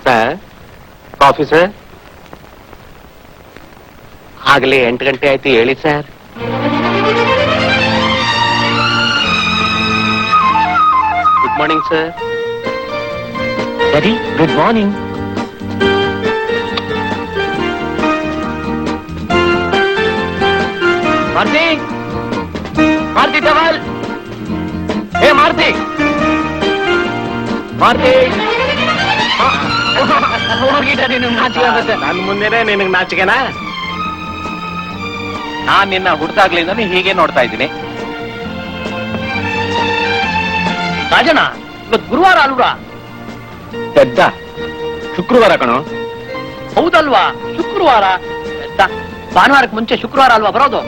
Sir coffee sir. ಆಗಲೇ 8 ಗಂಟೆ ಆಯ್ತು, ಹೇಳಿ sir. Good morning sir. Daddy good morning. Maruti, Maruti towel. ಹೇ ಮಾರುತಿ, ಮಾರುತಿ. ನಾಚಿಕೆ ಆಗುತ್ತೆ. ನನ್ ಮುಂದೆನೆ ನಿನಗ್ ನಾಚಿಕೆನಾ? ನಾನ್ ನಿನ್ನ ಹುಡ್ದಾಗ್ಲಿಂದ ಹೀಗೆ ನೋಡ್ತಾ ಇದ್ದೀನಿ. ರಾಜಣ್ಣ, ಇವತ್ತು ಗುರುವಾರ ಅಲ್ವಾ? ಪೆದ್ದ, ಶುಕ್ರವಾರ ಕಣೋ. ಹೌದಲ್ವಾ, ಶುಕ್ರವಾರ. ಪೆದ್ದ, ಭಾನುವಾರಕ್ಕೆ ಮುಂಚೆ ಶುಕ್ರವಾರ ಅಲ್ವಾ ಬರೋದು?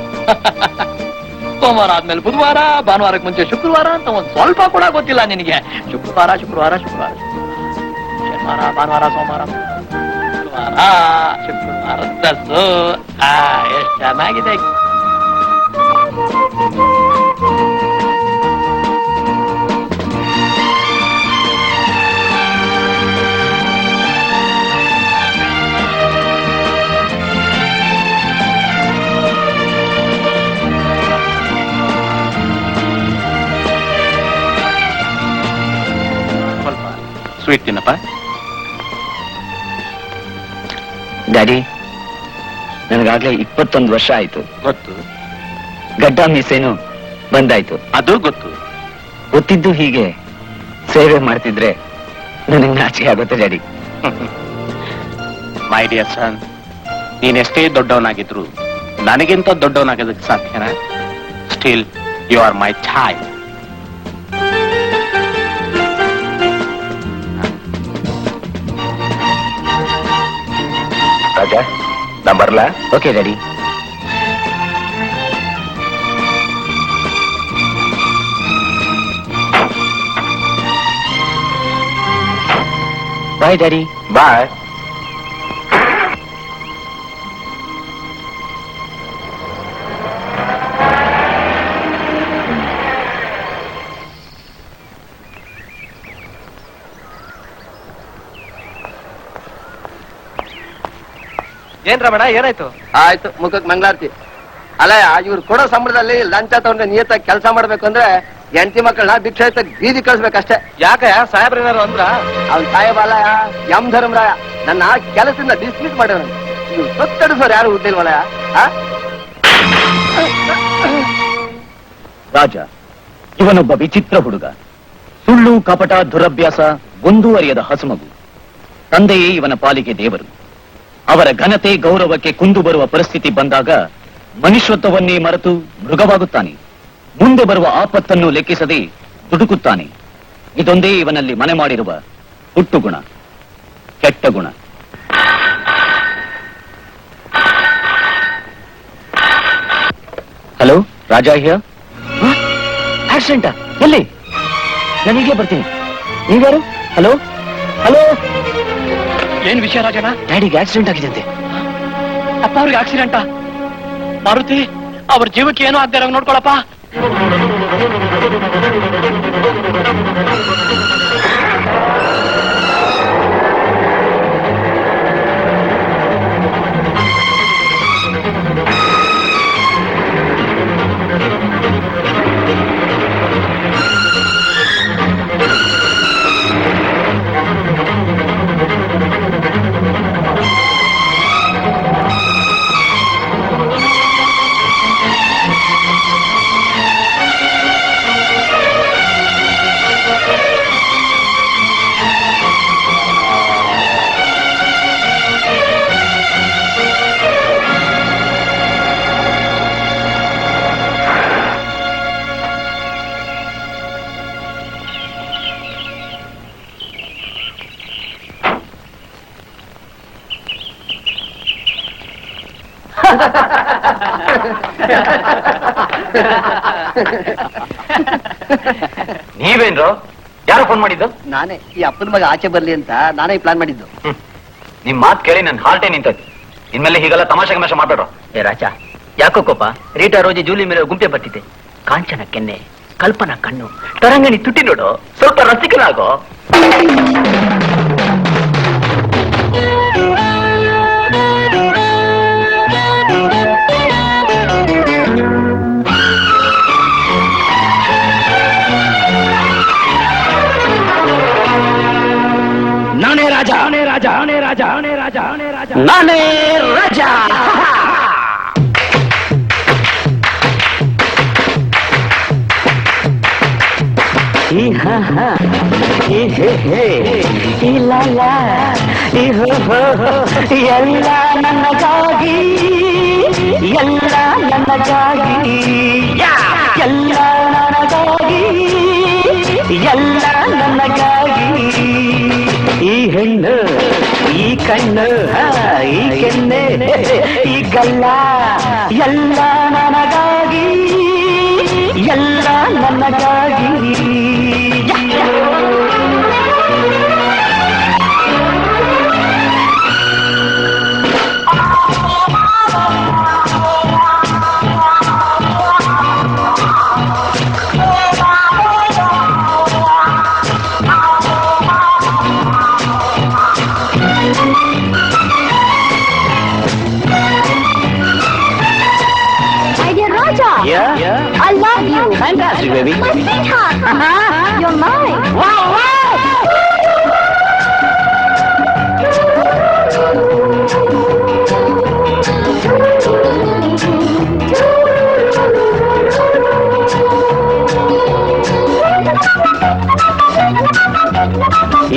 ಸೋಮವಾರ ಆದ್ಮೇಲೆ ಬುಧವಾರ, ಭಾನುವಾರಕ್ಕೆ ಮುಂಚೆ ಶುಕ್ರವಾರ ಅಂತ ಒಂದ್ ಸ್ವಲ್ಪ ಕೂಡ ಗೊತ್ತಿಲ್ಲ ನಿನಗೆ. ಶುಕ್ರವಾರ ಶುಕ್ರವಾರ ಶುಕ್ರವಾರ, ಶನಿವಾರ ಭಾನುವಾರ ಸೋಮವಾರ ಶುಕ್ರವಾರ ಶುಕ್ರವಾರ ದಸ್ಸು. ಎಷ್ಟು ಚೆನ್ನಾಗಿದೆ. ಸ್ವೀಟ್ ತಿನ್ನಪ್ಪ. ಡ್ಯಾಡಿ, ನನಗಾಗ್ಲೇ 21 ವರ್ಷ ಆಯ್ತು. ಗೊತ್ತು, ಗಡ್ಡ ಮೀಸೇನು ಬಂದಾಯ್ತು. ಅದು ಗೊತ್ತು. ಗೊತ್ತಿದ್ದು ಹೀಗೆ ಸೇವೆ ಮಾಡ್ತಿದ್ರೆ ನನಗೆ ನಾಚಿಕೆ ಆಗುತ್ತೆ ಡ್ಯಾಡಿ. ಮೈ ಡಿಯರ್ ಸನ್, ನೀನೆಷ್ಟೇ ದೊಡ್ಡವನಾಗಿದ್ರು ನನಗಿಂತ ದೊಡ್ಡವನಾಗೋದಕ್ಕೆ ಸಾಧ್ಯನಾ? Still you are my child. Raja, ನಾ ಬರ್ಲಾ? Okay daddy. Bye daddy. Bye. ಏನ್ ರಮಣ, ಏನಾಯ್ತು? ಆಯ್ತು, ಮುಖಕ್ ಮಂಗಳಾರತಿ. ಅಲ್ಲ, ಇವ್ರು ಕೊಡೋ ಸಂಬಳದಲ್ಲಿ ಲಂಚ ತಗೊಂಡ್ರೆ ನಿಯತ್ತಾಗಿ ಕೆಲಸ ಮಾಡ್ಬೇಕು ಅಂದ್ರೆ ಹೆಂಡತಿ ಮಕ್ಕಳನ್ನ ಭಿಕ್ಷೆ ಬೀದಿ ಕಳಿಸ್ಬೇಕಷ್ಟೇ. ಯಾಕ ಸಾಹೇಬ್ರೇನಾರು ಅಂದ್ರ? ಅವ್ನ್ ಸಾಹೇಬ ಅಲ್ಲ, ಎಂ ಧರ್ಮರಾಯ ನನ್ನ ಕೆಲಸದಿಂದ ಡಿಸ್ಮಿಸ್ ಮಾಡ್ಯಾರ. ನೀವು ಸೊತ್ತಡಿಸೋರು ಯಾರು ಹುಟ್ಟಿಲ್ವಲ್ಲ? ರಾಜ ಇವನೊಬ್ಬ ವಿಚಿತ್ರ ಹುಡುಗ. ಸುಳ್ಳು, ಕಪಟ, ದುರಭ್ಯಾಸ ಮುಂದುವರಿಯದ ಹಸುಮಗು. ತಂದೆಯೇ ಇವನ ಪಾಲಿಗೆ ದೇವರು. ಅವರ ಘನತೆ ಗೌರವಕ್ಕೆ ಕುಂದು ಬರುವ ಪರಿಸ್ಥಿತಿ ಬಂದಾಗ ಮನುಷ್ಯತ್ವವನ್ನೇ ಮರೆತು ಮೃಗವಾಗುತ್ತಾನೆ. ಮುಂದೆ ಬರುವ ಆಪತ್ತನ್ನು ಲೆಕ್ಕಿಸದೆ ದುಡುಕುತ್ತಾನೆ. ಇದೊಂದೇ ಇವನಲ್ಲಿ ಮನೆ ಮಾಡಿರುವ ಹುಟ್ಟು ಗುಣ, ಕೆಟ್ಟ ಗುಣ. Hello, Raja here. ಆಕ್ಸಿಡೆಂಟಾ? ಎಲ್ಲಿ? ನಾನು ಈಗಲೇ ಬರ್ತೀನಿ. ನೀವ್ಯಾರು? Hello hello. ಏನ್ ವಿಷಯ ರಾಜಣ್ಣ? ಡ್ಯಾಡಿಗೆ ಆಕ್ಸಿಡೆಂಟ್ ಆಗಿದೆಯಂತೆ. ಅಪ್ಪ ಅವ್ರಿಗೆ ಆಕ್ಸಿಡೆಂಟಾ? ಮಾರುತಿ, ಅವ್ರ ಜೀವಕ್ಕೆ ಏನೋ ಆಗ್ದಾರ ನೋಡ್ಕೊಳಪ್ಪ. ನೀವೇನ್ರು? ಯಾರು ಫೋನ್ ಮಾಡಿದ್ದು? ನಾನೇ. ಈ ಅಪ್ಪನ ಮಗ ಆಚೆ ಬರ್ಲಿ ಅಂತ ನಾನೇ ಪ್ಲಾನ್ ಮಾಡಿದ್ದು. ನಿಮ್ ಮಾತು ಕೇಳಿ ನನ್ ಹಾರ್ಟೇ ನಿಂತೈತಿ. ಇನ್ಮೇಲೆ ಹೀಗೆಲ್ಲ ತಮಾಷೆ ಗಮಾಷೆ ಮಾಡ್ಬೇಡ್ರು. ಏ ರಾಜ, ಯಾಕೋ ಕೋಪ? ರೀಟಾ ರೋಜಿ ಜೂಲಿ ಮೇಲೆ ಗುಂಪೆ ಬರ್ತಿದ್ದೆ. ಕಾಂಚನ ಕೆನ್ನೆ, ಕಲ್ಪನಾ ಕಣ್ಣು, ತರಂಗಿಣಿ ತುಟಿ ನೋಡು, ಸ್ವಲ್ಪ ರಸಿಕನಾಗೋ. ನಾನೇ ರಾಜ. ಈ ಹಾ ಹಾ ಈ ಹೇ ಹೇ ಈ ಲಾ ಲಾ ಈ ಹೋ ಹೋ ಹೋ ಎಲ್ಲ ನನಗಾಗಿ, ಎಲ್ಲ ನನಗಾಗಿ, ಎಲ್ಲ ನನಗಾಗಿ, ಎಲ್ಲ ನನಗಾಗಿ. ಈ ಹೆಣ್ಣು, ಈ ಕಣ್ಣು, ಈ ಕೆನ್ನೆ, ಈ ಗಲ್ಲ, ಎಲ್ಲ ನನಗಾಗಿ, ಎಲ್ಲ ನನಗಾಗಿ. Yeah. I love you. Fantastic, baby. My sweetheart. You're mine. Wow, wow.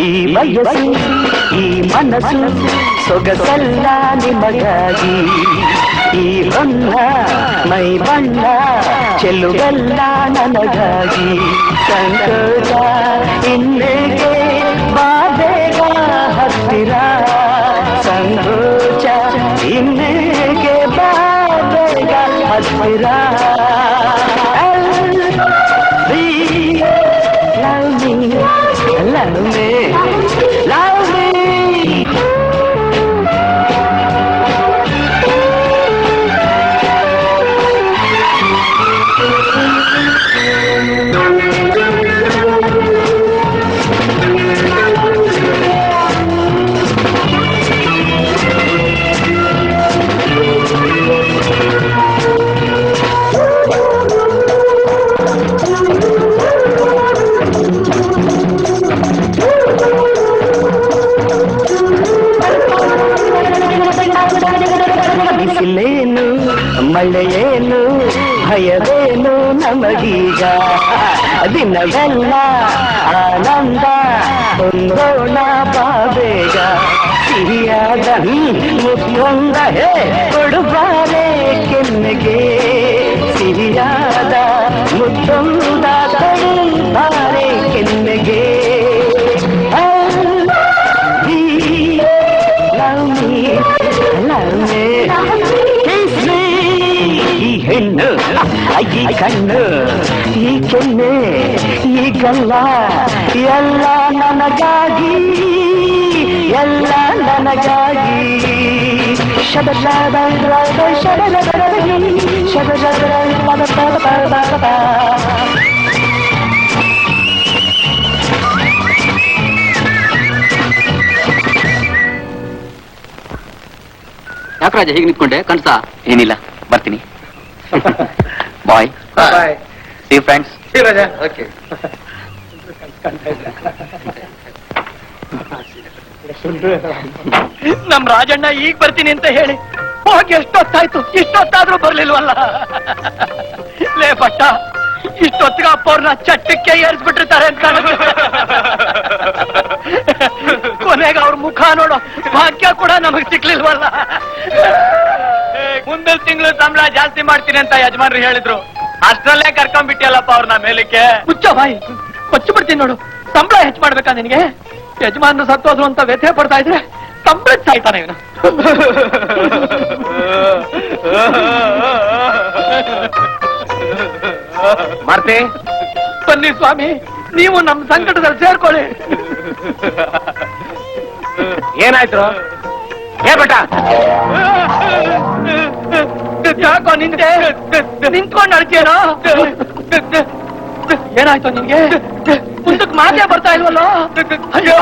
ಈ ವಯಸ್ಸು, ಈ ಮನಸ್ಸು, ಸೊಗಸಲ್ಲ ನಿಮಗಾಗಿ. ಈ ಹೊನ್ನ ಮೈ ಬಣ್ಣ, ಚೆಲುವೆಲ್ಲ ನನಗಾಗಿ. ಸಂತೋಷ ಇನ್ನೇಗೆ ಬಾಬೇಗ ಹತ್ತಿರ, ಸಂತೋಷ ಇನ್ನೇಗೆ ಬಾಬೇಗ ಹತ್ತಿರ. Love me, love me. ಬಿಸಿಲೇನು ಮಳೆಯೇನು ಭಯವೇನು ನಮಗೀಗ, ದಿನವೆಲ್ಲ ಆನಂದ ಹೊಂದೋಣ ಬಾಬೇಗ. ಸಿಹಿಯಾದ ಮುತ್ತೊಂದ ಹೇ ಕೊಡುಬಾರೆ ಕೆನ್ನೆಗೆ, ಸಿಹಿಯಾದ ಮುತ್ತೊಂದ ಕೊಡುಬಾರೆ ಕೆನ್ನೆಗೆ. ಈ ಹೆಣ್ಣು, ಈ ಕಣ್ಣು, ಈ ಕೆನ್ನೆ, ಈ ಗಲ್ಲ, ಎಲ್ಲ ನನಗಾಗಿ, ಎಲ್ಲ ನನಗಾಗಿ. ಶಬ ಶಬ ಶಬ ಶಬ ಶಬ. ಯಾಕರಾಜ ಹೀಗೆ ನಿಂತ್ಕೊಂಡೆ ಕನ್ಸಾ? ಏನಿಲ್ಲ, ಬರ್ತೀನಿ. Bye bye. See friends. Okay. ನಮ್ ರಾಜಣ್ಣ ಈಗ ಬರ್ತೀನಿ ಅಂತ ಹೇಳಿ ಹೋಗಿ ಎಷ್ಟೊತ್ತಾಯ್ತು, ಇಷ್ಟೊತ್ತಾದ್ರೂ ಬರ್ಲಿಲ್ವಲ್ಲ. ಲೇ ಪಟ್ಟ, ಇಷ್ಟೊತ್ತಿಗೆ ಅಪ್ಪ ಅವ್ರನ್ನ ಚಟ್ಟಕ್ಕೆ ಏರಿಸ್ಬಿಟ್ಟಿರ್ತಾರೆ ಅಂತ ಕಾಣುತ್ತೆ. ಕೊನೆಗೆ ಅವ್ರ ಮುಖ ನೋಡೋ ಭಾಗ್ಯ ಕೂಡ ನಮಗ್ ಸಿಕ್ಲಿಲ್ವಲ್ಲ. ಮುಂದಿನ ತಿಂಗಳು ಸಂಬಳ ಜಾಸ್ತಿ ಮಾಡ್ತೀನಿ ಅಂತ ಯಜಮಾನ್ರು ಹೇಳಿದ್ರು. ಅಷ್ಟ್ರಲ್ಲೇ ಕರ್ಕೊಂಡ್ಬಿಟ್ಟಿಯಲ್ಲಪ್ಪ ಅವ್ರನ್ನ ಮೇಲಕ್ಕೆ. ಮುಚ್ಚ ಬಾಯಿ, ಕೊಚ್ಚು ಬಿಡ್ತೀನಿ ನೋಡು. ಸಂಬಳ ಹೆಚ್ಚು ಮಾಡ್ಬೇಕಾ ನಿನಗೆ? ಯಜಮಾನ್ರು ಸತ್ತೋದ್ರು ಅಂತ ವ್ಯಥೆ ಪಡ್ತಾ ಇದ್ರೆ ಸಂಬಳ ಸಾಯ್ತಾನೆ ಇವನು. ಮಾರ್ತಿ, ಬನ್ನಿ ಸ್ವಾಮಿ, ನೀವು ನಮ್ಮ ಸಂಕಟದಲ್ಲಿ ಸೇರ್ಕೊಳ್ಳಿ. ಏನಾಯ್ತು? ಹೇಳ್ಬೇಟ. ಯಾಕೋ ನಿಂತೆ ನಿಂತ್ಕೊಂಡು ಅಳ್ತೀಯನೋ? ಏನಾಯ್ತು ನಿನ್ಗೆ? ಮುಂದಕ್ಕೆ ಮಾತೇ ಬರ್ತಾ ಇಲ್ವಲ್ಲೋ? ಅಯ್ಯೋ,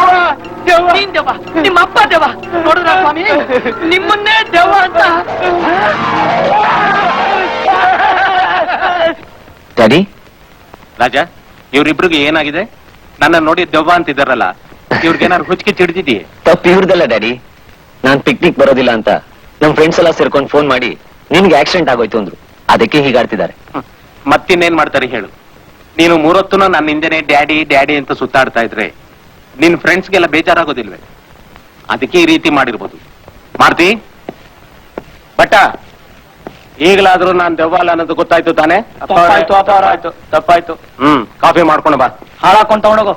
ನೀನ್ ದೇವ, ನಿಮ್ಮ ಅಪ್ಪ ದೇವ ನೋಡಿದ್ರ ಸ್ವಾಮಿ, ನಿಮ್ಮನ್ನೇ ದೇವ ಅಂತ. ಡ್ಯಾಡಿ, ರಾಜ, ಇವ್ರಿಬ್ರಿಗೆ ಏನಾಗಿದೆ? ನನ್ನ ನೋಡಿ ದೆವ್ವ ಅಂತಿದ್ದಾರಲ್ಲ, ಇವ್ರಿಗೇನಾದ್ರು ಹುಚ್ಚಿಗೆ ಚಿಡ್ದಿದೀಯ? ತಪ್ಪು ಇವ್ರದಲ್ಲ ಡ್ಯಾಡಿ. ನಾನ್ ಪಿಕ್ನಿಕ್ ಬರೋದಿಲ್ಲ ಅಂತ ನಮ್ ಫ್ರೆಂಡ್ಸ್ ಎಲ್ಲ ಸೇರ್ಕೊಂಡು ಫೋನ್ ಮಾಡಿ ನಿನ್ಗೆ ಆಕ್ಸಿಡೆಂಟ್ ಆಗೋಯ್ತು ಅಂದ್ರು. ಅದಕ್ಕೆ ಹೀಗಾಡ್ತಿದ್ದಾರೆ. ಮತ್ತಿನ್ನೇನ್ ಮಾಡ್ತಾರೆ ಹೇಳು? ನೀನು ಮೂರೊತ್ತುನ ನನ್ನ ಹಿಂದೆನೆ ಡ್ಯಾಡಿ ಡ್ಯಾಡಿ ಅಂತ ಸುತ್ತಾಡ್ತಾ ಇದ್ರೆ ನಿನ್ ಫ್ರೆಂಡ್ಸ್ಗೆಲ್ಲ ಬೇಜಾರಾಗೋದಿಲ್ವೇ? ಅದಕ್ಕೆ ಈ ರೀತಿ ಮಾಡಿರ್ಬೋದು. ಮಾರ್ತಿ ಬಟ್ಟ, ಈಗಲಾದ್ರೂ ನಾನ್ ದೆವ್ವಾಲ ಅನ್ನೋದು ಗೊತ್ತಾಯ್ತು ತಾನೆ? ತಪ್ಪಾಯ್ತು, ಅಪಾರ ಆಯ್ತು. ತಪ್ಪಾಯ್ತು. ಕಾಫಿ ಮಾಡ್ಕೊಂಡು ಬಾ. ಹಾಳಾಕೊಂಡ್ ತಗೊಂಡೋಗು.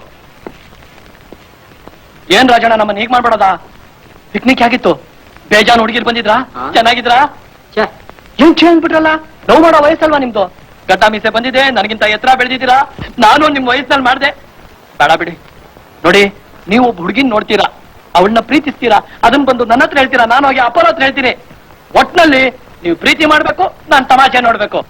ಏನ್ ರಾಜಣ್ಣ ನಮ್ಮನ್ನ ಹೀಗ್ ಮಾಡ್ಬೇಡದ? ಪಿಕ್ನಿಕ್ ಆಗಿತ್ತು, ಬೇಜಾನ್ ಹುಡುಗಿರ್ ಬಂದಿದ್ರಾ? ಚೆನ್ನಾಗಿದ್ರಾ? ಏನ್ ಚೇಂಜ್ ಬಿಟ್ರಲ್ಲ? ಲವ್ ಮಾಡೋ ವಯಸ್ಸಲ್ವಾ ನಿಮ್ದು? ಗಡ್ಡ ಮೀಸೆ ಬಂದಿದೆ, ನನಗಿಂತ ಎತ್ತರ ಬೆಳೆದಿದ್ದೀರಾ. ನಾನು ನಿಮ್ ವಯಸ್ಸಿನಲ್ಲಿ ಮಾಡ್ದೆ. ಬೇಡ ಬಿಡಿ. ನೋಡಿ, ನೀವು ಒಬ್ಬ ಹುಡುಗಿನ್ ನೋಡ್ತೀರಾ, ಅವಳನ್ನ ಪ್ರೀತಿಸ್ತೀರಾ, ಅದನ್ನ ಬಂದು ನನ್ನ ಹತ್ರ ಹೇಳ್ತೀರಾ, ನಾನು ಹೋಗಿ ಅಪ್ಪರ ಹತ್ರ ಹೇಳ್ತೀನಿ. ಒಟ್ನಲ್ಲಿ ನೀವು ಪ್ರೀತಿ ಮಾಡ್ಬೇಕು, ನಾನ್ ತಮಾಷೆ ನೋಡ್ಬೇಕು.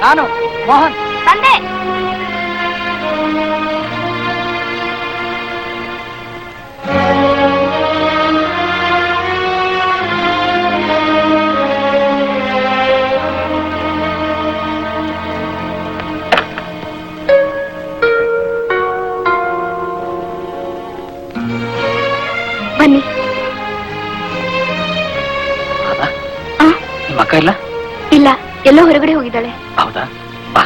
ನಾನು ಮೋಹನ್. ಬಂದೆ. ಬನ್ನಿ. ಆ? ನಿಮ್ಮ ಅಕ್ಕ ಇಲ್ಲ? ಇಲ್ಲ, ಎಲ್ಲೋ ಹೊರಗಡೆ ಹೋಗಿದ್ದಾಳೆ. ಹೌದಾ? ಬಾ.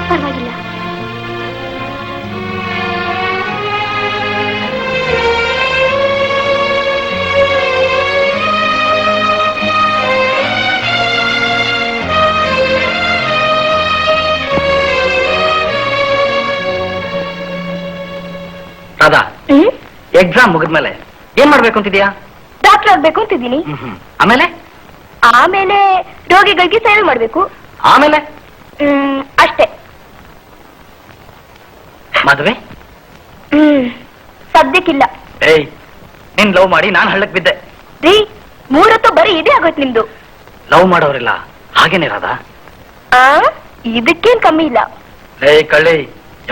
ಪರವಾಗಿಲ್ಲ. ರಾಧಾ, ಹ್ಮ್ ಎಕ್ಸಾಮ್ ಮುಗಿದ್ಮೇಲೆ ಏನ್ ಮಾಡ್ಬೇಕು ಅಂತಿದ್ಯಾ? ಡಾಕ್ಟರ್ ಆಗ್ಬೇಕು ಅಂತಿದ್ದೀನಿ. ಆಮೇಲೆ ಆಮೇಲೆ ರೋಗಿಗಳಿಗೆ ಸೇವೆ ಮಾಡ್ಬೇಕು. ಆಮೇಲೆ ಅಷ್ಟೇ. ಮದುವೆ? ಸದ್ಯಕ್ಕಿಲ್ಲ. ಏಯ್, ನೀನ್ ಲವ್ ಮಾಡಿ ನಾನ್ ಹಳ್ಳಕ್ ಬಿದ್ದೆ. ರೀ, 3 ಹೊತ್ತು ಬರೀ ಇದೇ ಆಗೋಯ್ತು ನಿಮ್ದು. ಲವ್ ಮಾಡೋರಿಲ್ಲ ಹಾಗೇನೆ ರಾಧಾ. ಆ ಇದಕ್ಕೇನ್ ಕಮ್ಮಿ ಇಲ್ಲ. ಏಯ್ ಕಳ್ಳಿ,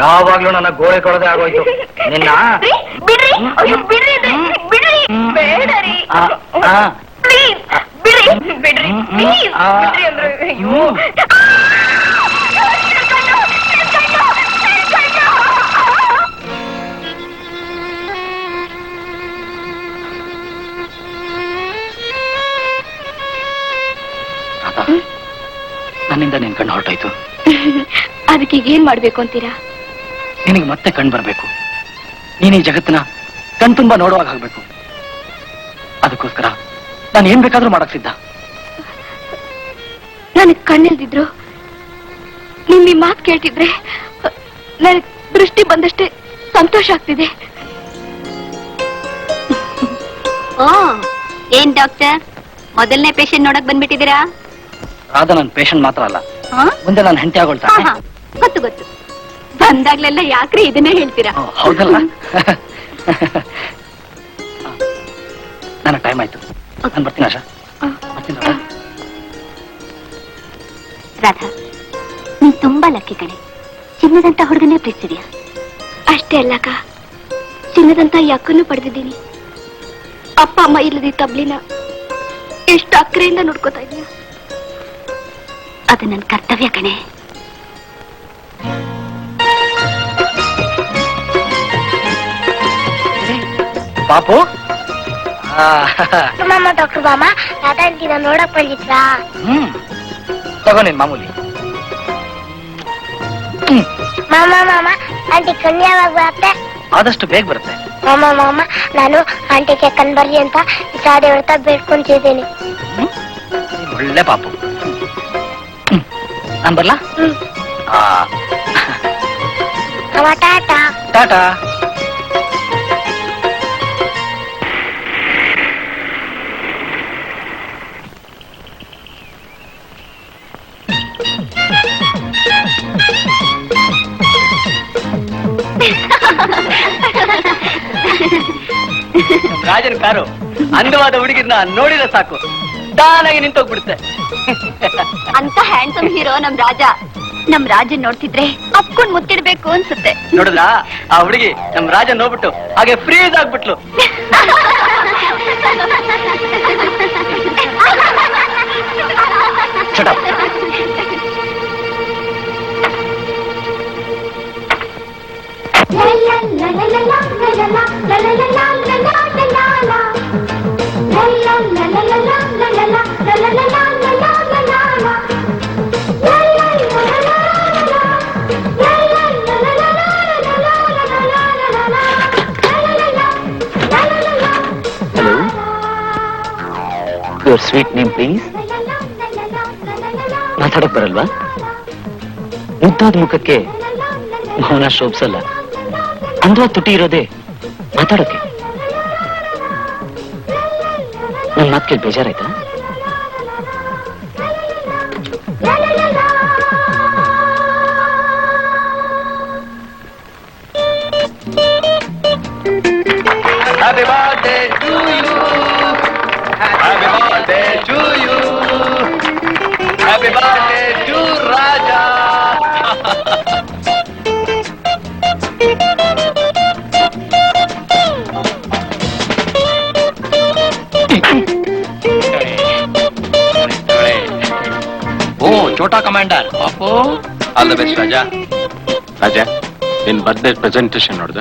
ಯಾವಾಗ್ಲೂ ನನ್ನ ಗೋಳೆ ಕೊಡದೆ ಆಗೋಯ್ತು ನಿನ್ನ. ರೀ, ಬಿಡ್ರಿ. ಅಯ್ಯೋ, ಬಿಡ್ರಿ ಅಂದ್ರೆ. ಬಿಡ್ರಿ. ಬೇಡ ರೀ. ಪ್ಲೀಸ್ ಬಿಡ್ರಿ. ಬಿಡ್ರಿ. ಪ್ಲೀಸ್ ಬಿಡ್ರಿ ಅಂದ್ರೆ. ಅಯ್ಯೋ. ನನ್ನಿಂದ ನಿನ್ ಕಣ್ಣು ಹೊರಟಾಯ್ತು. ಅದಕ್ಕೆ ಈಗ ಏನ್ ಮಾಡ್ಬೇಕು ಅಂತೀರಾ? ನಿನಗೆ ಮತ್ತೆ ಕಣ್ ಬರ್ಬೇಕು. ನೀನ್ ಈ ಜಗತ್ತಿನ ಕಣ್ ತುಂಬಾ ನೋಡುವಾಗ ಆಗ್ಬೇಕು. ಅದಕ್ಕೋಸ್ಕರ ನಾನು ಏನ್ ಬೇಕಾದ್ರೂ ಮಾಡಕ್ ಸಿದ್ಧ. ನನಗ್ ಕಣ್ಣಿಲ್ದಿದ್ರು ನಿಮ್ ಈ ಮಾತು ಕೇಳ್ತಿದ್ರೆ ನನಗ್ ದೃಷ್ಟಿ ಬಂದಷ್ಟೇ ಸಂತೋಷ ಆಗ್ತಿದೆ. ಓ, ಏನ್ ಡಾಕ್ಟರ್, ಮೊದಲನೇ ಪೇಷಂಟ್ ನೋಡಕ್ ಬಂದ್ಬಿಟ್ಟಿದ್ದೀರಾ? ರಾಧಾ ನನ್ನ ಪೇಷಂಟ್ ಮಾತ್ರ ಅಲ್ಲ, ಹಾ? ಮುಂದೆ ನಾನು ಹೆಂಡತಿ ಆಗೊಳ್ತಾನೆ. ಹಾ, ಗೊತ್ತು ಗೊತ್ತು. ಬಂದಾಗ್ಲೆಲ್ಲ ಯಾಕ್ರಿ ಇದನ್ನೇ ಹೇಳ್ತೀರಾ? ಹೌದಲ್ಲ? ನನಗೆ ಟೈಮ್ ಆಯ್ತು, ನಾನು ಬರ್ತೀನಿ ಆಶಾ. ಬರ್ತೀನಿ ರಾಧಾ. ರಾಧಾ, ನೀನ್ ತುಂಬಾ ಲಕ್ಕಿ ಕಣೆ. ಚಿನ್ನದಂತ ಹುಡುಗನೇ ಪ್ರೀತಿಸಿದ್ಯಾ? ಅಷ್ಟೇ ಅಲ್ಲಕ್ಕ, ಚಿನ್ನದಂತ ಈ ಅಕ್ಕನ್ನು ಪಡೆದಿದ್ದೀನಿ. ಅಪ್ಪ ಅಮ್ಮ ಇಲ್ಲದಿ ತಬ್ಲಿನ ಎಷ್ಟು ಅಕ್ಕರೆಯಿಂದ ನೋಡ್ಕೋತಾ ಇದೀಯ. ಅದು ನನ್ನ ಕರ್ತವ್ಯ ಕಣೆ. ಪಾಪು, ಮಾಮ, ಡಾಕ್ಟರ್ ಮಾಮ, ರಾಧಾಂಟಿನ ನೋಡಕ್ ಬಂದಿದ್ರಾ? ತಗೋ ನಿನ್ ಮಾಮೂಲಿ. ಮಾಮ ಮಾಮ, ಆಂಟಿ ಕಣ್ಣು ಯಾವಾಗ ಬರುತ್ತೆ? ಆದಷ್ಟು ಬೇಗ ಬರುತ್ತೆ. ಮಾಮ ಮಾಮ, ನಾನು ಆಂಟಿಗೆ ಕಣ್ ಬರ್ಲಿ ಅಂತ ಸಾಡೆ ಹೊಡ್ತಾ ಬೇಡ್ಕೊಂತಿದ್ದೀನಿ. ಒಳ್ಳೆ ಪಾಪು. ನಾನ್ ಬರ್ಲಾ? ಮಾಮ ಟಾಟಾ. ಟಾಟಾ. ರಾಜನ್ ಕಾರು ಅಂದವಾದ ಹುಡುಗಿರ್ನ ನೋಡಿದ್ರೆ ಸಾಕು, ತಾನಾಗಿ ನಿಂತೋಗ್ಬಿಡುತ್ತೆ. ಅಂತ ಹ್ಯಾಂಡ್ಸಮ್ ಹೀರೋ ನಮ್ ರಾಜ. ನಮ್ ರಾಜನ್ ನೋಡ್ತಿದ್ರೆ ಅಪ್ಕೊಂಡ್ ಮುತ್ತಿಡ್ಬೇಕು ಅನ್ಸುತ್ತೆ. ನೋಡಿದ್ರಾ, ಆ ಹುಡುಗಿ ನಮ್ ರಾಜನ್ ನೋಡ್ಬಿಟ್ಟು ಹಾಗೆ freeze ಆಗ್ಬಿಟ್ಲು. Shut up. Hello. Your sweet name, please. ಮಾತಾಡಕ್ ಬರಲ್ವಾ? ಮುದ್ದಾದ ಮುಖಕ್ಕೆ ಮೌನ ಶೋಭಿಸಲ್ಲ. ಅಂದ್ವಾ ತುಟಿ ಇರೋದೇ ಮಾತಾಡೋಕೆ. ನನ್ ಮಾತ್ ಕೇಳಿ ಬೇಜಾರಾಯ್ತಾ? Happy birthday ಕೋಟಾ ಕಮಾಂಡರ್ ಅಪ್ಪೋ. All the best Raja. Raja, ನಿನ್ ಬರ್ತ್ಡೇ ಪ್ರೆಸೆಂಟೇಶನ್ ನೋಡ್ದ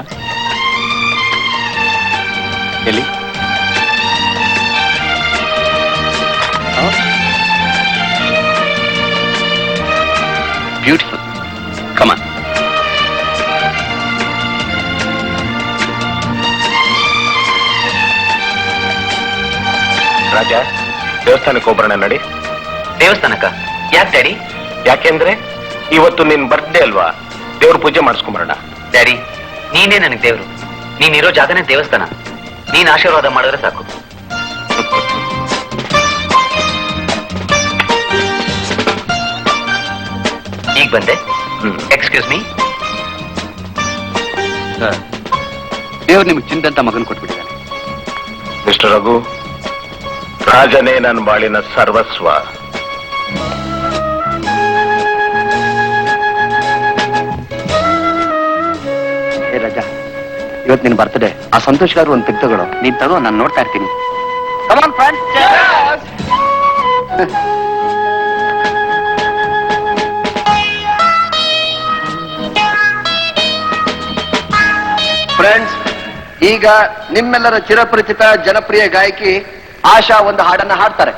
ಎಲ್ಲಿ? ಬ್ಯೂಟಿಫುಲ್. ಕಮಾನ್. ರಾಜ, ದೇವಸ್ಥಾನಕ್ಕೆ ಹೋಗ್ಬರೋಣ ನಡಿ. ದೇವಸ್ಥಾನಕ್ಕ ಯಾಕೆ ಡ್ಯಾಡಿ? ಯಾಕೆಂದ್ರೆ ಇವತ್ತು ನಿನ್ ಬರ್ತ್ಡೇ ಅಲ್ವಾ, ದೇವ್ರ ಪೂಜೆ ಮಾಡಿಸ್ಕೊಂಬರೋಣ. ಡ್ಯಾಡಿ, ನೀನೇ ನನಗೆ ದೇವ್ರು. ನೀನಿರೋ ಜಾಗನೇ ದೇವಸ್ಥಾನ. ನೀನ್ ಆಶೀರ್ವಾದ ಮಾಡಿದ್ರೆ ಸಾಕು. ಈಗ ಬಂದೆ. Excuse me. ದೇವ್ರು ನಿಮ್ಗೆ ಚಿಂತಂತ ಮಗನ್ ಕೊಟ್ಬಿಟ್ಟಿದ್ದಾನೆ. ಮಿಸ್ಟರ್ ರಘು, ರಾಜನೇ ನನ್ನ ಬಾಳಿನ ಸರ್ವಸ್ವ. ಏ ರಾಜಾ, ಇವತ್ತು ನಿನ್ ಬರ್ತಡೆ. ಆ ಸಂತೋಷಗಾರು ಒಂದು ಪಿಕ್ ತಗೊಳ್ಳೋ. ನೀನ್ ತಗೋ, ನಾನು ನೋಡ್ತಾ ಇರ್ತೀನಿ. ಫ್ರೆಂಡ್ಸ್, ಈಗ ನಿಮ್ಮೆಲ್ಲರ ಚಿರಪರಿಚಿತ ಜನಪ್ರಿಯ ಗಾಯಕಿ ಆಶಾ ಒಂದು ಹಾಡನ್ನ ಹಾಡ್ತಾರೆ.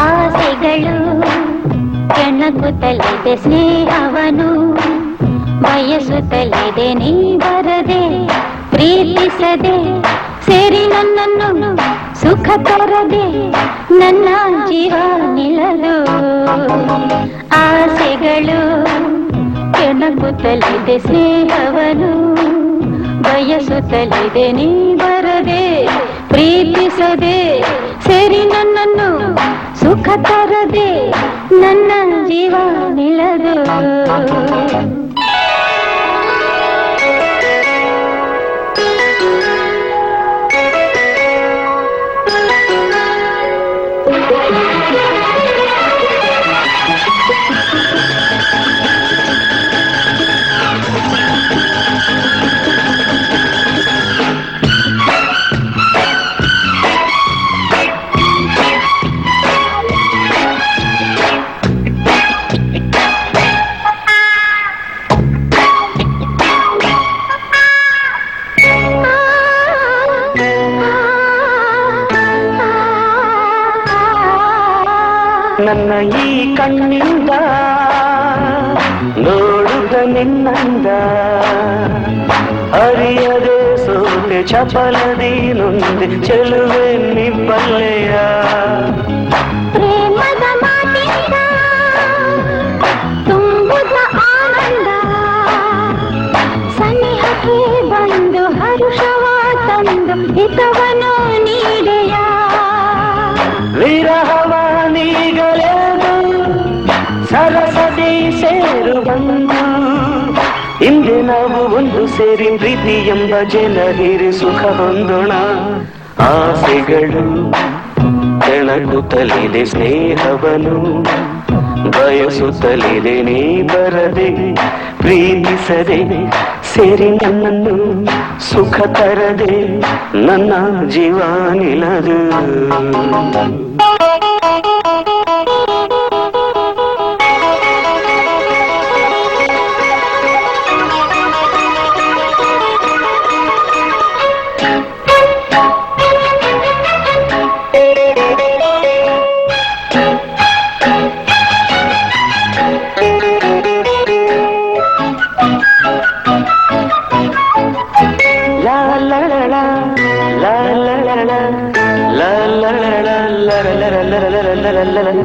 ಆಸೆಗಳು ಕೆಣಕುತ್ತಲಿದೆ ಸ್ನೇಹವನು, ಬಯಸುತ್ತಲಿದೆ ನೀ ಬರದೆ, ಪ್ರೀತಿಸದೆ ಸೇರಿ ನನ್ನನ್ನು ಸುಖ ತರದೆ, ನನ್ನ ಜೀವ ನಿಲ್ಲದು. ಆಸೆಗಳು ಕೆಣಕುತ್ತಲಿದೆ ಸ್ನೇಹವನು, ಬಯಸುತ್ತಲಿದೆ ನೀ ಬರದೆ, ಪ್ರೀತಿಸದೆ ಸೇರಿ ನನ್ನನ್ನು ಸುಖ ತರದೆ, ನನ್ನ ಜೀವ ನಿಲ್ಲದು. ನನ್ನ ಈ ಕಣ್ಣಿಂದ ನೋಡುತ್ತ ನಿನ್ನಂದ, ಅರಿಯದೆ ಸೋತೆ ಚಪಲದಿ ನೊಂದೆ ಚೆಲುವೆ ನಿಬ್ಬಲ್ಲೆಯ. ಪ್ರೇಮದ ಮಾತಿಂದ ತುಂಬುತ್ತ ಆನಂದ, ಸನಿಹಕ್ಕೆ ಬಂದು ಹರುಷವ ತಂದು ಹಿತವನು ನೀಡೆಯ. ವಿರಹವ ನೀಗಲೇದು ಸರಸದಿ ಸೇರು ಬಂದು, ಹಿಂದೆ ನಾವು ಒಂದು ಸೇರಿ ಪ್ರೀತಿ ಎಂಬ ಜನ ಹೀರಿ ಸುಖ ಹೊಂದೋಣ. ಆಸೆಗಳು ಕೆಣಕುತ್ತಲಿದೆ ಸ್ನೇಹವನು, ಬಯಸುತ್ತಲಿದೆ ನೀ ಬರದೆ, ಪ್ರೀತಿಸದೆ ಸೇರಿ ನನ್ನನ್ನು ಸುಖ ತರದೆ, ನನ್ನ ಜೀವ ನಿಲ್ಲದು.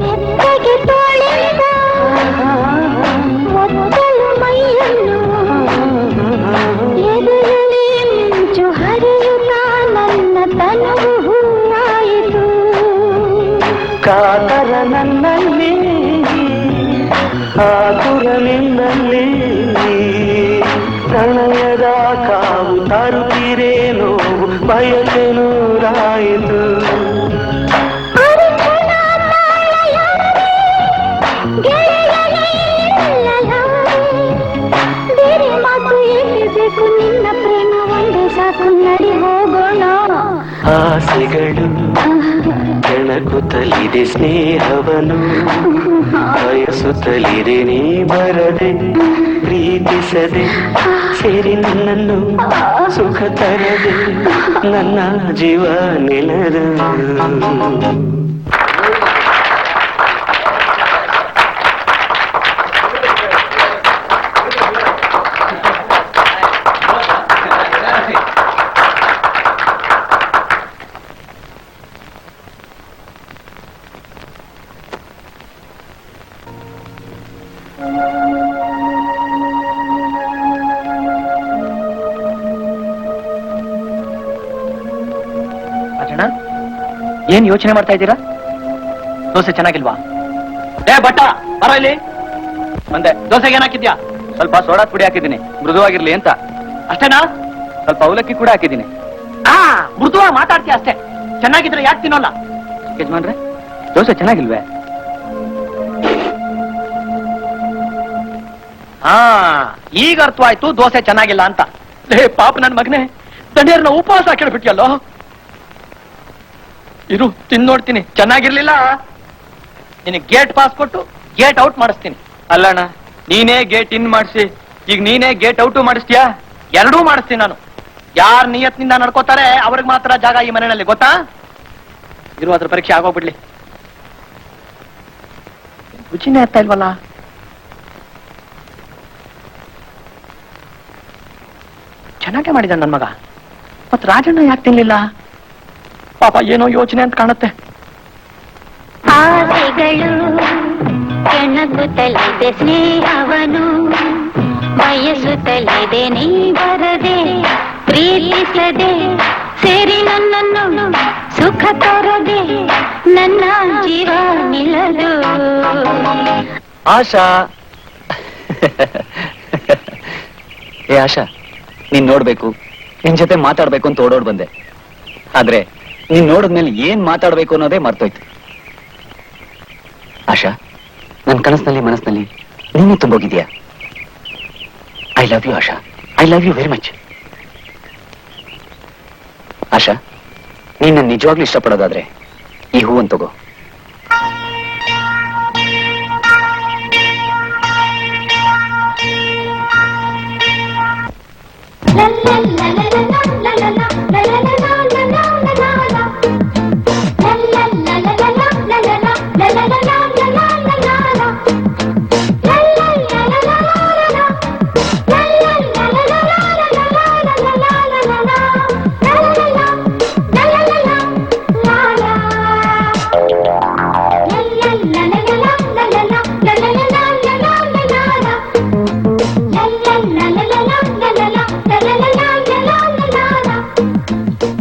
ಮೆತ್ತಗೆ ತೋಳಿಂದ ಒತ್ತಲು ಮೈಯನ್ನು, ಎದೆಯಲ್ಲಿ ಮಿಂಚು ಹರಿಯುತ್ತ ನನ್ನ ತನುವು ಹೂವಾಯಿತು. ಕಾತರ ನನ್ನಲ್ಲಿ ಆತುರ ನಿನ್ನಲ್ಲಿ, ಪ್ರಣಯದ ಕಾವು ತರುತ್ತೀರೇ ನೋವು ಬಯಕೆ ನೂರಾಯಿತು. ಬೇರೆ ಮಾತು ಎಲ್ಲಿಬೇಕು ನಿನ್ನ ಆಸೆಗಳು ಕೆಣಕುತ್ತಲಿದೆ ಸ್ನೇಹವನು ಬಯಸುತ್ತಲಿದೆ ನೀ ಬರದೆ ಪ್ರೀತಿಸದೆ ಸೇರಿ ನನ್ನನ್ನು ಸುಖ ತರದೆ ನನ್ನ ಜೀವ ನಿಲದ ಅಜಣ್ಣ ಏನ್ ಯೋಚನೆ ಮಾಡ್ತಾ ಇದ್ದೀರಾ? ದೋಸೆ ಚೆನ್ನಾಗಿಲ್ವಾ? ಏ ಬಟ್ಟ ಬರ ಇಲ್ಲಿ. ಬಂದೆ. ದೋಸೆಗೆ ಏನ್ ಹಾಕಿದ್ಯಾ? ಸ್ವಲ್ಪ ಸೋಡಾ ಪುಡಿ ಹಾಕಿದ್ದೀನಿ ಮೃದುವಾಗಿರ್ಲಿ ಅಂತ. ಅಷ್ಟೇನಾ? ಸ್ವಲ್ಪ ಅವಲಕ್ಕಿ ಕೂಡ ಹಾಕಿದ್ದೀನಿ. ಮೃದುವಾಗಿ ಮಾತಾಡ್ತೀಯ ಅಷ್ಟೇ. ಚೆನ್ನಾಗಿದ್ರೆ ಯಾಕೆ ತಿನ್ನೋಲ್ಲ? ಯಜಮಾನ್ರೆ ದೋಸೆ ಚೆನ್ನಾಗಿಲ್ವೇ? ಈಗ ಅರ್ಥವಾಯ್ತು ದೋಸೆ ಚೆನ್ನಾಗಿಲ್ಲ ಅಂತ. ಪಾಪ ನನ್ ಮಗನೇ, ದಣಿಯರ್ನ ಉಪವಾಸ ಕೇಳ್ಬಿಟ್ಟಿಯಲ್ಲೋ. ಇರು ತಿನ್ ನೋಡ್ತೀನಿ. ಚೆನ್ನಾಗಿರ್ಲಿಲ್ಲ ನಿನಗೆ ಗೇಟ್ ಪಾಸ್ ಕೊಟ್ಟು ಗೇಟ್ ಔಟ್ ಮಾಡಿಸ್ತೀನಿ. ಅಲ್ಲಣ್ಣ, ನೀನೇ ಗೇಟ್ ಇನ್ ಮಾಡಿಸಿ ಈಗ ನೀನೇ ಗೇಟ್ ಔಟು ಮಾಡಿಸ್ತೀಯಾ? ಎರಡೂ ಮಾಡಿಸ್ತೀನಿ ನಾನು. ಯಾರ್ ನಿಯತ್ನಿಂದ ನಡ್ಕೋತಾರೆ ಅವ್ರಿಗೆ ಮಾತ್ರ ಜಾಗ ಈ ಮನೆಯಲ್ಲಿ, ಗೊತ್ತಾ? ಇರು ಅದ್ರ ಪರೀಕ್ಷೆ ಆಗೋಗ್ಬಿಡ್ಲಿ. ರುಚಿನೇ ಆಗ್ತಾ ಇಲ್ವಲ್ಲ. ಚೆನ್ನಾಗೇ ಮಾಡಿದ ನನ್ ಮಗ. ಮತ್ ರಾಜಣ್ಣ ಯಾಕೆ ತಿನ್ಲಿಲ್ಲ? ಪಾಪ ಏನೋ ಯೋಚನೆ ಅಂತ ಕಾಣುತ್ತೆ. ಆಸೆಗಳು ಕೆಣಕುತ್ತಲಿದೆ ಸ್ನೇಹವನು ಬಯಸುತ್ತಲಿದೆ ನೀ ಬರದೆ ಪ್ರೀತಿಸದೆ ಸೇರಿ ನನ್ನನ್ನು ಸುಖ ತರದೆ ನನ್ನ ಜೀವ ನಿಲ್ಲದು. ಆಶಾ ಏ ಆಶಾ, ನೀನ್ ನೋಡ್ಬೇಕು, ನಿನ್ ಜೊತೆ ಮಾತಾಡ್ಬೇಕು ಅಂತ ಓಡೋಡ್ ಬಂದೆ. ಆದ್ರೆ ನೀನ್ ನೋಡಿದ್ಮೇಲೆ ಏನ್ ಮಾತಾಡ್ಬೇಕು ಅನ್ನೋದೇ ಮರ್ತೋಯ್ತು. ಆಶಾ, ನನ್ ಕನಸಿನಲ್ಲಿ ಮನಸ್ಸಿನಲ್ಲಿ ನೀನೇ ತುಂಬೋಗಿದ್ಯಾ. I love you Asha, I love you very much. Asha, ನೀನ್ ನನ್ನ ನಿಜವಾಗ್ಲೂ ಇಷ್ಟಪಡೋದಾದ್ರೆ ಈ ಹೂವನ್ ತಗೋ.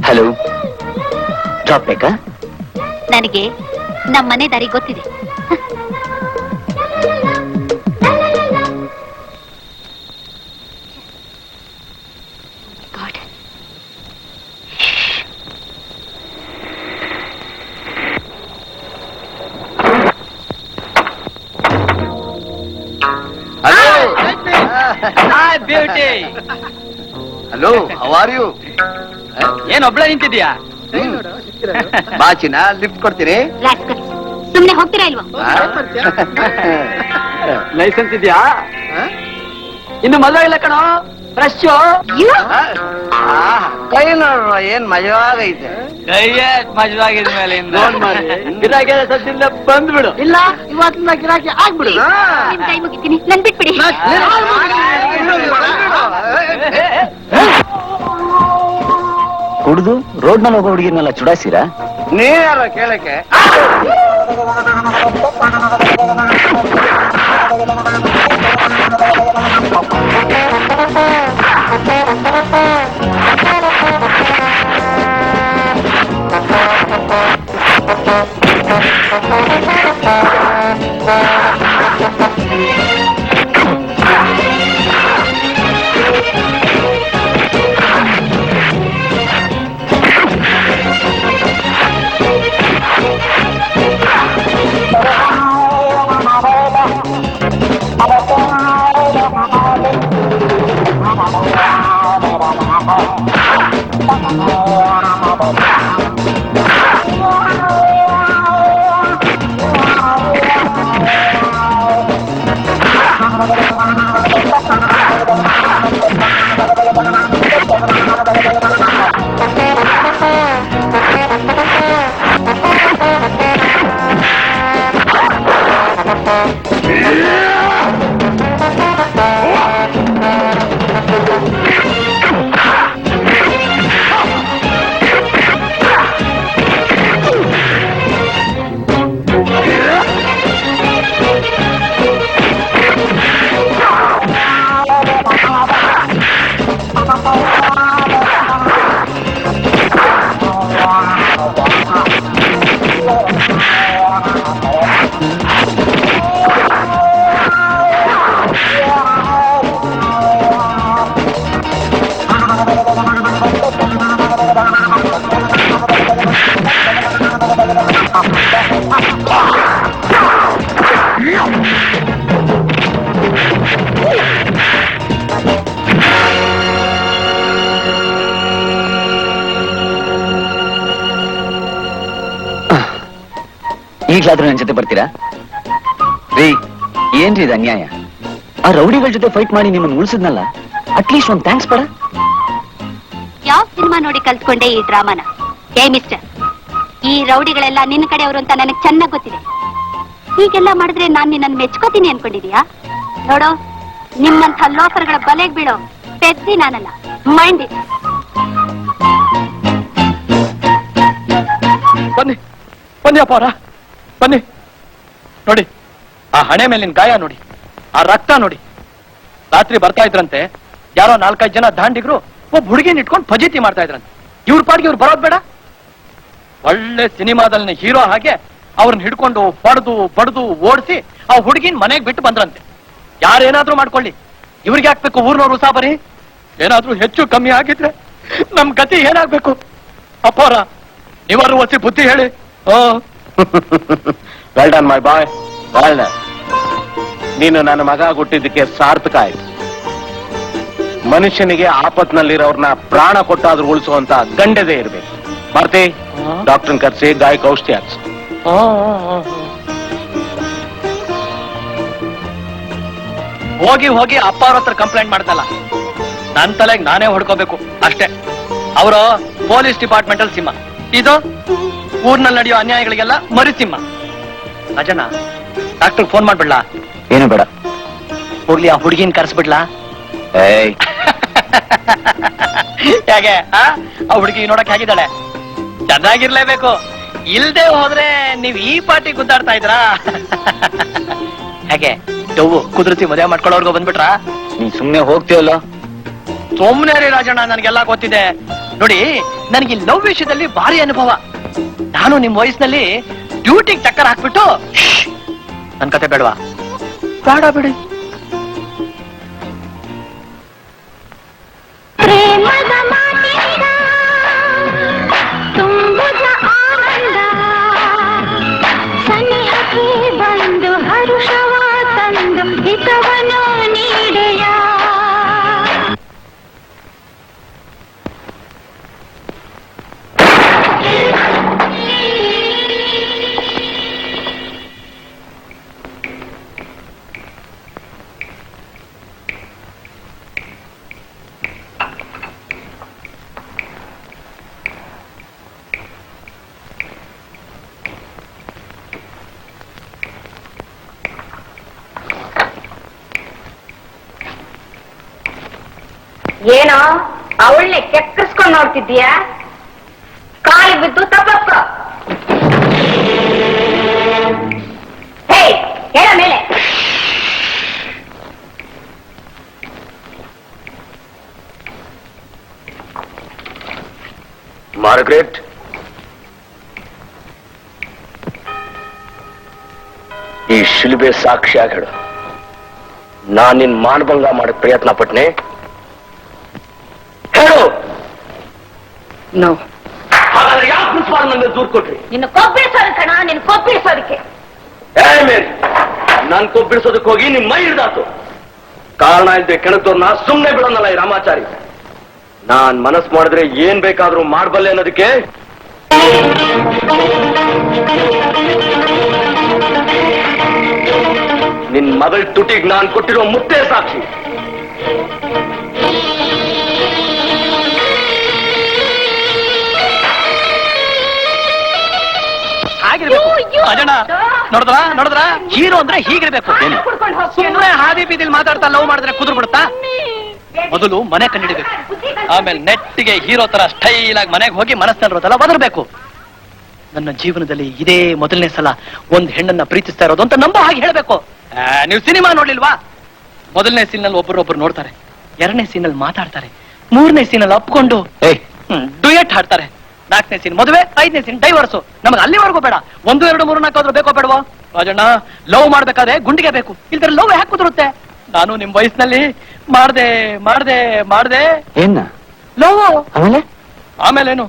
ಹಲೋ, ಡ್ರಾಪ್ ಬೇಕಾ? ನನಗೆ ನಮ್ಮನೆ ದಾರಿ ಗೊತ್ತಿದೆ. Beauty. Hello, how are you? ಏನ್ ಒಬ್ಳೆ ನಿಂತಿದ್ಯಾ? ಬಾಚಿನ ಲಿಫ್ಟ್ ಕೊಡ್ತೀನಿ. ಸುಮ್ನೆ ಹೋಗ್ತೀರಾ ಇಲ್ವಾ? ಲೈಸೆನ್ಸ್ ಇದೆಯಾ? ಇನ್ನು ಮದುವೆ ಇಲ್ಲ ಕಣೋ, ಫ್ರೆಶ್. ಕೈ ನೋಡ್ರ ಏನ್ ಮಜವಾಗೈತೆ. ಮಜವಾಗಿದ ಮೇಲೆ ಸದ್ಯದಿಂದ ಬಂದ್ಬಿಡು. ಇಲ್ಲ ಇವತ್ತಿನ ಗಿರಾಕಿ ಆಗ್ಬಿಡು. ನಿಮ್ ಕೈ ಮುಗಿತೀನಿ, ನನ್ ಬಿಟ್ಬಿಡಿ. ಕುಡಿದು ರೋಡ್ ನಲ್ಲಿ ಹೋಗೋ ಹುಡುಗಿರ್ನೆಲ್ಲ ಚುಡಾಯಿಸಿರಾ? ನೀರ ಕೇಳಕ್ಕೆ Thank you. ಈಗ್ಲಾದ್ರೂ ನನ್ ಜೊತೆ ಬರ್ತೀರಾ? ರೀ, ಏನ್ರಿ ಇದು ಅನ್ಯಾಯ? ಆ ರೌಡಿಗಳ ಜೊತೆ ಫೈಟ್ ಮಾಡಿ ನಿಮ್ಮನ್ನು ಉಳಿಸಿದ್ನಲ್ಲ, ಅಟ್ಲೀಸ್ಟ್ ಒಂದ್ ಥ್ಯಾಂಕ್ಸ್ ಬೇಡ? ಯಾವ ಸಿನಿಮಾ ನೋಡಿ ಕಲ್ತ್ಕೊಂಡೆ ಈ ಡ್ರಾಮಾನ? ಏ ಮಿಸ್ಟರ್, ಈ ರೌಡಿಗಳೆಲ್ಲ ನಿನ್ನ ಕಡೆಯವರು ಅಂತ ನನಗೆ ಚೆನ್ನಾಗ್ ಗೊತ್ತಿದೆ. ಹೀಗೆಲ್ಲ ಮಾಡಿದ್ರೆ ನಾನ್ ನಿನ್ನನ್ನು ಮೆಚ್ಕೋತೀನಿ ಅನ್ಕೊಂಡಿದೀಯಾ? ನೋಡೋ, ನಿಮ್ಮಂಥ ಲೋಫರ್ಗಳ ಬಲೆಗ್ ಬೀಳೋ ಪೆದ್ದಿ ನಾನಲ್ಲ. Mind it. ಬನ್ನಿ ಬನ್ನಿ ಅಪ್ಪಾರ, ಬನ್ನಿ. ನೋಡಿ, ಆ ಹಣೆ ಮೇಲಿನ ಗಾಯ ನೋಡಿ, ಆ ರಕ್ತ ನೋಡಿ. ರಾತ್ರಿ ಬರ್ತಾ ಇದ್ರಂತೆ ಯಾರೋ 4-5 ಜನ ದಾಂಡಿಗರು ಒಬ್ಬ ಹುಡುಗಿನ ಇಟ್ಕೊಂಡು ಫಜೀತಿ ಮಾಡ್ತಾ ಇದ್ರಂತೆ. ಇವ್ರ ಪಾಡಿಗೆ ಇವ್ರು ಬರೋದ್ ಬೇಡ? ಒಳ್ಳೆ ಸಿನಿಮಾದಲ್ಲಿ ಹೀರೋ ಹಾಗೆ ಅವ್ರನ್ನ ಹಿಡ್ಕೊಂಡು ಹೊಡೆದು ಬಡ್ದು ಓಡಿಸಿ ಆ ಹುಡುಗಿನ ಮನೆಗೆ ಬಿಟ್ಟು ಬಂದ್ರಂತೆ. ಯಾರೇನಾದ್ರೂ ಮಾಡ್ಕೊಳ್ಳಿ, ಇವ್ರಿಗೆ ಹಾಕ್ಬೇಕು ಊರ್ನವ್ರು ಉಸಾಬರಿ. ಏನಾದ್ರೂ ಹೆಚ್ಚು ಕಮ್ಮಿ ಆಗಿದ್ರೆ ನಮ್ ಗತಿ ಏನಾಗ್ಬೇಕು? ಅಪ್ಪಾರ, ನೀವಾರು ಒಸಿ ಬುದ್ಧಿ ಹೇಳಿ. Well done my boy, well done. ನೀನು ನನ್ನ ಮಗ ಹುಟ್ಟಿದ್ದಕ್ಕೆ ಸಾರ್ಥಕ ಆಯ್ತು. ಮನುಷ್ಯನಿಗೆ ಆಪತ್ನಲ್ಲಿರೋರ್ನ ಪ್ರಾಣ ಕೊಟ್ಟಾದ್ರೂ ಉಳಿಸುವಂತ ಗಂಡದೇ ಇರ್ಬೇಕು. ಮಾರ್ತಿ, ಡಾಕ್ಟರ್ನ ಕರ್ಸಿ ಗಾಯಕ್ಕೆ ಔಷಧಿ ಹಾಕ್ಸು. ಹೋಗಿ ಹೋಗಿ ಅಪ್ಪ ಅವ್ರ ಹತ್ರ ಕಂಪ್ಲೇಂಟ್ ಮಾಡ್ದಲ್ಲ, ನನ್ ತಲೆಗೆ ನಾನೇ ಹೊಡ್ಕೋಬೇಕು ಅಷ್ಟೇ. ಅವರು ಪೊಲೀಸ್ ಡಿಪಾರ್ಟ್ಮೆಂಟ್ ಅಲ್ಲಿ ಸಿಂಹ, ಇದು ಊರ್ನಲ್ಲಿ ನಡೆಯೋ ಅನ್ಯಾಯಗಳಿಗೆಲ್ಲ ಮರಿ ಸಿಂಹ. ರಾಜಣ್ಣ, ಡಾಕ್ಟರ್ ಫೋನ್ ಮಾಡ್ಬಿಡ್ಲಾ? ಏನು ಬೇಡ. ಹೋಗ್ಲಿ, ಆ ಹುಡುಗಿನ ಕರ್ಸ್ಬಿಡ್ಲಾ? ಏಯ್, ಹೇಗೆ ಆ ಹುಡುಗಿ ನೋಡಕ್ ಹೇಗಿದ್ದಾಳೆ? ಚೆನ್ನಾಗಿರ್ಲೇಬೇಕು. ಇಲ್ದೆ ಹೋದ್ರೆ ನೀವ್ ಈ ಪಾರ್ಟಿ ಗುದ್ದಾಡ್ತಾ ಇದ್ರಾ? ಹೇಗೆ ಡವ್ವು ಕುದುರಿಸಿ ಮದುವೆ ಮಾಡ್ಕೊಳ್ಳೋರ್ಗು ಬಂದ್ಬಿಟ್ರಾ? ನೀ ಸುಮ್ನೆ ಹೋಗ್ತೀವಲ್ಲ? ಸೋಮ್ನೆ ರೀ ರಾಜಣ್ಣ, ನನ್ಗೆಲ್ಲ ಗೊತ್ತಿದೆ. ನೋಡಿ, ನನಗೆ ಲವ್ ವಿಷಯದಲ್ಲಿ ಭಾರಿ ಅನುಭವ. ನಾನು ನಿಮ್ ವಯಸ್ಸಿನಲ್ಲಿ ಡ್ಯೂಟಿಗೆ ಚಕ್ಕರ್ ಹಾಕ್ಬಿಟ್ಟು ನನ್ ಕತೆ ಬೇಡವಾ? ಬೇಡ ಬಿಡಿ. ಪ್ರೇಮದ ಮಾತಿಂದ ತುಂಬುದ ಆನಂದ, ಸನಿಹಕ್ಕೆ ಬಂದು ಹರುಷವ ತಂದು ಹಿತವನು ನೀಡೆಯ. ಏನೋ ಅವಳನ್ನೇ ಕೆಕ್ಕರ್ಸ್ಕೊಂಡು ನೋಡ್ತಿದ್ದೀಯಾ? ಕಾಲಿಗೆ ಬಿದ್ದು ತಪ್ಪಕ್ಕ. ಹೇಳ ಮೇಲೆ. ಮಾರ್ಗ್ರೆಟ್, ಈ ಶಿಲುಬೆ ಸಾಕ್ಷಿಯಾಗಿ ಹೇಳು, ನಾನ್ ನಿನ್ ಮಾನಭಂಗ ಮಾಡಕ್ ಪ್ರಯತ್ನ ಪಟ್ನೆ? ಹೇಳು. ಹಾಗಾದ್ರೆ ಯಾವ ಪ್ರಿನ್ಸಿಪಾಲ್ ನನ್ನ ದೂರ್ ಕೊಟ್ರಿ? ನಿನ್ನ ಕೊಬ್ಬಿಳಿಸೋದು ಕಣ, ನಿನ್ನ ಕೊಬ್ಬಿಳಿಸೋದಕ್ಕೆ. ನಾನ್ ಕೊಬ್ಬಿಡಿಸೋದಕ್ಕೆ ಹೋಗಿ ನಿಮ್ ಮೈ ಹಿಡ್ದಾತು. ಕಾರಣ ಇದ್ದೆ ಕೆಣಕ್ದವ್ರನ್ನ ಸುಮ್ನೆ ಬಿಡೋನಲ್ಲ ಈ ರಾಮಾಚಾರಿ. ನಾನ್ ಮನಸ್ ಮಾಡಿದ್ರೆ ಏನ್ ಬೇಕಾದ್ರೂ ಮಾಡ್ಬಲ್ಲೆ ಅನ್ನೋದಕ್ಕೆ ನಿನ್ ಮಗಳ ತುಟಿಗೆ ನಾನ್ ಕೊಟ್ಟಿರೋ ಮುತ್ತೆ ಸಾಕ್ಷಿ. ಆಗಿರ್ಬೇಕು ರಾಜಣ್ಣ. ನೋಡಿದ್ರ ಹೀರೋ ಅಂದ್ರೆ ಹೀಗಿರ್ಬೇಕು. ಸುಮ್ಮನೆ ಹಾದಿ ಬೀದಿಲ್ ಮಾತಾಡ್ತಾ ಲವ್ ಮಾಡಿದ್ರೆ ಕುದುರು ಬಿಡುತ್ತಾ? ಮೊದಲು ಮನೆ ಕಂಡಿಡಿಬೇಕು, ಆಮೇಲೆ ನೆಟ್ಟಿಗೆ ಹೀರೋ ತರ ಸ್ಟೈಲ್ ಆಗಿ ಮನೆಗೆ ಹೋಗಿ ಮನಸ್ಸಿನಲ್ಲಿರೋದೆಲ್ಲ ಬದರ್ಬೇಕು. ನನ್ನ ಜೀವನದಲ್ಲಿ ಇದೇ ಮೊದಲನೇ ಸಲ ಒಂದ್ ಹೆಣ್ಣನ್ನ ಪ್ರೀತಿಸ್ತಾ ಇರೋದು ಅಂತ ನಂಬೋ ಹಾಗೆ ಹೇಳ್ಬೇಕು. ನೀವು ಸಿನಿಮಾ ನೋಡ್ಲಿಲ್ವಾ? ಮೊದಲನೇ ಸೀನಲ್ಲಿ ಒಬ್ಬರೊಬ್ರು ನೋಡ್ತಾರೆ, ಎರಡನೇ ಸೀನಲ್ಲಿ ಮಾತಾಡ್ತಾರೆ, ಮೂರನೇ ಸೀನಲ್ಲಿ ಅಪ್ಕೊಂಡು ಡುಯೆಟ್ ಹಾಡ್ತಾರೆ, ನಾಲ್ಕನೇ ಸೀನ್ ಮದುವೆ, ಐದನೇ ಸೀನ್ ಡೈವರ್ಸು. ನಮಗೆ ಅಲ್ಲಿವರೆಗೂ ಬೇಡ, 1, 2, 3, 4 ಆದ್ರೂ ಬೇಕೋ ಬೇಡವೋ? ರಾಜಣ್ಣ, ಲವ್ ಮಾಡ್ಬೇಕಾದ್ರೆ ಗುಂಡಿಗೆ ಬೇಕು, ಇಲ್ದ್ರೆ ಲವ್ ಯಾಕೆ ಕುದುರುತ್ತೆ? ನಾನು ನಿಮ್ ವಯಸ್ಸಿನಲ್ಲಿ ಮಾಡ್ದೆ ಏನ ಲವ್. ಆಮೇಲೆ ಆಮೇಲೇನು,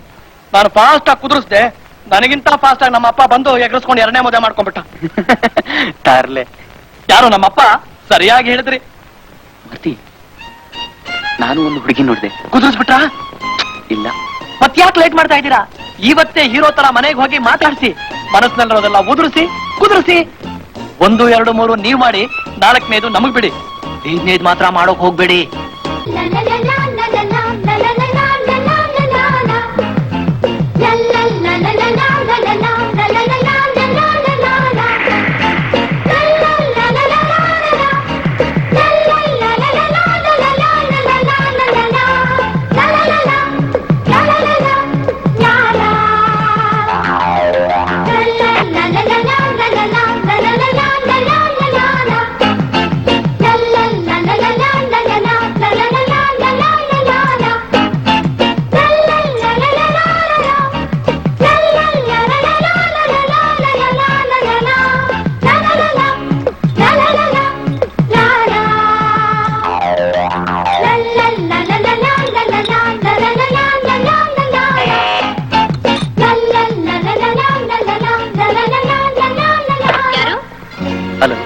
ನಾನು ಫಾಸ್ಟ್ ಆಗಿ ಕುದುರಿಸ್ದೆ, ನನಗಿಂತ ಫಾಸ್ಟ್ ಆಗಿ ನಮ್ಮ ಅಪ್ಪ ಬಂದು ಎಗರಿಸ್ಕೊಂಡು ಎರಡನೇ ಮದುವೆ ಮಾಡ್ಕೊಂಡ್ಬಿಟ್ಟ. ತಾರ್ಲೆ ಯಾರು ನಮ್ಮಪ್ಪ? ಸರಿಯಾಗಿ ಹೇಳಿದ್ರಿ. ಮಾರ್ತಿ, ನಾನು ಒಂದು ಹುಡುಗಿ ನೋಡಿದೆ. ಕುದುರಿಸ್ಬಿಟ್ರಾ? ಇಲ್ಲ. ಮತ್ತ್ಯಾಕೆ ಲೇಟ್ ಮಾಡ್ತಾ ಇದ್ದೀರಾ? ಇವತ್ತೇ ಹೀರೋ ತರ ಮನೆಗೆ ಹೋಗಿ ಮಾತಾಡಿಸಿ, ಮನಸ್ಸಿನಲ್ಲಿರೋದೆಲ್ಲ ಕುದುರಿಸಿ 1, 2, 3 ನೀವ್ ಮಾಡಿ, 4ನೇದು ನಮಗ್ ಬಿಡಿ. 5ನೇದು ಮಾತ್ರ ಮಾಡೋಕ್ ಹೋಗ್ಬೇಡಿ. ಹಲೋ,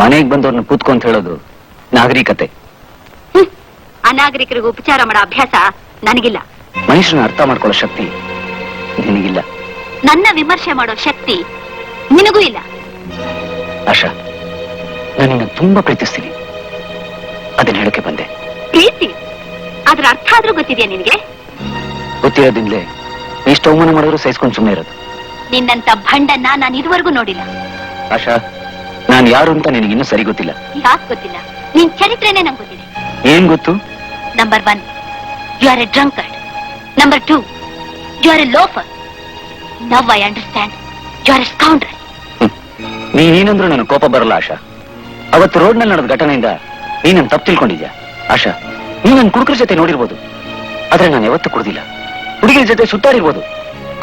ಮನೆಗೆ ಬಂದವ್ರನ್ನ ಕೂತ್ಕೊಂತ ಹೇಳೋದು ನಾಗರಿಕತೆ. ಅನಾಗರಿಕರಿಗೆ ಉಪಚಾರ ಮಾಡೋ ಅಭ್ಯಾಸ ನನಗಿಲ್ಲ. ಮನುಷ್ಯನ ಅರ್ಥ ಮಾಡ್ಕೊಳ್ಳೋ ಶಕ್ತಿ ನಿನಗಿಲ್ಲ. ನನ್ನ ವಿಮರ್ಶೆ ಮಾಡೋ ಶಕ್ತಿ ನಿನಗೂ ಇಲ್ಲ. ಆಶಾ, ನಾನು ನಿನ್ನ ತುಂಬಾ ಪ್ರೀತಿಸ್ತೀನಿ, ಅದನ್ನ ಹೇಳಕ್ಕೆ ಬಂದೆ. ಪ್ರೀತಿ ಅದ್ರ ಅರ್ಥ ಆದ್ರೂ ಗೊತ್ತಿದ್ಯಾ ನಿನಗೆ? ಗೊತ್ತಿರೋದಿಂದಲೇ ಎಷ್ಟು ಅವಮಾನ ಮಾಡಿದ್ರು ಸಹಿಸ್ಕೊಂಡು ಸುಮ್ಮನೆ ಇರೋದು. ನಿನ್ನಂತ ಭಂಡನ್ನ ನಾನು ಇದುವರೆಗೂ ನೋಡಿಲ್ಲ. ಆಶಾ, ನಾನು ಯಾರು ಅಂತ ನಿನಗಿನ್ನೂ ಸರಿ ಗೊತ್ತಿಲ್ಲ. ಯಾಕೆ ಗೊತ್ತಿಲ್ಲ? ನಿನ್ ಚರಿತ್ರೆನೇ ನಂಗೆ ಗೊತ್ತಿದೆ. ಏನ್ ಗೊತ್ತು? Number 1, you are a drunkard. Number 2, you are a loafer. Now I understand, you are a scoundrel. ನೀನೇನಂದ್ರೂ ನನಗೆ ಕೋಪ ಬರಲ್ಲ ಆಶಾ. ಅವತ್ತು ರೋಡ್ನಲ್ಲಿ ನಡೆದ ಘಟನೆಯಿಂದ ನೀನನ್ನು ತಪ್ಪು ತಿಳ್ಕೊಂಡಿದ್ಯಾ ಆಶಾ. ನೀನ್ ನನ್ನ ಕುಡುಕರ ಜೊತೆ ನೋಡಿರ್ಬೋದು, ಆದ್ರೆ ನಾನು ಯಾವತ್ತೂ ಕುಡ್ದಿಲ್ಲ. ಹುಡುಗಿಯ ಜೊತೆ ಸುತ್ತಾಡಿರ್ಬೋದು,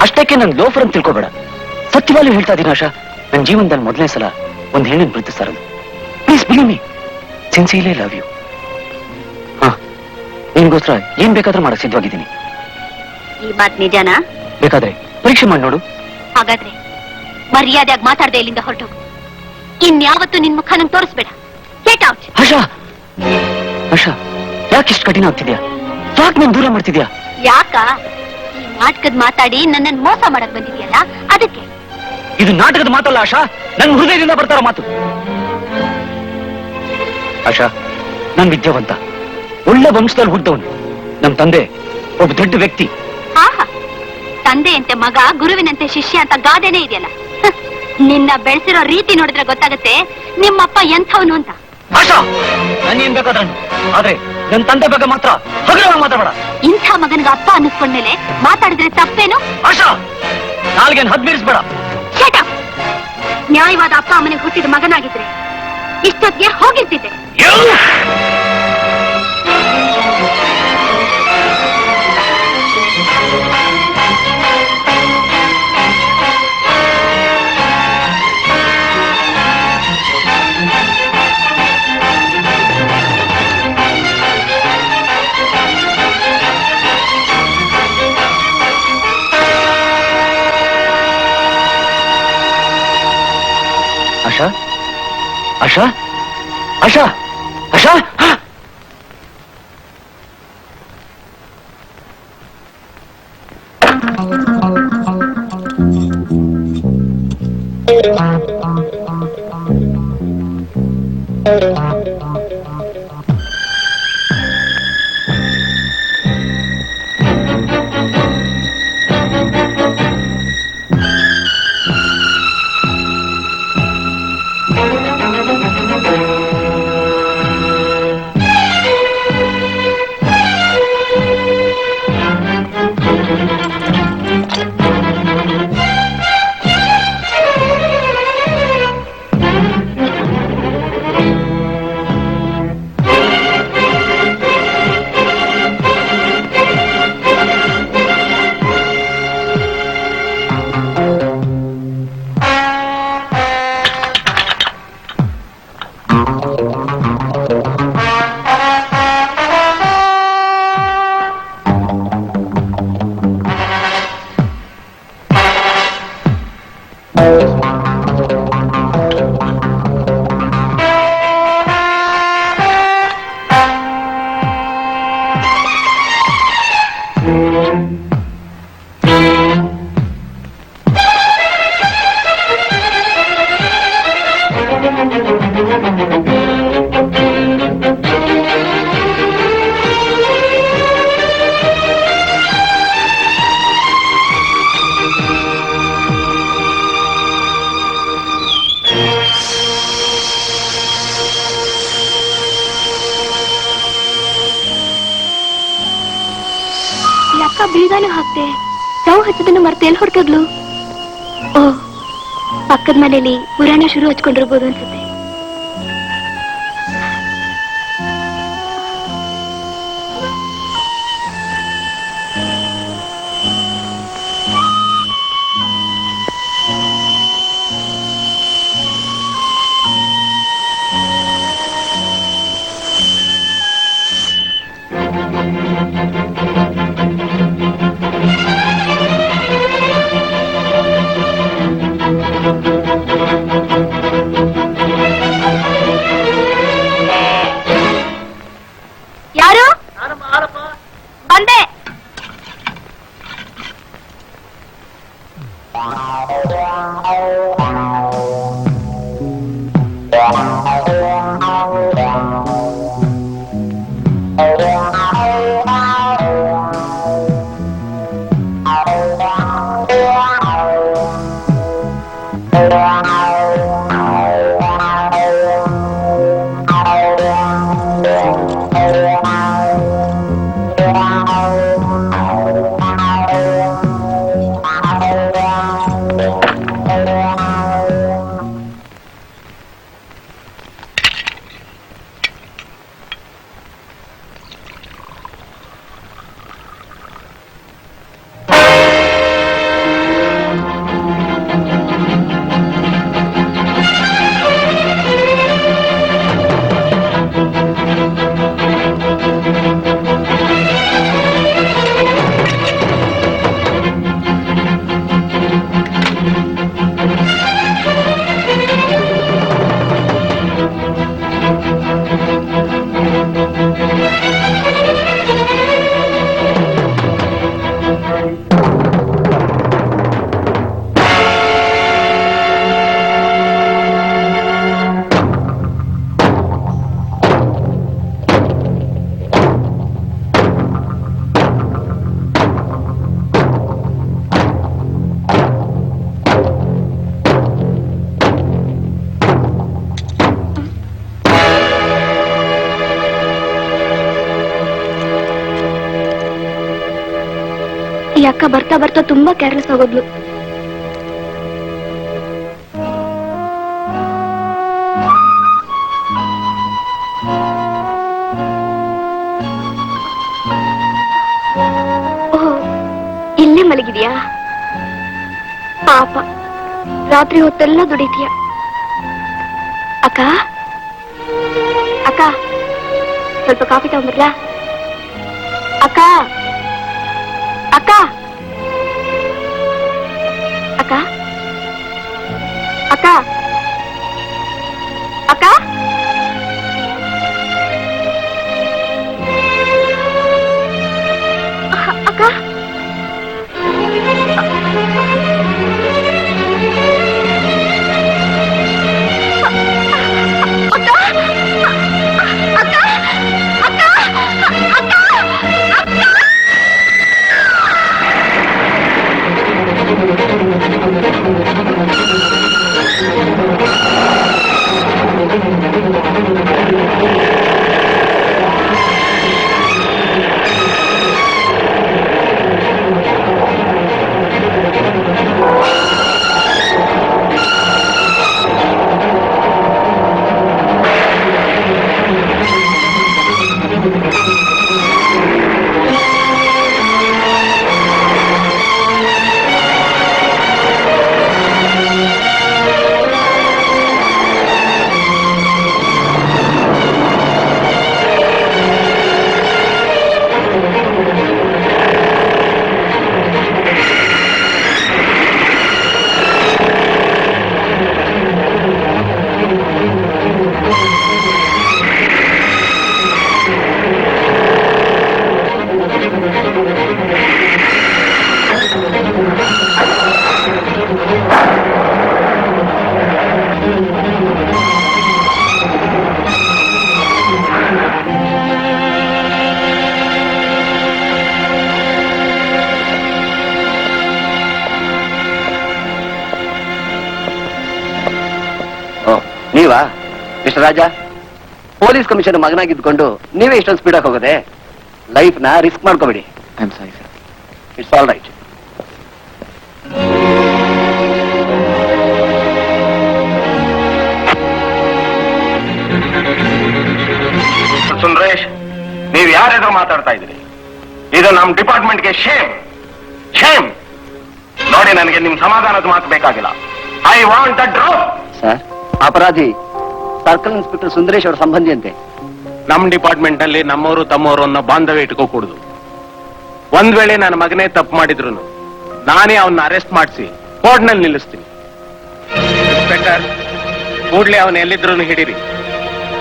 ಅಷ್ಟಕ್ಕೆ ನನ್ ಲೋಫರ್ ಅಂತ ತಿಳ್ಕೊಬೇಡ. ಸತ್ಯವಾಗ್ಲೂ ಹೇಳ್ತಾ ಇದೀನಿ ಆಶಾ, ನನ್ನ ಜೀವನದಲ್ಲಿ ಮೊದಲನೇ ಸಲ ಒಂದು ಹೆಣ್ಣನ್ನು ಪ್ರೀತಿಸ್ತಾ ಇರೋದು. Please believe me, sincerely love you. ಹಾ, ನಿನ್ಗೋಸ್ಕರ ಏನ್ ಬೇಕಾದ್ರೂ ಮಾಡಕ್ ಸಿದ್ಧವಾಗಿದ್ದೀನಿ. ಈ ಮಾತ್ ನಿಜಾನಾ? ಬೇಕಾದ್ರೆ ಪರೀಕ್ಷೆ ಮಾಡಿ ನೋಡು. ಹಾಗಾದ್ರೆ ಮರ್ಯಾದೆಯಾಗಿ ಮಾತಾಡದೆ ಇಲ್ಲಿಂದ ಹೊರಟೋಗು. ಇನ್ಯಾವತ್ತೂ ನಿನ್ ಮುಖ ನಂಗೆ ತೋರಿಸ್ಬೇಡ. Get out. ಆಶಾ, ಆಶಾ, ಯಾಕಿಷ್ಟು ಕಠಿಣ ಆಗ್ತಿದ್ಯಾ? ಯಾಕೆ ನಾನು ದೂರ ಮಾಡ್ತಿದ್ಯಾ? ಯಾಕ? ಈ ನಾಟಕದ ಮಾತಾಡಿ ನನ್ನನ್ನು ಮೋಸ ಮಾಡಕ್ ಬಂದಿದ್ಯಲ್ಲ, ಅದಕ್ಕೆ. ಇದು ನಾಟಕದ ಮಾತಲ್ಲ ಆಶಾ, ನನ್ನ ಹೃದಯದಿಂದ ಬರ್ತಾರ ಮಾತು. ಆಶಾ, ನನ್ ವಿದ್ಯಾವಂತ, ಒಳ್ಳೆ ವಂಶದಲ್ಲಿ ಹುಟ್ಟಿದವನು. ನಮ್ ತಂದೆ ಒಬ್ಬ ದೊಡ್ಡ ವ್ಯಕ್ತಿ. ಆಹಾ, ತಂದೆಯಂತೆ ಮಗ, ಗುರುವಿನಂತೆ ಶಿಷ್ಯ ಅಂತ ಗಾದೆನೇ ಇದೆಯಲ್ಲ. ನಿನ್ನ ಬೆಳೆಸಿರೋ ರೀತಿ ನೋಡಿದ್ರೆ ಗೊತ್ತಾಗುತ್ತೆ ನಿಮ್ಮಪ್ಪ ಎಂಥವನು ಅಂತ. ಆಶಾ, ನಾನೇನ್ ಬೇಕಾದ್ರೆ ಆದ್ರೆ ನನ್ ತಂದೆ ಬಗ್ಗೆ ಮಾತ್ರ ಹಗುರವಾಗಿ ಮಾತಾಡಬೇಡ. ಇಂಥ ಮಗನಿಗೆ ಅಪ್ಪ ಅನ್ನಿಸ್ಕೊಂಡ್ಮೇಲೆ ಮಾತಾಡಿದ್ರೆ ತಪ್ಪೇನು? ಆಶಾ, ನಾಲ್ಗೇನ್ ಹದ್ಮೀರಿಸ್ಬೇಡ. Shut up! ನ್ಯಾಯವಾದ ಅಪ್ಪ ಅಮ್ಮನಿಗೆ ಹುಟ್ಟಿದ ಮಗನಾಗಿದ್ರೆ ಇಷ್ಟೊತ್ತಿಗೆ ಹೋಗಿರ್ತಿದ್ದೆ. ಆಶಾ, ಆಶಾ, ಆಶಾ, ಆಶಾ. ಯಾಕ ಬೀಗಾನು ಹಾಕ್ತೆ ನಾವು ಹಚ್ಚದನ್ನು ಮರ್ತೆ ಎಲ್ಲಿ ಹೊರಟದ್ಲು? ಓ, ಪಕ್ಕದ ಮನೇಲಿ ಪುರಾಣ ಶುರು ಹಚ್ಕೊಂಡಿರ್ಬೋದು ಅನ್ಸುತ್ತೆ. ಯಾರು? ಬಂದೆ. ಈ ಅಕ್ಕ ಬರ್ತಾ ಬರ್ತಾ ತುಂಬಾ ಕೇರ್ಲೆಸ್ ಆಗೋದ್ಲು. ಓಹ್, ಇಲ್ಲೇ ಮಲಗಿದ್ಯಾ? ಪಾಪ, ರಾತ್ರಿ ಹೊತ್ತೆಲ್ಲ ದುಡಿತೀಯ. ಅಕ್ಕ ಅಕ್ಕ, ಸ್ವಲ್ಪ ಕಾಫಿ ತಗೊಂಡ್ಬರ್ಲಾ? ಅಕ್ಕ ಅಕ್ಕ ಅಕ್ಕ ಅಕ್ಕ ಅಕ್ಕ ಅಕ್ಕ ನೀವಾ ಮಿಸ್ಟರ್ ರಾಜ, ಪೊಲೀಸ್ ಕಮಿಷನರ್ ಮಗನಾಗಿದ್ಕೊಂಡು ನೀವೇ ಇಷ್ಟೊಂದು ಸ್ಪೀಡಾಗಿ ಹೋಗೋದೆ? ಲೈಫ್ ನ ರಿಸ್ಕ್ ಮಾಡ್ಕೋಬೇಡಿ. I am sorry sir. It's all right. Sundaresh, ನೀವು ಯಾರೆದುರು ಮಾತಾಡ್ತಾ ಇದ್ದೀರಿ? ಇದು ನಮ್ಮ ಡಿಪಾರ್ಟ್ಮೆಂಟ್ಗೆ ಶೇಮ್, ಶೇಮ್. ನೋಡಿ, ನನಗೆ ನಿಮ್ ಸಮಾಧಾನದ ಮಾತು ಬೇಕಾಗಿಲ್ಲ. I want the drop. Sir, ಅಪರಾಧಿ ಸರ್ಕಲ್ ಇನ್ಸ್ಪೆಕ್ಟರ್ ಸುಂದರೇಶ್ ಅವರ ಸಂಬಂಧಿ ಅಂತೆ. ನಮ್ಮ ಡಿಪಾರ್ಟ್ಮೆಂಟ್ ನಲ್ಲಿ ನಮ್ಮವರು ತಮ್ಮವರು ಅನ್ನೋ ಬಾಂಧವ್ಯ ಇಟ್ಕೋಕೂಡುದು. ಒಂದ್ ವೇಳೆ ನನ್ನ ಮಗನೇ ತಪ್ಪು ಮಾಡಿದ್ರು ನಾನೇ ಅವನ್ನ ಅರೆಸ್ಟ್ ಮಾಡಿಸಿ ಕೋರ್ಟ್ನಲ್ಲಿ ನಿಲ್ಲಿಸ್ತೀನಿ. ಇನ್ಸ್ಪೆಕ್ಟರ್, ಕೂಡ್ಲೆ ಅವನ ಎಲ್ಲಿದ್ರು ಹಿಡೀರಿ.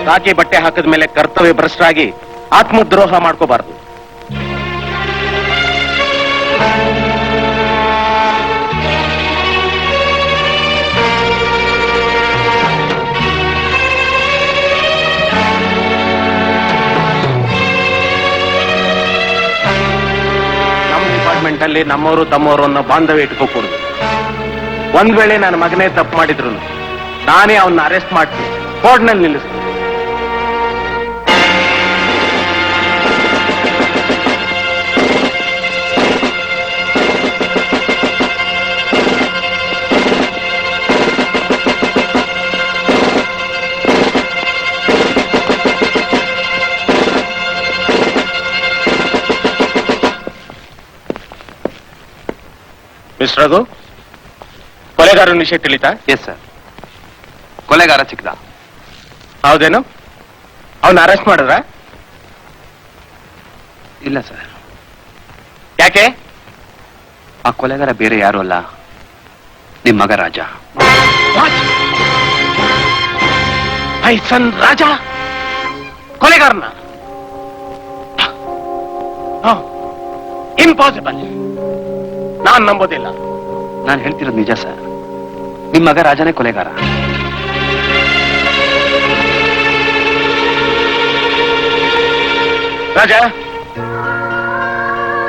ಸಾಕಿ ಬಟ್ಟೆ ಹಾಕಿದ ಮೇಲೆ ಕರ್ತವ್ಯ ಭ್ರಷ್ಟರಾಗಿ ಆತ್ಮದ್ರೋಹ ಮಾಡ್ಕೋಬಾರ್ದು. ಅಲ್ಲಿ ನಮ್ಮವರು ತಮ್ಮವರು ಅನ್ನೋ ಬಾಂಧವ್ಯ ಇಟ್ಕೋಕೂಡುದು. ಒಂದ್ ವೇಳೆ ನನ್ನ ಮಗನೇ ತಪ್ಪು ಮಾಡಿದ್ರು ನಾನೇ ಅವನ್ನ ಅರೆಸ್ಟ್ ಮಾಡ್ತೀನಿ, ಕೋರ್ಟ್ನಲ್ಲಿ ನಿಲ್ಲಿಸ್ತೀನಿ. ಮಿಸ್ಟರ್ ರಘು, ಕೊಲೆಗಾರ ವಿಷಯ ತಿಳಿತಾ? Yes sir. ಕೊಲೆಗಾರ ಸಿಕ್ದ? ಹೌದೇನು? ಅವನ್ನ ಅರೆಸ್ಟ್ ಮಾಡಿದ್ರ? ಇಲ್ಲ ಸರ್. ಯಾಕೆ? ಆ ಕೊಲೆಗಾರ ಬೇರೆ ಯಾರು ಅಲ್ಲ, ನಿಮ್ ಮಗ ರಾಜ. ಐಸನ್ ರಾಜ ಕೊಲೆಗಾರನ? ಇಂಪಾಸಿಬಲ್. ನಾನ್ ನಂಬೋದಿಲ್ಲ. ನಾನು ಹೇಳ್ತಿರೋದು ನಿಜ ಸರ್. ನಿಮ್ ಮಗ ರಾಜನೇ ಕೊಲೆಗಾರ. ರಾಜ.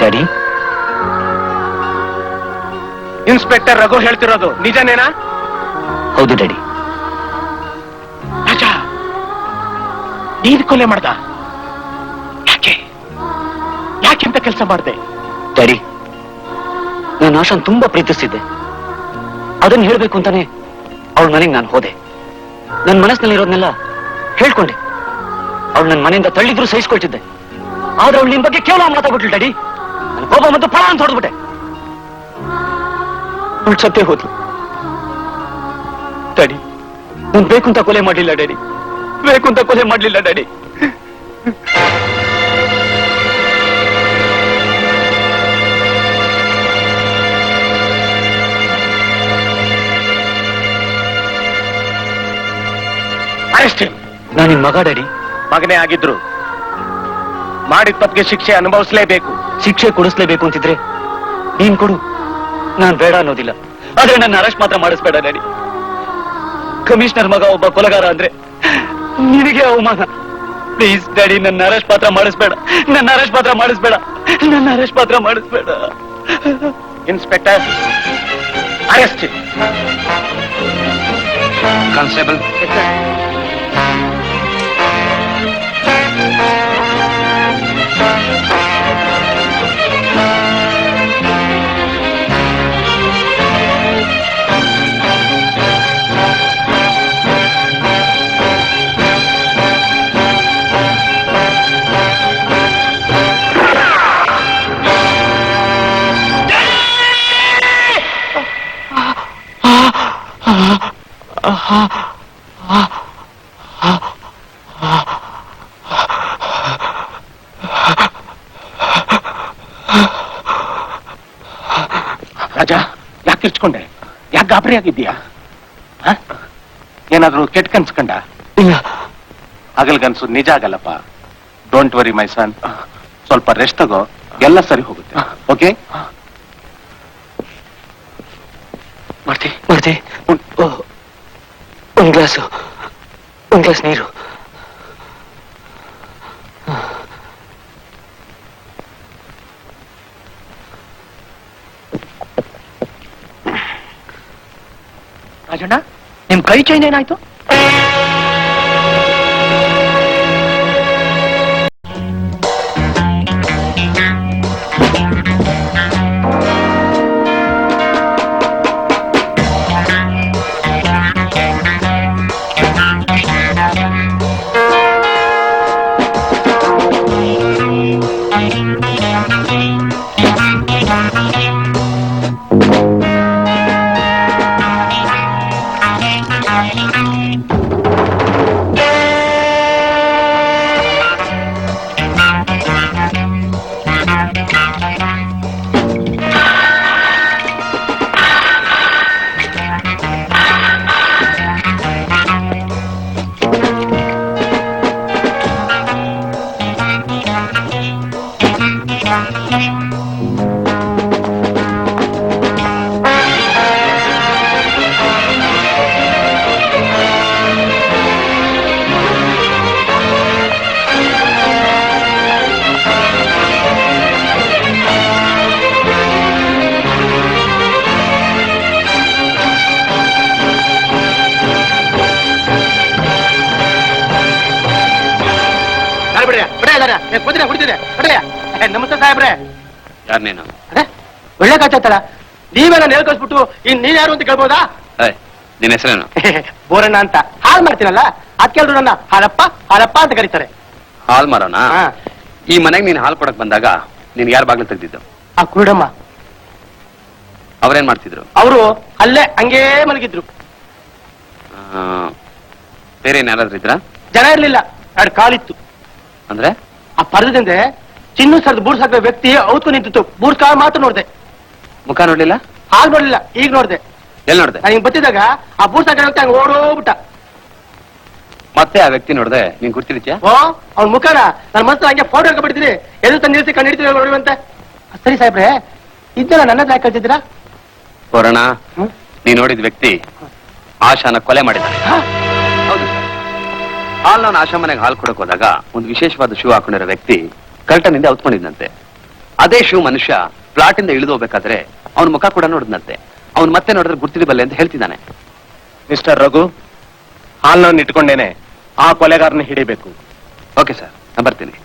ಡ್ಯಾಡಿ, ಇನ್ಸ್ಪೆಕ್ಟರ್ ರಘು ಹೇಳ್ತಿರೋದು ನಿಜನೇನಾ? ಹೌದು ಡ್ಯಾಡಿ. ರಾಜ, ನೀನ್ ಕೊಲೆ ಮಾಡ್ದ? ಯಾಕೆ? ಯಾಕೆಂತ ಕೆಲಸ ಮಾಡ್ದೆ? ಡ್ಯಾಡಿ, ನಾನು ಆಶಾನ್ ತುಂಬಾ ಪ್ರೀತಿಸ್ತಿದ್ದೆ. ಅದನ್ನ ಹೇಳ್ಬೇಕು ಅಂತಾನೆ ಅವಳ ಮನೆಗೆ ನಾನು ಹೋದೆ. ನನ್ನ ಮನಸ್ಸಿನಲ್ಲಿರೋದನ್ನೆಲ್ಲ ಹೇಳ್ಕೊಂಡೆ. ಅವಳು ನನ್ನ ಮನೆಯಿಂದ ತಳ್ಳಿದ್ರು ಸಹಿಸ್ಕೊಳ್ತಿದ್ದೆ. ಆದ್ರೆ ಅವಳು ನಿಮ್ ಬಗ್ಗೆ ಕೇವಲ ಮಾತಾಡ್ಬಿಟ್ಲು ಡ್ಯಾಡಿ. ನನ್ನ ಕೋಪ ಮತ್ತು ಫಳ ಅಂತ ಹೊಡೆದ್ಬಿಟ್ಟೆ. ಅವಳು ಸತ್ತೇ ಹೋದ್ಲು ಡ್ಯಾಡಿ. ನಾನು ಬೇಕು ಅಂತ ಕೊಲೆ ಮಾಡ್ಲಿಲ್ಲ ಡ್ಯಾಡಿ, ಬೇಕು ಅಂತ ಕೊಲೆ ಮಾಡ್ಲಿಲ್ಲ ಡ್ಯಾಡಿ. ನಾನು ನಿಮ್ ಮಗ ಡ್ಯಾಡಿ. ಮಗನೇ ಆಗಿದ್ರು ಮಾಡಿದ ತಪ್ಪಿಗೆ ಶಿಕ್ಷೆ ಅನುಭವಿಸಲೇಬೇಕು. ಶಿಕ್ಷೆ ಕೊಡಿಸ್ಲೇಬೇಕು ಅಂತಿದ್ರೆ ನೀನ್ ಕೊಡು, ನಾನ್ ಬೇಡ ಅನ್ನೋದಿಲ್ಲ. ಆದ್ರೆ ನನ್ನ ಅರೆಸ್ಟ್ ಮಾತ್ರ ಮಾಡಿಸ್ಬೇಡ ಡ್ಯಾಡಿ. ಕಮಿಷನರ್ ಮಗ ಒಬ್ಬ ಕೊಲೆಗಾರ ಅಂದ್ರೆ ನಿನಗೆ ಅವಮಾನ. ಪ್ಲೀಸ್ ಡ್ಯಾಡಿ, ನನ್ನ ಅರೆಸ್ಟ್ ಮಾತ್ರ ಮಾಡಿಸ್ಬೇಡ, ನನ್ನ ಅರೆಸ್ಟ್ ಮಾತ್ರ ಮಾಡಿಸ್ಬೇಡ, ನನ್ನ ಅರೆಸ್ಟ್ ಮಾತ್ರ ಮಾಡಿಸ್ಬೇಡ. Inspector, arrest. ಕಾನ್ಸ್ಟೇಬಲ್. ರಾಜ, ಯಾಕೆ ಕಿರ್ಚ್ಕೊಂಡೆ? ಯಾಕೆ ಗಾಬರಿ ಆಗಿದ್ದೀಯಾ? ಏನಾದ್ರೂ ಕೆಟ್ಟ ಕನ್ಸ್ಕೊಂಡ? ಇಲ್ಲ, ಹಗಲ್ಗನ್ಸು ನಿಜ ಆಗಲ್ಲಪ್ಪ. ಡೋಂಟ್ ವರಿ ಮೈ ಸನ್, ಸ್ವಲ್ಪ ರೆಸ್ಟ್ ತಗೋ, ಎಲ್ಲ ಸರಿ ಹೋಗುತ್ತೆ. ಓಕೆ? ಮಾಡ್ತಿ ಮಾಡ್ತಿ. ಒಂದ್ ಗ್ಲಾಸ್ ನೀರು. ರಾಜಣ್ಣ, ನಿಮ್ ಕೈ ಚೈನ್ ಏನಾಯ್ತು? ನಮಸ್ತೆ ಸಾಹೇಬ್ರೆ. ಯಾರ್ ನೀನು? ಒಳ್ಳೆ ಕಾಚತ್ತಲ್ಲ, ನೀವೇ ನಾನು ಹೇಳ್ಕೊಸ್ಬಿಟ್ಟು ಇನ್ ನೀನ್ ಯಾರು ಅಂತ ಕೇಳ್ಬೋದಾ? ನಿನ್ನ ಹೆಸರೇನು? ಬೋರಣ್ಣ ಅಂತ. ಹಾಲ್ ಮಾಡ್ತೀನಲ್ಲ ಅದ್ಕೆಲ್ರು ನನ್ನ ಹಾಲಪ್ಪ ಹಾಲಪ್ಪ ಅಂತ ಕರೀತಾರೆ. ಹಾಲ್ ಮಾರೋಣ? ಈ ಮನೆಗೆ ನೀನ್ ಹಾಲ್ ಕೊಡಕ್ ಬಂದಾಗ ನೀನ್ ಯಾರ ಬಾಗ್ಲು ತೆಗ್ದಿದ್ದು? ಆ ಕುರುಡಮ್ಮ. ಅವ್ರೇನ್ ಮಾಡ್ತಿದ್ರು? ಅವರು ಅಲ್ಲೇ ಹಂಗೇ ಮಲಗಿದ್ರು. ಬೇರೆ ಏನ್ ಯಾರಾದ್ರೂ ಇದ್ರ? ಜನ ಇರ್ಲಿಲ್ಲ, ಎರಡು ಕಾಲಿತ್ತು. ಅಂದ್ರೆ ಆ ಪರದದಿಂದ ಚಿನ್ನು ಸರ್ದು ಬೂಡ್ಸಾಕ ವ್ಯಕ್ತಿ ಔತ್ಕು ನಿಂತಿತ್ತು. ಬೂಡ್ಸ್ಕಾಲ ಮಾತ್ರ ನೋಡ್ದೆ, ಮುಖ ನೋಡ್ಲಿಲ್ಲ? ಆಗ ನೋಡ್ಲಿಲ್ಲ, ಈಗ ನೋಡ್ದೆ. ಎಲ್ಲಿ ನೋಡ್ದೆ? ನಾನು ಹಿಂಗ್ ಬತ್ತಿದಾಗ ಆ ಬೂಡ್ಸಾಕ ವ್ಯಕ್ತಿ ಹಂಗ ಓಡೋಗ್ಬಿಟ್ಟ. ಮತ್ತೆ ಆ ವ್ಯಕ್ತಿ ನೋಡ್ದೆ ನೀನ್ ಗುರ್ತಿದ್ಯಾ? ಓ, ಅವ್ನ ಮುಖನ ನನ್ನ ಮನಸ್ಸು ಹಂಗೆ ಫೋಟೋ ಹಾಕಬಿಡ್ತೀನಿ. ಎದು ತಂದು ನಿಲ್ಸಿ ಕಣ್ಣು ಹಿಡಿತೀವಿ ನೋಡುವಂತೆ. ಸರಿ ಸಾಹೇಬ್ರೆ, ಇದನ್ನ ನನ್ನ ಹತ್ರ ಯಾಕೆ ಕಳ್ತಿದ್ದೀರಾ? ಪುರಾಣ, ನೀ ನೋಡಿದ ವ್ಯಕ್ತಿ ಆಶಾನ ಕೊಲೆ ಮಾಡಿದ್ದಾನೆ. ಹೌದು ಸರ್. ಹಾಲ್ನ ಆಶಾ ಮನೆಗೆ ಹಾಲು ಕೊಡಕ್ ಹೋದಾಗ ಒಂದು ವಿಶೇಷವಾದ ಶೂ ಹಾಕೊಂಡಿರೋ ವ್ಯಕ್ತಿ ಕರ್ಟನಿಂದ ಔತ್ಕೊಂಡಿದ್ದಂತೆ. ಅದೇ ಶೂ ಮನುಷ್ಯ ಪ್ಲಾಟ್ ಇಂದ ಇಳಿದು ಹೋಗ್ಬೇಕಾದ್ರೆ ಅವನ ಮುಖ ಕೂಡ ನೋಡಿದ್ನಂತೆ. ಅವ್ನು ಮತ್ತೆ ನೋಡಿದ್ರೆ ಗುರ್ತಿರಬಲ್ಲೆ ಅಂತ ಹೇಳ್ತಿದ್ದಾನೆ. ಮಿಸ್ಟರ್ ರಘು, ಹಾಲ್ನ ಇಟ್ಕೊಂಡೇನೆ ಆ ಕೊಲೆಗಾರನ ಹಿಡಿಬೇಕು. ಓಕೆ ಸರ್, ನಾನು ಬರ್ತೀನಿ.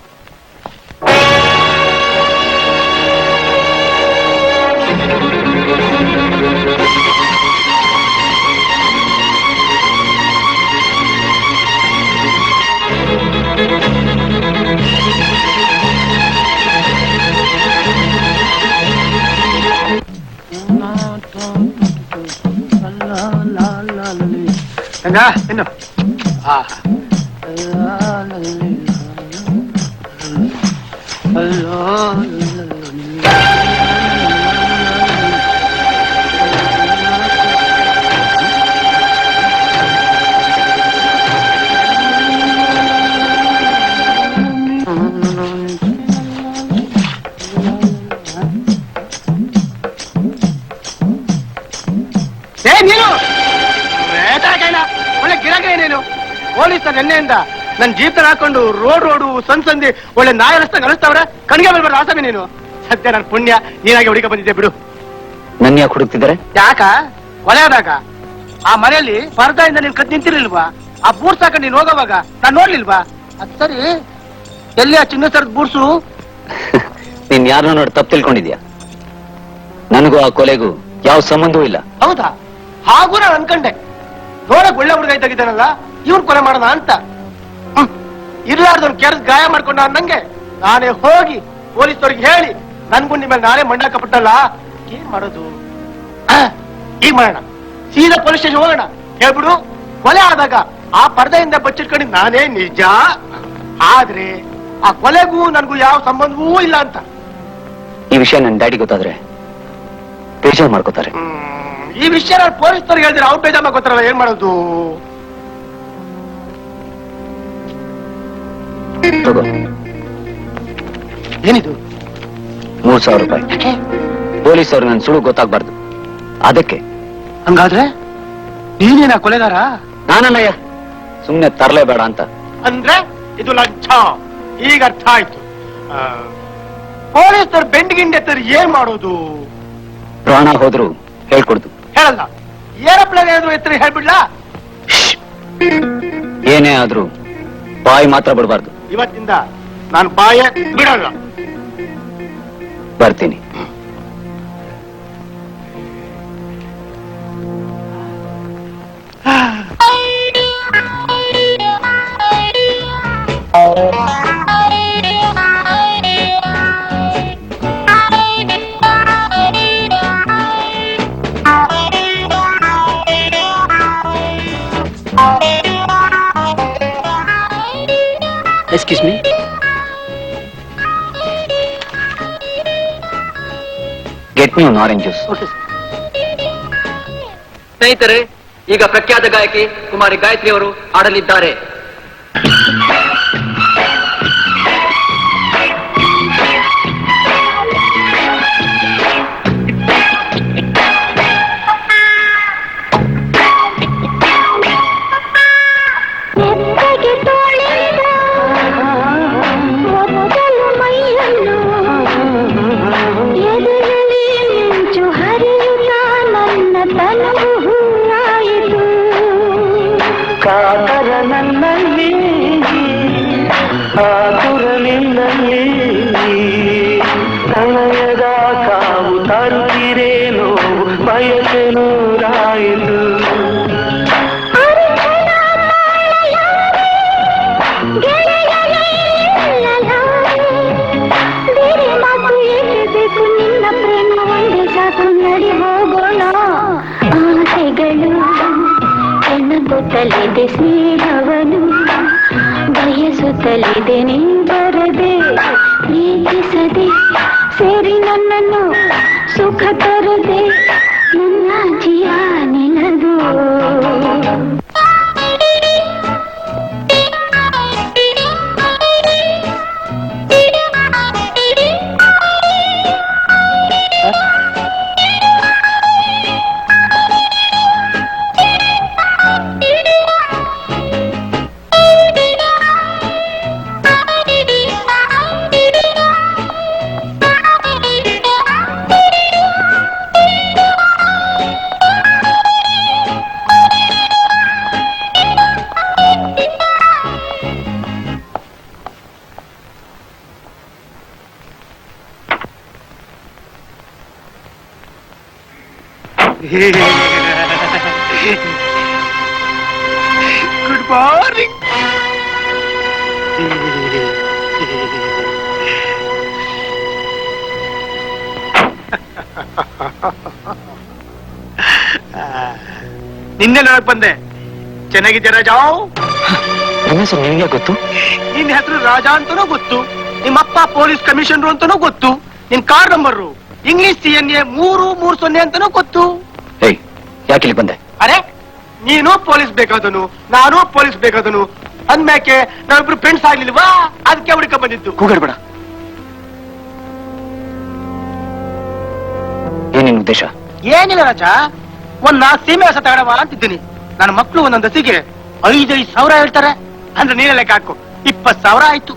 ಇನ್ನು ನೀನು ಒಳ್ಳೆ ಗಿರಾಕ ಏನೇನು ಪೊಲೀಸ್ ನೆನ್ನೆಯಿಂದ ನನ್ ಜೀಪ್ನ ಹಾಕೊಂಡು ರೋಡು ಸಂದಿ ಒಳ್ಳೆ ನಾಯಿ ಅನಿಸ್ತಾಗ ಅನಿಸ್ತಾವ್ರೆ. ಕಣ್ಗೆ ಬರ್ಬಾರ್ದು ಆಸಮಿ ನೀನು. ಸದ್ಯ ನನ್ನ ಪುಣ್ಯ ನೀನಾಗಿ ಹುಡುಕ ಬಂದಿದ್ದೆ ಬಿಡು. ನನ್ನ ಯಾಕೆ ಹುಡುಕ್ತಿದ್ದಾರೆ? ಯಾಕ ಕೊಲೆ ಆದಾಗ ಆ ಮನೆಯಲ್ಲಿ ಪರದಾಯಿಂದ ನೀನ್ ಕತ್ ನಿಂತಿರ್ಲಿಲ್ವಾ? ಆ ಬೂಟ್ಸ್ ಹಾಕೊಂಡು ನೀನ್ ಹೋಗೋವಾಗ ನಾನ್ ನೋಡ್ಲಿಲ್ವಾ? ಅದ್ ಸರಿ, ಎಲ್ಲಿ ಆ ಚಿನ್ನ ಸರ್ದ್ ಬೂಟ್ಸು? ನೀನ್ ಯಾರನ್ನ ನೋಡಿ ತಪ್ಪು ತಿಳ್ಕೊಂಡಿದ್ಯಾ? ನನಗೂ ಆ ಕೊಲೆಗೂ ಯಾವ ಸಂಬಂಧವೂ ಇಲ್ಲ. ಹೌದಾ? ಹಾಗೂ ನಾನು ಅನ್ಕಂಡೆ, ನೋಡಕ್ ಒಳ್ಳೆ ಹುಡುಗ ಇದ್ದಾಗಿದ್ದಾನಲ್ಲ, ಇವ್ರು ಕೊಲೆ ಮಾಡೋಣ ಅಂತ. ಇರ್ಲಾರ್ದವ್ನು ಕೆರೆದ್ ಗಾಯ ಮಾಡ್ಕೊಂಡ ಅನ್ನಂಗೆ ನಾನೇ ಹೋಗಿ ಪೊಲೀಸ್ನವ್ರಿಗೆ ಹೇಳಿ ನನ್ ಗುಂಡಿ ಮೇಲೆ ನಾನೇ ಮಂಡಾಕಪಟ್ಟಲ್ಲ. ಏನ್ ಮಾಡೋದು? ಈಗ ಮಾಡೋಣ, ಸೀದಾ ಪೊಲೀಸ್ ಸ್ಟೇಷನ್ ಹೋಗೋಣ. ಹೇಳ್ಬಿಡು, ಕೊಲೆ ಆದಾಗ ಆ ಪರದೆಯಿಂದ ಬಚ್ಚಿಟ್ಕೊಂಡಿದ್ ನಾನೇ ನಿಜ, ಆದ್ರೆ ಆ ಕೊಲೆಗೂ ನನ್ಗೂ ಯಾವ ಸಂಬಂಧವೂ ಇಲ್ಲ ಅಂತ. ಈ ವಿಷಯ ನನ್ನ ಡ್ಯಾಡಿ ಗೊತ್ತಾದ್ರೆ ಬೇಜಾರು ಮಾಡ್ಕೋತಾರೆ. ಈ ವಿಷಯ ನಾನು ಪೊಲೀಸ್ನವ್ರಿಗೆ ಹೇಳಿದ್ರೆ ಅವ್ರು ಬೇಜಾರ್ ಮಾಡ್ಕೋತಾರಲ್ಲ, ಏನ್ ಮಾಡೋದು? ಏನಿದು? 3,000 ರೂಪಾಯಿ. ಪೊಲೀಸ್ ಅವ್ರು ನನ್ನ ಸುಳ್ಳು ಗೊತ್ತಾಗ್ಬಾರ್ದು, ಅದಕ್ಕೆ. ಹಂಗಾದ್ರೆ ನೀನೇನಾ ಕೊಲೆಗಾರ? ನಾನಲ್ಲಯ್ಯ, ಸುಮ್ನೆ ತರಲೇಬೇಡ ಅಂತ. ಅಂದ್ರೆ ಇದು ಲಂಚ. ಈಗ ಅರ್ಥ ಆಯ್ತು. ಪೊಲೀಸರು ಬೆಂಡಿಗಿಂಡೆತ್ತರು ಏನ್ ಮಾಡೋದು? ಪ್ರಾಣ ಹೋದ್ರು ಹೇಳ್ಕೊಡ್ದು. ಹೇಳಲ್ಲ, ಏರೋಪ್ಲೇನ್ ಏನಾದ್ರು ಎತ್ತರ ಹೇಳ್ಬಿಡ್ಲಾ? ಏನೇ ಆದ್ರೂ ಬಾಯಿ ಮಾತ್ರ ಬಿಡಬಾರ್ದು. ಇವತ್ತಿಂದ ನಾನು ಬಾಯ ಬಿಡಲ್ಲ. ಬರ್ತೀನಿ. Excuse me. Get me orange juice. ಸ್ನೇಹಿತರೆ, ಈಗ ಪ್ರಖ್ಯಾತ ಗಾಯಕಿ ಕುಮಾರಿ ಗಾಯತ್ರಿ ಅವರು ಆಡಲಿದ್ದಾರೆ. ಕಾತರ ನನ್ನಲ್ಲಿ ಆತುರ ನಿನ್ನಲ್ಲಿ ಪ್ರಣಯದ ಕಾವು ತರುತ್ತಿರೇನೋ ಬಯಕೆ ನೂರಾಯಿತು. ನಿನ್ನ ಪ್ರೇಮ ಒಂದೇ ಸಾಕು, ನಡಿ ಹೋಗೋಣ. ಆಸೆಗಳು ಎನ್ನಗುತ್ತಲಿದೆ ಸ್ನೇಹವನು, ಬಯಸುತ್ತಲಿದೆ ನೀ ಬರದೆ, ಪ್ರೀತಿಸದೆ ಸೇರಿ ನನ್ನನ್ನು ಸುಖ ತರದೆ, ನನ್ನ ಜೀವ ನಿನದು. Good morning. ನಿನ್ನೆ ನೋಡಕ್ ಬಂದೆ. ಚೆನ್ನಾಗಿದ್ದೆ ರಾಜಾ? ನನ್ನ ಹೆಸರು ನಿಮಗೆ ಗೊತ್ತು? ನಿನ್ನ ಹೆಸರು ರಾಜಾ ಅಂತಾನೂ ಗೊತ್ತು, ನಿಮ್ಮಪ್ಪ ಪೊಲೀಸ್ ಕಮಿಷನರ್ ಅಂತಾನೂ ಗೊತ್ತು, ನಿನ್ ಕಾರ್ ನಂಬರ್ ಇಂಗ್ಲಿಷ್ CNA 330 ಅಂತಾನೂ ಗೊತ್ತು. ಏಯ್, ಯಾಕೆ ಇಲ್ಲಿ ಬಂದೆ? ಅರೆ, ನೀನು ಪೊಲೀಸ್ ಬೇಕಾದನು, ನಾನು ಪೊಲೀಸ್ ಬೇಕಾದನು ಅಂದ್ಮ್ಯಾಕೆ ನಾವಿಬ್ರು ಫ್ರೆಂಡ್ಸ್ ಆಗ್ಲಿಲ್ವಾ? ಅದಕ್ಕೆ ಹುಡುಕ ಬಂದಿದ್ದು. ಕೂಗಾಡ್ಬೇಡ. ಏನೇನು ಉದ್ದೇಶ? ಏನಿಲ್ಲ ರಾಜ, ಒಂದ್ 4 ಸೀಮೆ ಹಸ ತಗಡವ ಅಂತಿದ್ದೀನಿ. ನನ್ನ ಮಕ್ಳು ಒಂದೊಂದು ಹಸಿಗೆ 5-5 ಸಾವಿರ ಹೇಳ್ತಾರೆ. ಅಂದ್ರೆ ನೀನೇ ಲೆಕ್ಕ ಹಾಕು, 20,000 ಆಯ್ತು.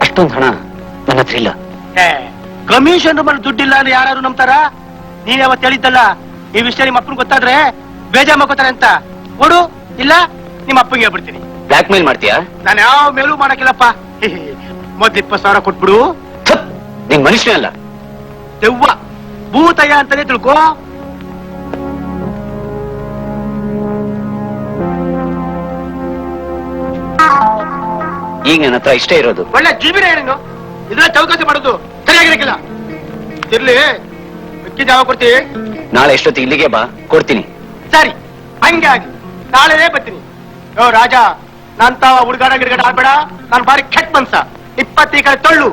ಅಷ್ಟೊಂದು ಹಣ ನನ್ನ ಹತ್ರ ಇಲ್ಲ. ಕಮಿಷನರ್ ಮೇಲೆ ದುಡ್ಡಿಲ್ಲ ಅಂದ್ರೆ ಯಾರು ನಂಬ್ತಾರ? ನೀನ್ ಯಾವತ್ತು ಹೇಳಿದ್ದಲ್ಲ, ಈ ವಿಷಯ ನಿಮ್ಮ ಅಪ್ಪನ ಗೊತ್ತಾದ್ರೆ ಬೇಜಾರ್ ಮಾಡ್ಕೋತಾರೆ ಅಂತ. ಕೊಡು, ಇಲ್ಲ ನಿಮ್ಮ ಅಪ್ಪಂಗೆ ಹೇಳ್ಬಿಡ್ತೀನಿ. ಬ್ಲಾಕ್ ಮೇಲ್ ಮಾಡ್ತೀಯಾ? ನಾನು ಯಾವ ಮೇಲೂ ಮಾಡಕ್ಕಿಲ್ಲಪ್ಪ. ಮೊದ್ಲು 20,000 ಕೊಟ್ಬಿಡು. ನೀನ್ ಮನುಷ್ಯನೇ ಅಲ್ಲ, ದೆವ್ವ, ಭೂತಯ್ಯ ಅಂತಾನೆ ತಿಳ್ಕೋ. ಈಗ ನನ್ನ ಹತ್ರ ಇಷ್ಟೇ ಇರೋದು. ಒಳ್ಳೆ ಜೀವಿನ ಏನು ಇದ್ರ ಚೌಕಾಸಿ ಮಾಡೋದು ಸರಿಯಾಗಿರಕ್ಕಿಲ್ಲ. ಇರ್ಲಿ, ಮಿಕ್ಕಿದ ಯಾವಾಗ ಕೊಡ್ತೀವಿ? ನಾಳೆ ಎಷ್ಟೊತ್ತಿಗೆ ಇಲ್ಲಿಗೆ ಬಾ, ಕೊಡ್ತೀನಿ. ಸರಿ, ಹಂಗೆ ಆಗಿ ನಾಳೆನೇ ಬರ್ತೀನಿ. ಯೋ ರಾಜ, ನಾನ್ ತಾವ ಹುಡುಗಾಡ ಗಿಡಗಾಡ ಆಡ್ಬೇಡ. ನಾನು ಬಾರಿ ಕೆಟ್ಟ ಮನ್ಸ. 20 ಕಡೆ ತೊಳ್ಳು,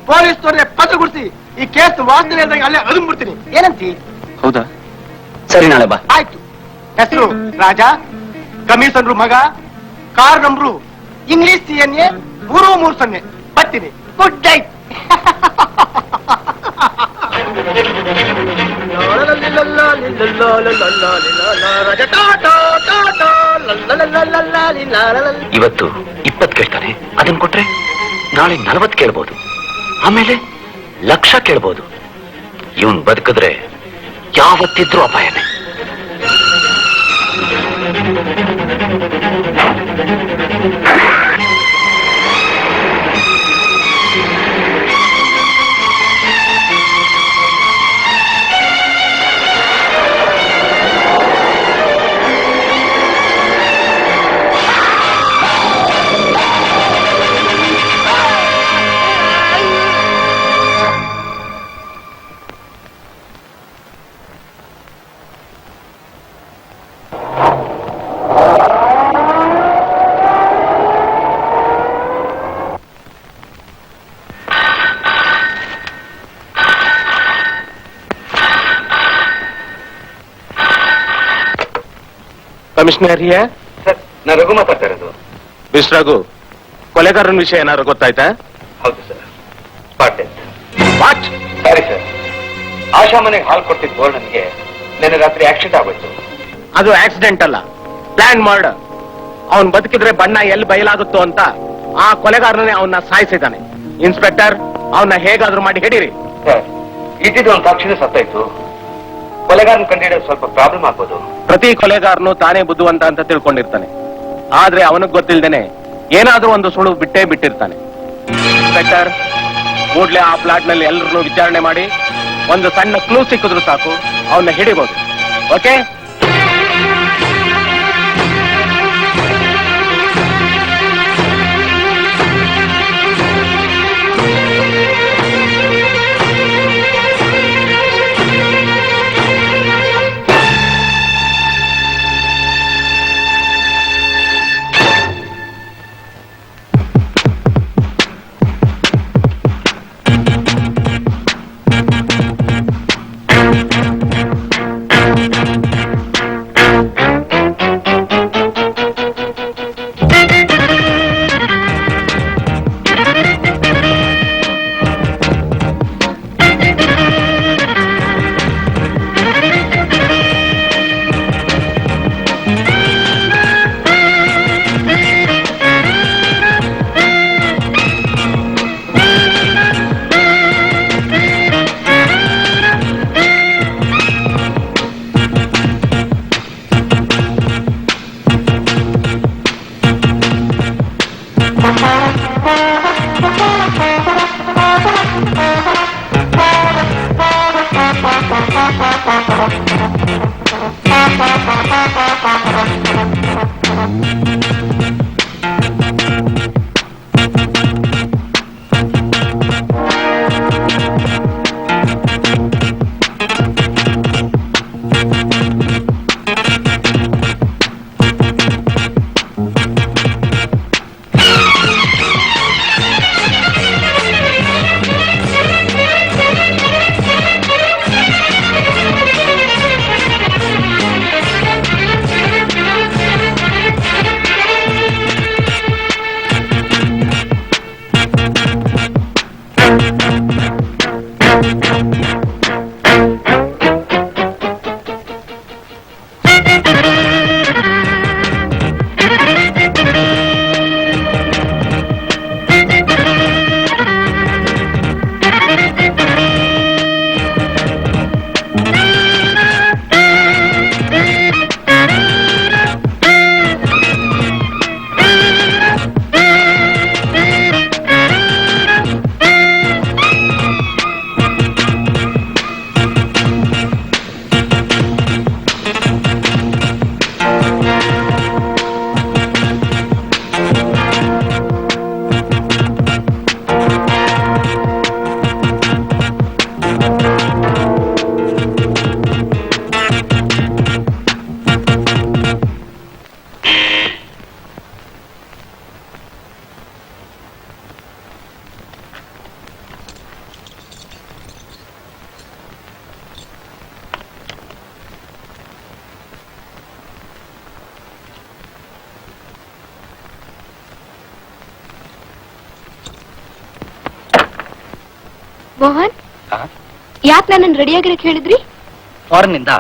ಪೊಲೀಸ್ ತೋರ್ನೆ ಪತ್ರ ಗುಡಿಸಿ ಈ ಕೇಸ್ ವಾಸನೆ ಇಲ್ದಂಗೆ ಅಲ್ಲೇ ಅದುಂಬಿಡ್ತೀನಿ. ಏನಂತಿ? ಹೌದಾ? ಸರಿ, ನಾಳೆ ಬಾ. ಆಯ್ತು. ಹೆಸರು ರಾಜ, ಕಮಿಷನರು ಮಗ, ಕಾರ್ ನಂಬ್ರು ಇಂಗ್ಲಿಷ್ CNA 330. ಬರ್ತೀನಿ. Good night. ಇವತ್ತು 20 ಕೇಳ್ತಾನೆ, ಅದನ್ನ ಕೊಟ್ರೆ ನಾಳೆ 40 ಕೇಳ್ಬೋದು, ಆಮೇಲೆ 1,00,000 ಕೇಳ್ಬೋದು. ಇವನ್ ಬದುಕಿದ್ರೆ ಯಾವತ್ತಿದ್ರೂ ಅಪಾಯನೇ. ಕಮಿಷನರ್ ಹಿಯೇ ಸರ್ ನಾನು ರಘು ಮಾತಾಡ್ತಾ ಇರೋದು. ಮಿಸ್ ರಘು, ಕೊಲೆಗಾರನ ವಿಷಯ ಏನಾದ್ರು ಗೊತ್ತಾಯ್ತಾ? ಹೌದು sir, spot death. What? Sorry sir, Asha ಮನೆಗೆ ಹಾಲು ಕೊಡ್ತಿದ್ದ ಗೋಲ್ಡನ್ಗೆ ನಿನ್ನೆ ರಾತ್ರಿ ಆಕ್ಸಿಡೆಂಟ್ ಆಗೋಯ್ತು. ಅದು ಆಕ್ಸಿಡೆಂಟ್ ಅಲ್ಲ, ಪ್ಲಾನ್ ಮರ್ಡರ್. ಅವನ್ ಬದುಕಿದ್ರೆ ಬಣ್ಣ ಎಲ್ಲಿ ಬಯಲಾಗುತ್ತೋ ಅಂತ ಆ ಕೊಲೆಗಾರನೇ ಅವನ್ನ ಸಾಯಿಸಿದ್ದಾನೆ. ಇನ್ಸ್ಪೆಕ್ಟರ್, ಅವನ್ನ ಹೇಗಾದ್ರೂ ಮಾಡಿ ಹಿಡೀರಿ. ಸರ್, ಇದ್ದಿದ್ದು ಒಂದು ಸಾಕ್ಷಿನೇ ಸತ್ತಾಯ್ತು. ಕೊಲೆಗಾರನ ಕಂಡಿಡಿಯೋದು ಸ್ವಲ್ಪ ಪ್ರಾಬ್ಲಮ್ ಆಗ್ಬೋದು. ಪ್ರತಿ ಕೊಲೆಗಾರನು ತಾನೇ ಬುದ್ಧಿವಂತ ಅಂತ ತಿಳ್ಕೊಂಡಿರ್ತಾನೆ, ಆದ್ರೆ ಅವನಿಗೆ ಗೊತ್ತಿಲ್ದೇನೆ ಏನಾದ್ರೂ ಒಂದು ಸುಳು ಬಿಟ್ಟೇ ಬಿಟ್ಟಿರ್ತಾನೆ. ಇನ್ಸ್ಪೆಕ್ಟರ್, ಕೂಡ್ಲೆ ಆ ಫ್ಲಾಟ್ ನಲ್ಲಿ ಎಲ್ಲರನ್ನೂ ವಿಚಾರಣೆ ಮಾಡಿ ಒಂದು ಸಣ್ಣ ಕ್ಲೂ ಸಿಕ್ಕಿದ್ರು ಸಾಕು, ಅವನ್ನ ಹಿಡಿಬಹುದು. ಓಕೆ? ಮೋಹನ್, ಯಾಕೆ ನನ್ನನ್ನು ರೆಡಿಯಾಗಿರಕ್ಕೆ ಹೇಳಿದ್ರಿ? ಫಾರಿನ್ ನಿಂದ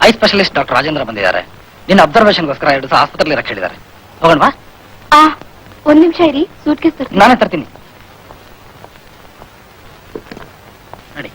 ಐ ಸ್ಪೆಷಲಿಸ್ಟ್ ಡಾಕ್ಟರ್ ರಾಜೇಂದ್ರ ಬಂದಿದ್ದಾರೆ. ನಿನ್ನ ಅಬ್ಸರ್ವೇಷನ್ಗೋಸ್ಕರ 2 ದಿವಸ ಆಸ್ಪತ್ರೆಯಲ್ಲಿ ಇರಕ್ಕೆ ಹೇಳಿದ್ದಾರೆ. ಹೋಗೋಣವಾ? ಒಂದ್ ನಿಮಿಷ ಇರಿ, ಸೂಟ್ ಕೇಸ್ ತರ್ತೀನಿ. ನಾನೇ ತರ್ತೀನಿ. ನಡಿ.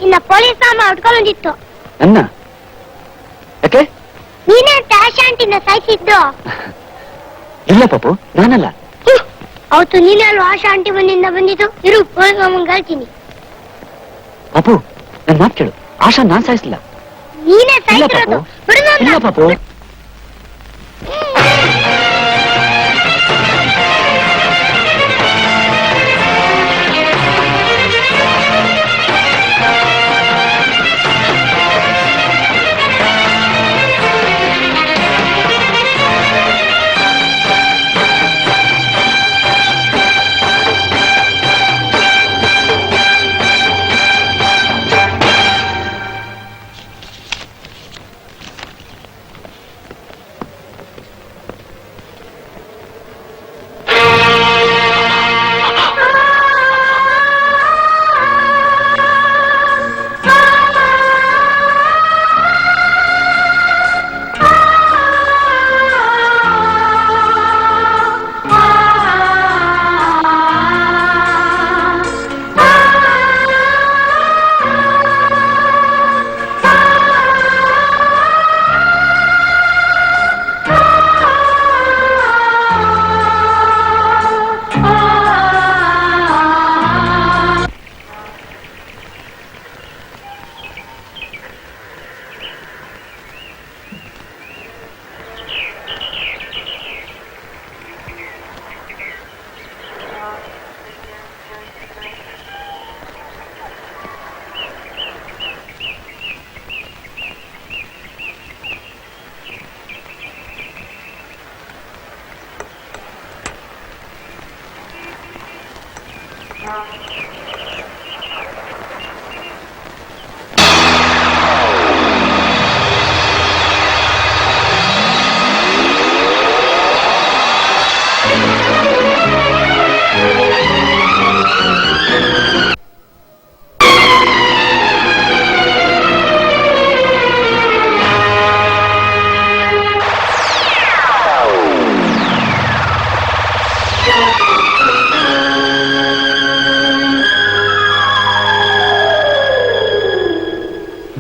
ಇನ್ನ ಪೊಲೀಸ್ ನಾಮ ಉಟ್ಕೊಳ್ಳೋದಿತ್ತು. ನನ್ನ ಯಾಕೆ? ನೀನೇ ಟ್ಯಾಶ್ ಆಂಟಿನ ಸಾಯಿಸಿದ್ದು. ಇಲ್ಲ ಪಾಪು, ನಾನಲ್ಲ. ಅವತ್ತು ನೀನೇ ಅಲ್ವಾ ಆಶಾ ಆಂಟಿ ಮನೆಯಿಂದ ಬಂದಿದ್ದು. ಇರು ಪೊಲೀಸ್ ಮಾಮಂಗ್ ಹೇಳ್ತೀನಿ. ಪಾಪು, ನನ್ ಮಾತು ಕೇಳು. ಆಶಾ ನಾನ್ ಸಾಯಿಸಿಲ್ಲ. ನೀನೇ ಇಲ್ಲ ಸಾಯಿಸಿರೋದು. ಪಾಪು, ಬಿಡು ನನ್ನ. ಇಲ್ಲ ಪಾಪು.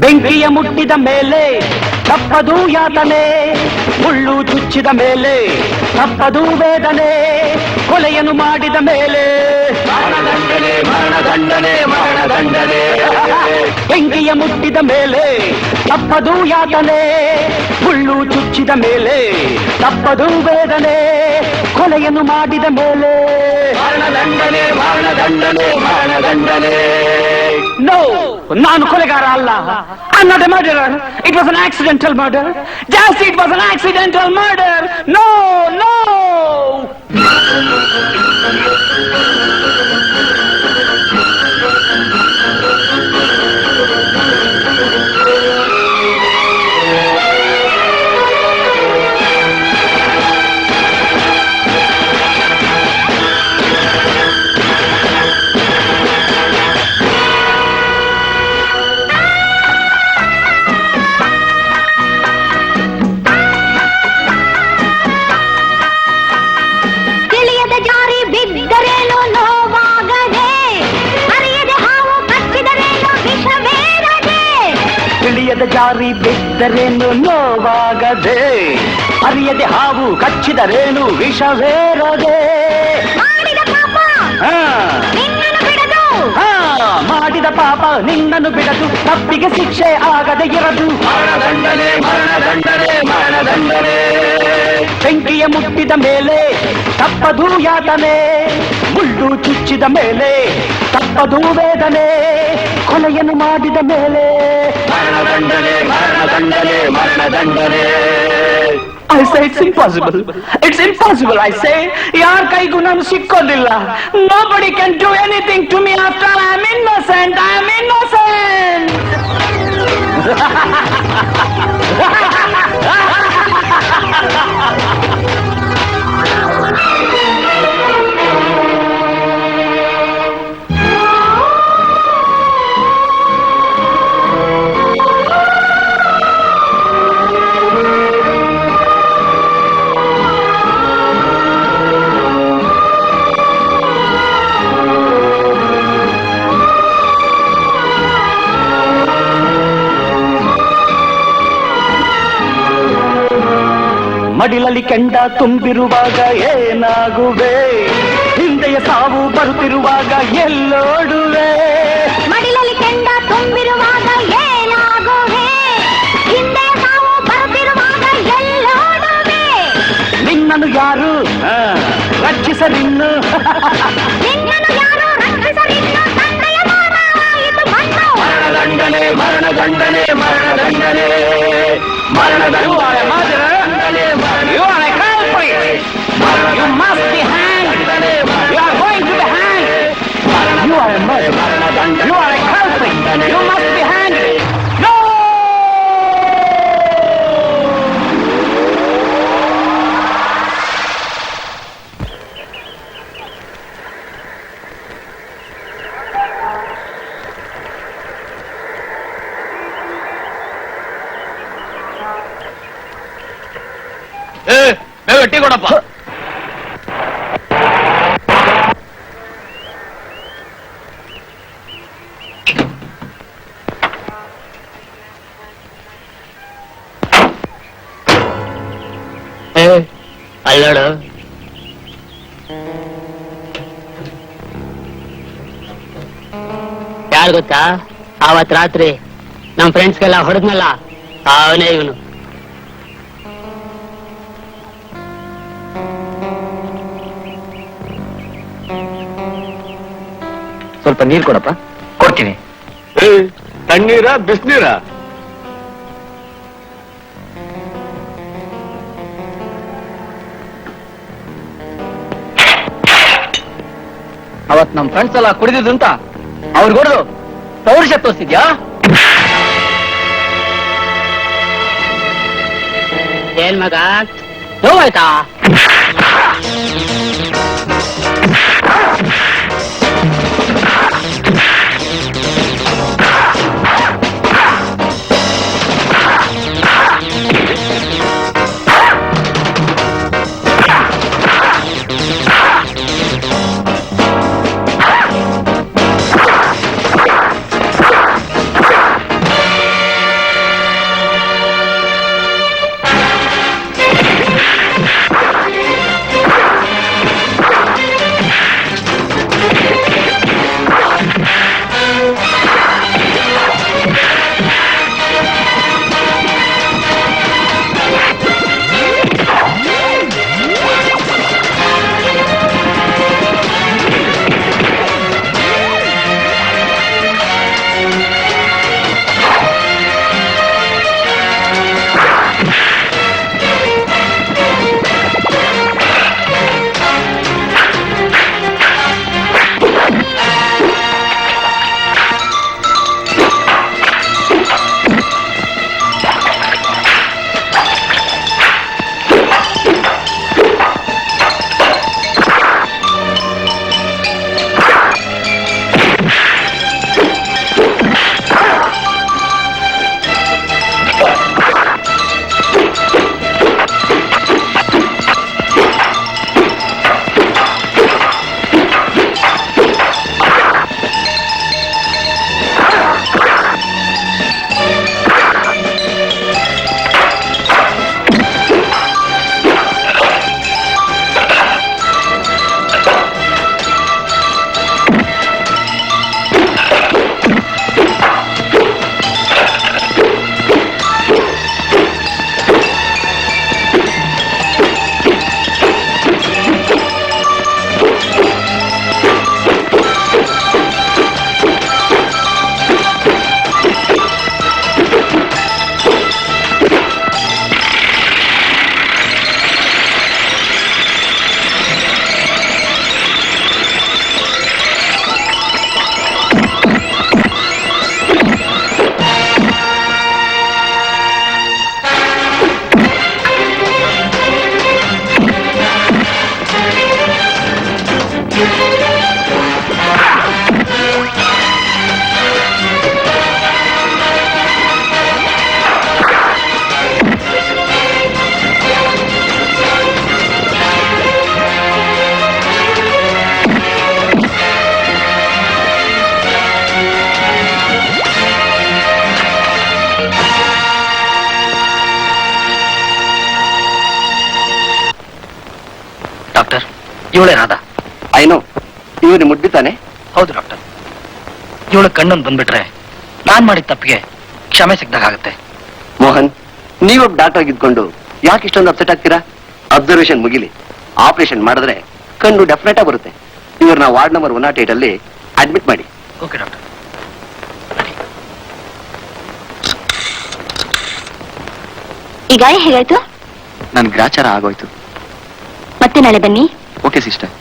ಬೆಂಕಿಯ ಮುಟ್ಟಿದ ಮೇಲೆ ತಪ್ಪದು ಯಾತನೆ, ಮುಳ್ಳು ಚುಚ್ಚಿದ ಮೇಲೆ ತಪ್ಪದು ವೇದನೆ, ಕೊಲೆಯನ್ನು ಮಾಡಿದ ಮೇಲೆ ಮರಣದಂಡನೆ ಮರಣದಂಡನೆ ಮರಣದಂಡನೆ. ಬೆಂಕಿಯ ಮುಟ್ಟಿದ ಮೇಲೆ ತಪ್ಪದು ಯಾತನೆ, ಮುಳ್ಳು ಚುಚ್ಚಿದ ಮೇಲೆ ತಪ್ಪದು ವೇದನೆ, ಕೊಲೆಯನ್ನು ಮಾಡಿದ ಮೇಲೆ ಮರಣದಂಡನೆ ಮರಣದಂಡನೆ ಮರಣದಂಡನೆ. ನೋ, ನಾನು ಕೊಲೆಗಾರ ಅಲ್ಲ. I'm not a murderer. It was an accidental murder. Just it was an accidental murder. No, no. ಜಾರಿ ಬಿದ್ದರೇನು ನೋವಾಗದೆ, ಅರಿಯದೆ ಹಾವು ಕಚ್ಚಿದರೇನು ವಿಷವೇರದೆ. ಮಾಡಿದ ಪಾಪ ನಿನ್ನನ್ನು ಬಿಡದು, ತಪ್ಪಿಗೆ ಶಿಕ್ಷೆ ಆಗದೆ ಇರದು. ಮರಣದಂಡನೆ ಮರಣದಂಡನೆ ಮರಣದಂಡನೆ. ಬೆಂಕಿಯ ಮುಟ್ಟಿದ ಮೇಲೆ ತಪ್ಪದು ಯಾತನೆ, ಮುಳ್ಳು ಚುಚ್ಚಿದ ಮೇಲೆ ತಪ್ಪದು ವೇದನೆ, ಕೊಲೆಯನ್ನು ಮಾಡಿದ ಮೇಲೆ ಮರಣದಂಡನೆ ಮರಣದಂಡನೆ ಮರಣದಂಡನೆ. I say it's impossible. It's impossible, I say. ಯಾರ ಕೈಗೂ ನಾನು ಸಿಕ್ಕೋದಿಲ್ಲ. Nobody can do anything to me after I am innocent. I am innocent. ಮಡಿಲಲ್ಲಿ ಕೆಂಡ ತುಂಬಿರುವಾಗ ಏನಾಗುವೆ ಹಿಂದೆಯ ಸಾವು ಬರುತ್ತಿರುವಾಗ ಎಲ್ಲೋಡುವೆ ಮಡಿಲಲ್ಲಿ ಕೆಂಡ ತುಂಬಿರುವಾಗ ಏನಾಗುವೆ ಹಿಂದೆ ಸಾವು ಬರುತ್ತಿರುವಾಗ ಎಲ್ಲೋಡುವೆ ನಿನ್ನನ್ನು ಯಾರು ರಕ್ಷಿಸಲಿನ್ನು ನಿನ್ನನ್ನು ಯಾರು ರಕ್ಷಿಸಲಿನ್ನು ತಂದೆಯ ಮಾನವಾಯಿತು ಮಣ್ಣು ಮರಣದಂಡನೆ ಮರಣದಂಡನೆ ಮರಣದಂಡನೆ ಮರಣದಂಡನೆ You are a culprit. You must be hanged. You are going to be hanged. You are a murderer. You are a culprit. You must be hanged. No! Tea ಕೊಡಪ್ಪ. ಅಲ್ಲೋಡು ಯಾರು ಗೊತ್ತಾ ಆವತ್ ರಾತ್ರಿ ನಮ್ ಫ್ರೆಂಡ್ಸ್ಗೆಲ್ಲ ಹೊಡೆದ್ನಲ್ಲ ಅವನೇ ಇವನು. ಸ್ವಲ್ಪ ನೀರು ಕೊಡಪ್ಪ. ಕೊಡ್ತೀನಿ. ತಣ್ಣೀರ ಬಿಸ್ನೀರ? ಅವತ್ ನಮ್ ಫ್ರೆಂಡ್ಸ್ ಎಲ್ಲ ಕುಡಿದಿದ್ದು ಅಂತ ಅವ್ರಿಗೆ ಹೊಡೆದು ಪೌರುಷ ತೋರಿಸಿದ್ಯಾ? ಏನ್ ಮಗ ನೋವಾಯ್ತಾ? ಇವಳೇ ರಾಧಾ. ಐನೋ, ಇವನು ಮುಡ್ಡಿತಾನೆ. ಹೌದು ಡಾಕ್ಟರ್. ಇವಳ ಕಣ್ಣೊಂದು ಬಂದ್ಬಿಟ್ರೆ ನಾನ್ ಮಾಡಿದ ತಪ್ಪಿಗೆ ಕ್ಷಮೆ ಸಿಗ್ದಾಗತ್ತೆ. ಮೋಹನ್, ನೀವೊಬ್ಬ ಡಾಕ್ಟರ್ ಆಗಿದ್ಕೊಂಡು ಯಾಕೆ ಇಷ್ಟೊಂದು ಅಪ್ಸೆಟ್ ಆಗ್ತೀರಾ? ಅಬ್ಸರ್ವೇಷನ್ ಮುಗಿಲಿ, ಆಪರೇಷನ್ ಮಾಡಿದ್ರೆ ಕಣ್ಣು ಡೆಫಿನೆಟ್ ಆಗಿ ಬರುತ್ತೆ. ಇವ್ರನ್ನ ವಾರ್ಡ್ ನಂಬರ್ 108 ಅಲ್ಲಿ ಅಡ್ಮಿಟ್ ಮಾಡಿ. Okay doctor. ಈ ಗಾಯ ಹೇಗಾಯ್ತು? ನನ್ ಗ್ರಾಚಾರ ಆಗೋಯ್ತು. ಮತ್ತೆ ನಾಳೆ ಬನ್ನಿ. Okay sister.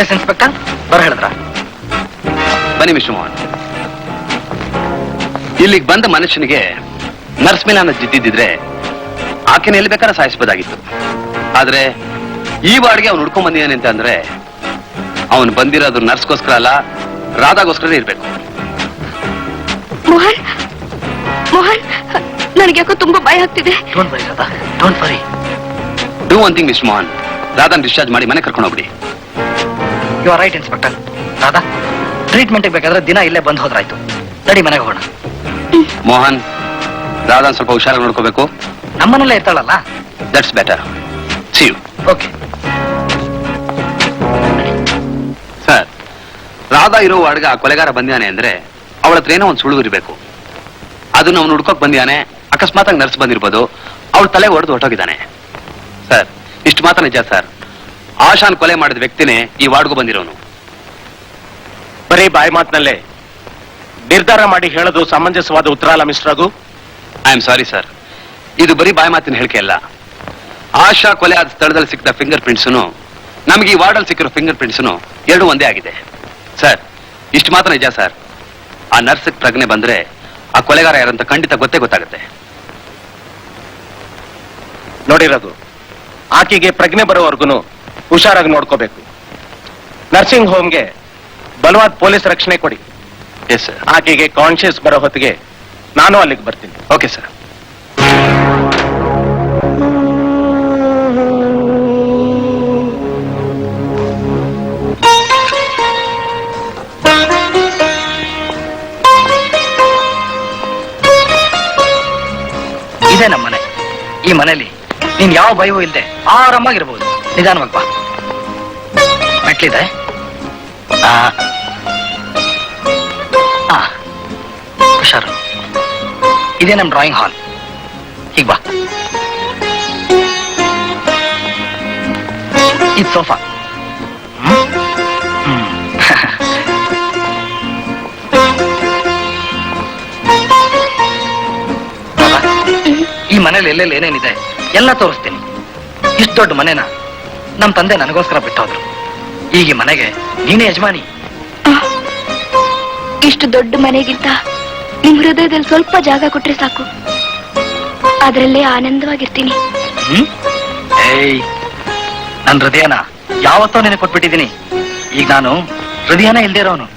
ಎಸ್ ಇನ್ಸ್ಪೆಕ್ಟರ್ ಬರ ಹೇಳಿದ್ರ ಬನ್ನಿ ಮಿಸ್ಟರ್ ಮೋಹನ್. ಇಲ್ಲಿಗೆ ಬಂದ ಮನುಷ್ಯನಿಗೆ ನರ್ಸ್ ಮೇಲೆ ಅನ್ನೋ ಜಿದ್ದಿದ್ರೆ ಆಕೆನ ಎಲ್ಲಿ ಬೇಕಾದ್ರೆ ಸಾಯಿಸಬಹುದಾಗಿತ್ತು. ಆದ್ರೆ ಈ ವಾರ್ಡ್ಗೆ ಅವ್ನು ಹುಡ್ಕೊಂಡ್ ಬಂದಿದ್ದಾನೆ ಅಂತ ಅಂದ್ರೆ ಅವನು ಬಂದಿರೋದು ನರ್ಸ್ಗೋಸ್ಕರ ಅಲ್ಲ, ರಾಧಾಗೋಸ್ಕರ ಇರ್ಬೇಕು. ಮೋಹನ್ ಮೋಹನ್ ನನಗೆ ಯಾಕೋ ತುಂಬಾ ಭಯ ಆಗ್ತಿದೆ. Don't worry Radha, don't worry. Do one thing mister Mohan, ರಾಧಾನ್ ಡಿಸ್ಚಾರ್ಜ್ ಮಾಡಿ ಮನೆ ಕರ್ಕೊಂಡು ಹೋಗ್ಬಿಡಿ. You are right inspector. Radha treatment ಬೇಕಾದ್ರೆ ದಿನ ಇಲ್ಲೇ ಬಂದು ಹೋದ್ರಾಯ್ತು. ನಡಿ ಮನೆಗೆ ಹೋಗೋಣ. ಮೋಹನ್, ರಾಧಾನ್ ಸ್ವಲ್ಪ ಹುಷಾರಾಗಿ ನೋಡ್ಕೋಬೇಕು. ನಮ್ಮನೆಲ್ಲೇ ಇರ್ತಾಳಲ್ಲ. That's better. See you. Okay sir, Radha ಇರೋ ವಾರ್ಡ್ಗೆ ಆ ಕೊಲೆಗಾರ ಬಂದಿದ್ದಾನೆ ಅಂದ್ರೆ ಅವಳ ಹತ್ರ ಏನೋ ಒಂದು ಸುಳ್ಳು ಇರಬೇಕು. ಅದನ್ನ ಅವ್ನು ಹುಡ್ಕೋಕ್ ಬಂದಿದ್ದಾನೆ. ಅಕಸ್ಮಾತ್ ಆಗಿ ನರ್ಸ್ ಬಂದಿರ್ಬೋದು. ಅವಳ ತಲೆ ಹೊಡೆದು ಹೊಟ್ಟೋಗಿದ್ದಾನೆ. ಸರ್, ಇಷ್ಟು ಮಾತ್ರ ನಿಜ ಸರ್. ಆಶಾನ್ ಕೊಲೆ ಮಾಡಿದ ವ್ಯಕ್ತಿನೇ ಈ ವಾರ್ಡ್ಗೂ ಬಂದಿರೋನು. ಬರೀ ಬಾಯಿ ಮಾತಿನಲ್ಲೇ ನಿರ್ಧಾರ ಮಾಡಿ ಹೇಳೋದು ಸಮಂಜಸವಾದ ಉತ್ತರ ಅಲ್ಲ mister Raghu. I am sorry sir, ಇದು ಬರೀ ಬಾಯಿ ಮಾತಿನ ಹೇಳಿಕೆ ಅಲ್ಲ. ಆಶಾ ಕೊಲೆ ಆದ ಸ್ಥಳದಲ್ಲಿ ಸಿಕ್ಕಿದ ಫಿಂಗರ್ ಪ್ರಿಂಟ್ಸ್ನು ನಮಗೆ ಈ ವಾರ್ಡಲ್ಲಿ ಸಿಕ್ಕಿರೋ ಫಿಂಗರ್ ಪ್ರಿಂಟ್ಸ್ನು ಎರಡು ಒಂದೇ ಆಗಿದೆ. ಸರ್, ಇಷ್ಟು ಮಾತ್ರ ನಿಜ ಸರ್. ಆ ನರ್ಸ್ ಪ್ರಜ್ಞೆ ಬಂದ್ರೆ ಆ ಕೊಲೆಗಾರ ಯಾರಂತ ಖಂಡಿತ ಗೊತ್ತಾಗುತ್ತೆ. ನೋಡಿ ರಘು, ಆಕೆಗೆ ಪ್ರಜ್ಞೆ ಬರೋವರೆಗೂ ಹುಷಾರಾಗಿ ನೋಡ್ಕೋಬೇಕು. ನರ್ಸಿಂಗ್ ಹೋಮ್ಗೆ ಬಲವಾದ ಪೊಲೀಸ್ ರಕ್ಷಣೆ ಕೊಡಿ. Yes sir. ಆಕೆಗೆ ಕಾನ್ಶಿಯಸ್ ಬರೋ ಹೊತ್ತಿಗೆ ನಾನು ಅಲ್ಲಿಗೆ ಬರ್ತೀನಿ. Okay sir. ಇದೇ ನಮ್ಮ ಮನೆ. ಈ ಮನೆಯಲ್ಲಿ ನೀನ್ ಯಾವ ಭಯವೂ ಇಲ್ಲದೆ ಆರಾಮಾಗಿರ್ಬೋದು. ನಿಧಾನವಾಗಿ ಬಾ. ಮೆಟ್ಲಿದೆ. ಹುಷಾರು. ಇದೇ ನಮ್ ಡ್ರಾಯಿಂಗ್ ಹಾಲ್. ಹೀಗ್ ಬಾ. ಇದು ಸೋಫಾ. ಈ ಮನೇಲಿ ಎಲ್ಲೆಲ್ಲಿ ಏನೇನಿದೆ ಎಲ್ಲ ತೋರಿಸ್ತೀನಿ. ಇಷ್ಟು ದೊಡ್ಡ ಮನೆನ ನಮ್ ತಂದೆ ನನಗೋಸ್ಕರ ಬಿಟ್ಟೋದ್ರು. ಈಗ ಈ ಮನೆಗೆ ನೀನೇ ಯಜಮಾನಿ. ಇಷ್ಟು ದೊಡ್ಡ ಮನೆಗಿಂತ ನಿಮ್ ಹೃದಯದಲ್ಲಿ ಸ್ವಲ್ಪ ಜಾಗ ಕೊಟ್ರೆ ಸಾಕು, ಅದರಲ್ಲೇ ಆನಂದವಾಗಿರ್ತೀನಿ. ಏಯ್, ನನ್ ಹೃದಯನ ಯಾವತ್ತೋ ನೆನೆ ಕೊಟ್ಬಿಟ್ಟಿದ್ದೀನಿ. ಈಗ ನಾನು ಹೃದಯನ ಇಲ್ದೇ ಇರೋನು.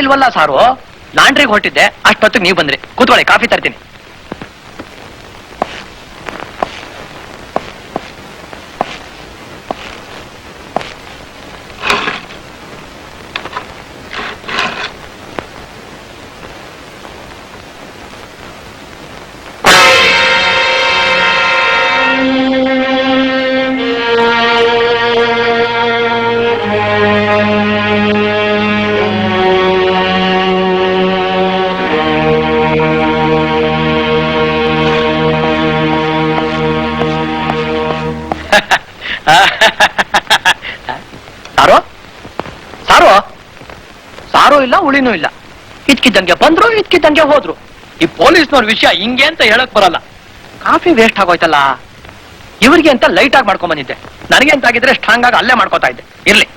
ಇಲ್ವಲ್ಲ ಸಾರು. ಲಾಂಡ್ರಿಗೆ ಹೊರಟಿದ್ದೆ, ಅಷ್ಟೊತ್ತಿಗೆ ನೀವು ಬಂದ್ರಿ. ಕೂತ್ಕೊಳ್ಳಿ, ಕಾಫಿ ತರ್ತೀನಿ. ಸಾರೋ ಸಾರೋ ಸಾರೋ ಇಲ್ಲ, ಉಳಿನೂ ಇಲ್ಲ. ಇದ್ಕಿದ್ದಂಗೆ ಬಂದ್ರು, ಇದ್ಕಿದ್ದಂಗೆ ಹೋದ್ರು. ಈ ಪೊಲೀಸ್ನವ್ರ ವಿಷಯ ಹಿಂಗೆ ಅಂತ ಹೇಳಕ್ ಬರಲ್ಲ. ಕಾಫಿ ವೇಸ್ಟ್ ಆಗೋಯ್ತಲ್ಲ. ಇವ್ರಿಗೆ ಅಂತ ಲೈಟ್ ಆಗಿ ಮಾಡ್ಕೊಂಡ್ ಬಂದಿದ್ದೆ. ನನಗೆ ಅಂತ ಆಗಿದ್ರೆ ಸ್ಟ್ರಾಂಗ್ ಆಗಿ ಅಲ್ಲೇ ಮಾಡ್ಕೋತಾ ಇದ್ದೆ. ಇರ್ಲಿ,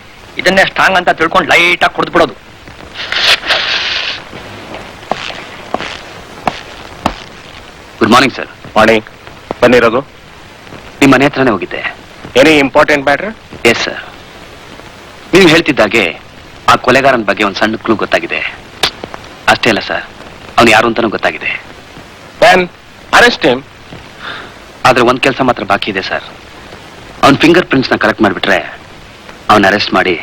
ಇದನ್ನೇ ಸ್ಟ್ರಾಂಗ್ ಅಂತ ತಿಳ್ಕೊಂಡು ಲೈಟ್ ಆಗಿ ಕುಡಿದು ಬಿಡೋದು. Good morning sir. ಮಾರ್ನಿಂಗ್. ಬನ್ನಿರೋದು. ನಿಮ್ಮ ಮನೆ ಹತ್ರನೇ ಹೋಗಿದ್ದೆ. Any important matter? Yes sir. ನೀವು ಹೇಳ್ತಿದ್ದಾಗೆ ಆ ಕೊಲೆಗಾರನ ಬಗ್ಗೆ ಒಂದು ಸಣ್ಣ ಕ್ಲೂ ಗೊತ್ತಾಗಿದೆ. ಅಷ್ಟೇ ಅಲ್ಲ ಸರ್, ಅವನು ಯಾರು ಅಂತಾನೂ ಗೊತ್ತಾಗಿದೆ. Man, arrest him. ಆದ್ರೆ ಒಂದ್ ಕೆಲಸ ಮಾತ್ರ ಬಾಕಿ ಇದೆ ಸರ್. ಅವನ್ ಫಿಂಗರ್ ಪ್ರಿಂಟ್ಸ್ ನ ಕರೆಕ್ಟ್ ಮಾಡಿಬಿಟ್ರೆ ಅವನ್ ಅರೆಸ್ಟ್ ಮಾಡಿ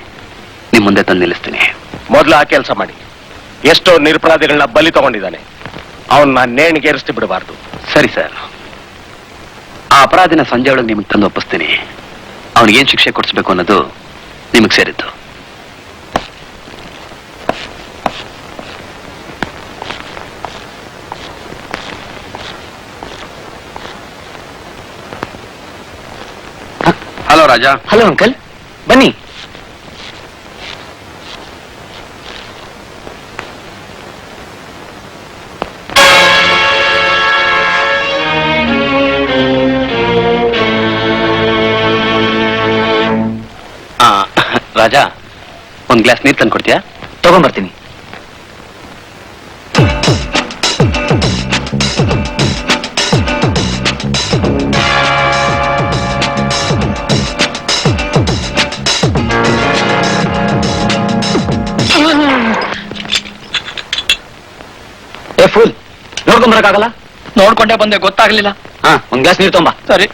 ನಿಮ್ ಮುಂದೆ ತಂದು ನಿಲ್ಲಿಸ್ತೀನಿ. ಮೊದಲು ಆ ಕೆಲಸ ಮಾಡಿ. ಎಷ್ಟೋ ನಿರಪರಾಧಿಗಳನ್ನ ಬಲಿ ತಗೊಂಡಿದ್ದಾನೆ. ಅವನ್ನ ನೇಣಿಗೇರಿಸಿ ಬಿಡಬಾರ್ದು. ಸರಿ ಸರ್, ಆ ಅಪರಾಧಿನ ಸಂಜೆ ಒಳಗೆ ನಿಮಗೆ ತಂದು ಒಪ್ಪಿಸ್ತೀನಿ. ಅವನಿಗೇನ್ ಶಿಕ್ಷೆ ಕೊಡಿಸ್ಬೇಕು ಅನ್ನೋದು ನಿಮಗ್ ಸೇರಿದ್ದು. ಹಲೋ ರಾಜಾ. ಹಲೋ ಅಂಕಲ್, ಬನ್ನಿ. ರಾಜಾ, ಒಂದ್ ಗ್ಲಾಸ್ ನೀರು ತಂದು ಕೊಡ್ತೀಯಾ? ತಗೊಂಡ್ಬರ್ತೀನಿ. ಫುಲ್ ನೋಡ್ಕೊಂಬರಕ್ಕಾಗಲ್ಲ? ನೋಡ್ಕೊಂಡೇ ಬಂದೆ, ಗೊತ್ತಾಗ್ಲಿಲ್ಲ. ಒಂದ್ ಗ್ಲಾಸ್ ನೀರು ತೊಂಬ. ಸರಿ.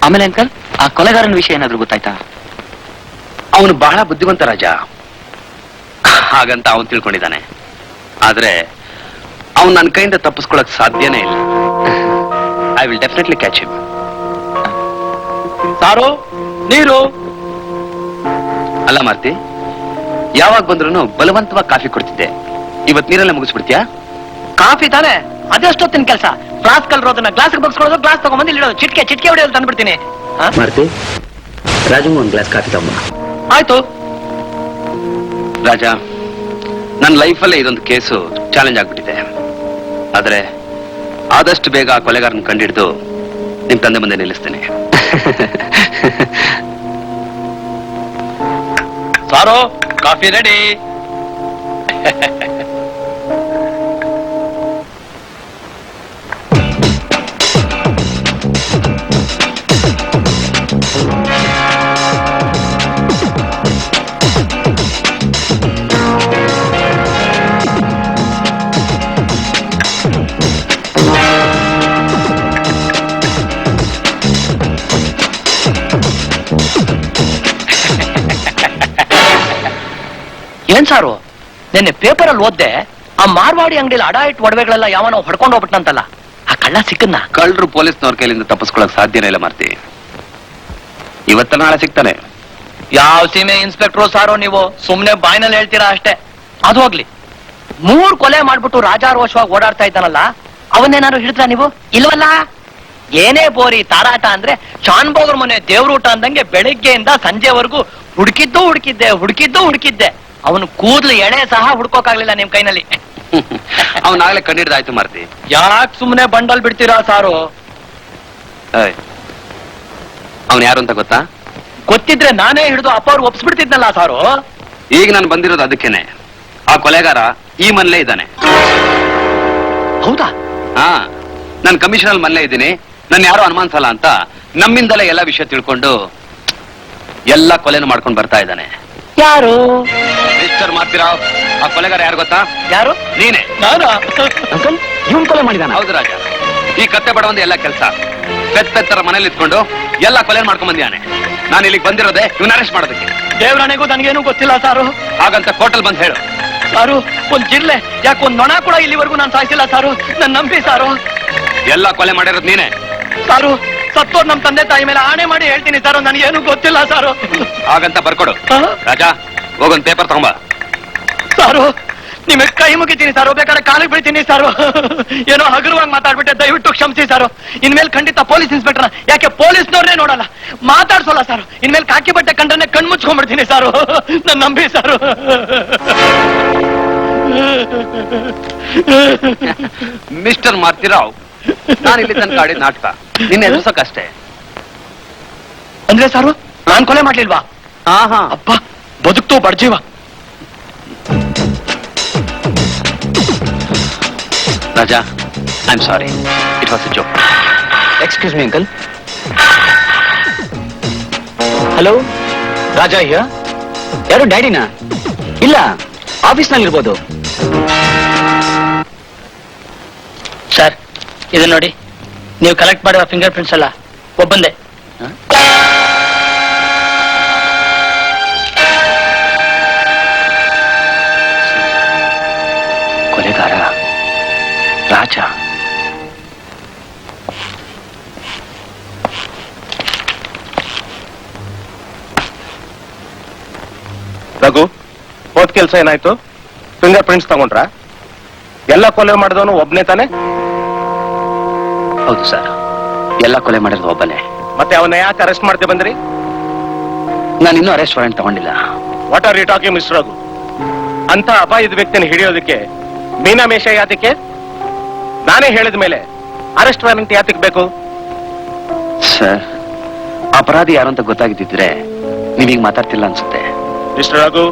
ಆಮೇಲೆ ಅಂಕಲ್, ಆ ಕೊಲೆಗಾರನ ವಿಷಯ ಏನಾದ್ರೂ ಗೊತ್ತಾಯ್ತಾ? ಅವನು ಬಹಳ ಬುದ್ಧಿವಂತ ರಾಜ, ಹಾಗಂತ ಅವನು ತಿಳ್ಕೊಂಡಿದ್ದಾನೆ. ಆದ್ರೆ ಅವನು ನನ್ನ ಕೈಯಿಂದ ತಪ್ಪಿಸ್ಕೊಳಕ್ ಸಾಧ್ಯನೇ ಇಲ್ಲ. I will definitely catch him. ಸಾರು, ನೀರು. ಅಲ್ಲ ಮಾರ್ತಿ, ಯಾವಾಗ ಬಂದ್ರು ಬಲವಂತವಾಗಿ ಕಾಫಿ ಕೊಡ್ತಿದ್ದೆ. ಇವತ್ ನೀರಲ್ಲೇ ಮುಗಿಸ್ಬಿಡ್ತೀಯಾ? ಕಾಫಿ ತಾನೆ, ಅದೆಷ್ಟೊತ್ತಿನ ಕೆಲಸ. ಗ್ಲಾಸ್ ಕಲ್ರೋದನ್ನ ಗ್ಲಾಸ್ ಬಗ್ಸ್ಕೊಳ್ಳೋದು, ಗ್ಲಾಸ್ ತಗೊಂಡ್ಬಂದು ಇಡೋದು, ಚಿಟಿಕೆ ಹೊಡೆಯೋದು ತಂದ್ಬಿಡ್ತೀನಿ. ಮಾರ್ತಿ, ರಾಜು ಒಂದ್ ಗ್ಲಾಸ್ ಕಾಫಿ ತಗೊಂಬ. ಆಯ್ತು. ರಾಜ, ನನ್ನ ಲೈಫಲ್ಲೇ ಇದೊಂದು ಕೇಸು ಚಾಲೆಂಜ್ ಆಗ್ಬಿಟ್ಟಿದೆ. ಆದ್ರೆ ಆದಷ್ಟು ಬೇಗ ಆ ಕೊಲೆಗಾರನ ಕಂಡಿಡಿದು ನಿಮ್ ತಂದೆ ಮುಂದೆ ನಿಲ್ಲಿಸ್ತೇನೆ. ಸಾರು, ಕಾಫಿ ರೆಡಿ. ಏನ್ ಸಾರು, ನಿನ್ನೆ ಪೇಪರ್ ಅಲ್ಲಿ ಓದ್ದೆ, ಆ ಮಾರ್ವಾಡಿ ಅಂಗಡಿಲಿ ಅಡ ಇಟ್ಟು ಒಡವೆಗಳೆಲ್ಲ ಯಾವನೋ ಹೊಡ್ಕೊಂಡು ಹೋಗ್ಬಿಟ್ನಂತಲ್ಲ. ಆ ಕಳ್ಳ ಸಿಕ್ಕನ್ನ? ಕಳ್ಳರು ಪೊಲೀಸ್ನವ್ರ ಕೈಲಿಂದ ತಪ್ಪಿಸ್ಕೊಳಕ್ ಸಾಧ್ಯನೇ ಇಲ್ಲ ಮಾರ್ತಿ. ಇವತ್ತ ನಾಳೆ ಸಿಗ್ತಾನೆ. ಯಾವ ಸೀಮೆ ಇನ್ಸ್ಪೆಕ್ಟ್ರು ಸಾರು ನೀವು? ಸುಮ್ನೆ ಬಾಯ್ನಲ್ಲಿ ಹೇಳ್ತೀರಾ ಅಷ್ಟೇ. ಅದು ಹೋಗ್ಲಿ, 3 ಕೊಲೆ ಮಾಡ್ಬಿಟ್ಟು ರಾಜಾರೋಷವಾಗಿ ಓಡಾಡ್ತಾ ಇದ್ದಾನಲ್ಲ, ಅವನ್ನೇನಾದ್ರು ಹಿಡಿದ್ರ ನೀವು? ಇಲ್ವಲ್ಲ. ಏನೇ ಬೋರಿ ತಾರಾಟ ಅಂದ್ರೆ ಶಾನ್ಬೋಗ್ರ ಮನೆ ದೇವ್ರೂಟ ಅಂದಂಗೆ ಬೆಳಿಗ್ಗೆಯಿಂದ ಸಂಜೆವರೆಗೂ ಹುಡುಕಿದ್ದೆ. ಅವನು ಕೂದ್ಲು ಎಳೆ ಸಹ ಹುಡ್ಕೋಕಾಗ್ಲಿಲ್ಲ ನಿಮ್ ಕೈನಲ್ಲಿ. ಅವನಾಗ್ಲೇ ಕಂಡಿಡ್ದಾಯ್ತು ಮಾರ್ತಿ. ಯಾಕೆ ಸುಮ್ನೆ ಬಂಡಲ್ ಬಿಡ್ತೀರಾ ಸಾರು? ಅವನ್ ಯಾರು ಅಂತ ಗೊತ್ತಾ? ಗೊತ್ತಿದ್ರೆ ನಾನೇ ಹಿಡಿದು ಅಪ್ಪ ಅವ್ರು ಒಪ್ಸ್ಬಿಡ್ತಿದ್ನಲ್ಲ ಸಾರು. ಈಗ ನಾನು ಬಂದಿರೋದು ಅದಕ್ಕೇನೆ. ಆ ಕೊಲೆಗಾರ ಈ ಮನೇಲೇ ಇದ್ದಾನೆ. ಹೌದಾ? ಹಾ, ನಾನು ಕಮಿಷನಲ್ ಮನೇಲೇ ಇದ್ದೀನಿ. ನನ್ನ ಯಾರು ಅನುಮಾನಿಸಲ್ಲ ಅಂತ ನಮ್ಮಿಂದಲೇ ಎಲ್ಲ ವಿಷಯ ತಿಳ್ಕೊಂಡು ಎಲ್ಲ ಕೊಲೆನು ಮಾಡ್ಕೊಂಡು ಬರ್ತಾ ಇದ್ದಾನೆ. ಯಾರು ಮಿಸ್ಟರ್ ಮಾರ್ತಿರಾವ್, ಆ ಕೊಲೆಗಾರ ಯಾರು ಗೊತ್ತಾ? ಯಾರು? ನೀನೆ. ನಾನಾ? ಅಂಕಲ್ ಇವನ್ ಕೊಲೆ ಮಾಡಿದಾನ? ಹೌದು ರಾಜ, ಈ ಕತ್ತೆ ಬಡವಂದ ಎಲ್ಲ ಕೆಲಸ ಪೆತ್ತರ ಮನೇಲಿ ಇಟ್ಕೊಂಡು ಎಲ್ಲ ಕೊಲೆ ಮಾಡ್ಕೊಂಡ್ ಬಂದಿಯಾನೆ. ನಾನು ಇಲ್ಲಿಗೆ ಬಂದಿರೋದೆ ಇವನ್ನ ಅರೆಸ್ಟ್ ಮಾಡೋದಕ್ಕೆ. ದೇವರಾಣೆಗೂ ನನಗೇನು ಗೊತ್ತಿಲ್ಲ ಸಾರು. ಹಾಗಂತ ಕೋರ್ಟಲ್ ಬಂದು ಹೇಳು. ಸಾರು, ಒಂದ್ ಜಿರ್ಲೆ ಯಾಕೆ ಒಂದ್ ನೊಣ ಕೂಡ ಇಲ್ಲಿವರೆಗೂ ನಾನು ಸಾಯಿಸಿಲ್ಲ ಸಾರು. ನನ್ ನಂಬಿ ಸಾರು. ಎಲ್ಲ ಕೊಲೆ ಮಾಡಿರೋದು ನೀನೆ. ಸಾರು, ಸತ್ತೋರ್ ನಮ್ ತಂದೆ ತಾಯಿ ಮೇಲೆ ಆಣೆ ಮಾಡಿ ಹೇಳ್ತೀನಿ ಸಾರು, ನನಗೇನು ಗೊತ್ತಿಲ್ಲ ಸಾರು. ಹಾಗಂತ ಬರ್ಕೊಡು. ಆ? ರಾಜ, ಹೋಗೊಂದ್ ಪೇಪರ್ ತಗೊಂಬ. ಸಾರು, ನಿಮಗೆ ಕೈ ಮುಗಿತೀನಿ ಸಾರು, ಬೇಕಾದ್ರೆ ಕಾಲಿಗೆ ಬೀಳ್ತೀನಿ ಸಾರು. ಏನೋ ಹಗುರವಾಗಿ ಮಾತಾಡ್ಬಿಟ್ಟೆ, ದಯವಿಟ್ಟು ಕ್ಷಮಿಸಿ ಸಾರು. ಇನ್ಮೇಲೆ ಖಂಡಿತ ಪೊಲೀಸ್ ಇನ್ಸ್ಪೆಕ್ಟರ್, ಯಾಕೆ ಪೊಲೀಸ್ನವ್ರನ್ನೇ ನೋಡಲ್ಲ, ಮಾತಾಡ್ಸೋಲ್ಲ ಸಾರು. ಇನ್ಮೇಲೆ ಕಾಕಿ ಬಟ್ಟೆ ಕಂಡ್ರೆ ಕಣ್ ಮುಚ್ಕೊಂಡ್ಬಿಡ್ತೀನಿ ಸಾರು. ನನ್ ನಂಬಿ ಸಾರು. ಮಿಸ್ಟರ್ ಮಾರ್ತಿರಾವ್, ನಾನು ಇಲ್ಲಿ ತನಕ ಆಡಿದ ನಾಟಕ ನಿನ್ನ ಎದುರ್ಸಕ್ಕಷ್ಟೇ. ಅಂದ್ರೆ ಸಾರು, ನಾನ್ ಕೊಲೆ ಮಾಡ್ಲಿಲ್ವಾ? ಹಾ, ಅಪ್ಪ, ಬದುಕ್ತು ಬಡ್ಜೀವ. Raja, I am sorry, it was a joke. Excuse me uncle. Hello, Raja here. ಯಾರು ಡ್ಯಾಡಿನಾ? ಇಲ್ಲ, ಆಫೀಸ್ನಲ್ಲಿ ಇರ್ಬೋದು. ಸರ್, ಇದು ನೋಡಿ, ನೀವು ಕಲೆಕ್ಟ್ ಮಾಡಿರೋ ಫಿಂಗರ್ ಪ್ರಿಂಟ್ಸ್ ಅಲ್ಲ ಒಬ್ಬಂದೆ. ಕೊಲೆಗಾರ ರಾಜ. ರಘು, ಹೋದ್ ಕೆಲ್ಸ ಏನಾಯ್ತು? ಫಿಂಗರ್ ಪ್ರಿಂಟ್ಸ್ ತಗೊಂಡ್ರ? ಎಲ್ಲ ಕೊಲೆ ಮಾಡಿದವನು ಒಬ್ನೇ ತಾನೆ? ಹೌದು ಸರ್, ಎಲ್ಲ ಕೊಲೆ ಮಾಡಿರೋದು ಒಬ್ಬನೇ. ಮತ್ತೆ ಅವನ್ನ ಯಾಕೆ ಅರೆಸ್ಟ್ ಮಾಡ್ದೆ ಬಂದ್ರಿ? ನಾನು ಇನ್ನೂ ಅರೆಸ್ಟ್ ವಾರೆಂಟ್ ತಗೊಂಡಿಲ್ಲ. What are you talking mister Raghu? ಅಂತ ಅಪಾಯದ ವ್ಯಕ್ತಿನ ಹಿಡಿಯೋದಕ್ಕೆ ಮೀನಾಮೇಷ ಯಾತಕ್ಕೆ? ನಾನೇ ಹೇಳಿದ ಮೇಲೆ ಅರೆಸ್ಟ್ ವಾರೆಂಟ್ ಯಾತಕ್ಕೆ ಬೇಕು? ಸರ್, ಅಪರಾಧಿ ಯಾರು ಅಂತ ಗೊತ್ತಾಗಿದ್ದಿದ್ರೆ ನೀವೀಗ ಮಾತಾಡ್ತಿಲ್ಲ ಅನ್ಸುತ್ತೆ. ಮಿಸ್ಟರ್ ರಘು,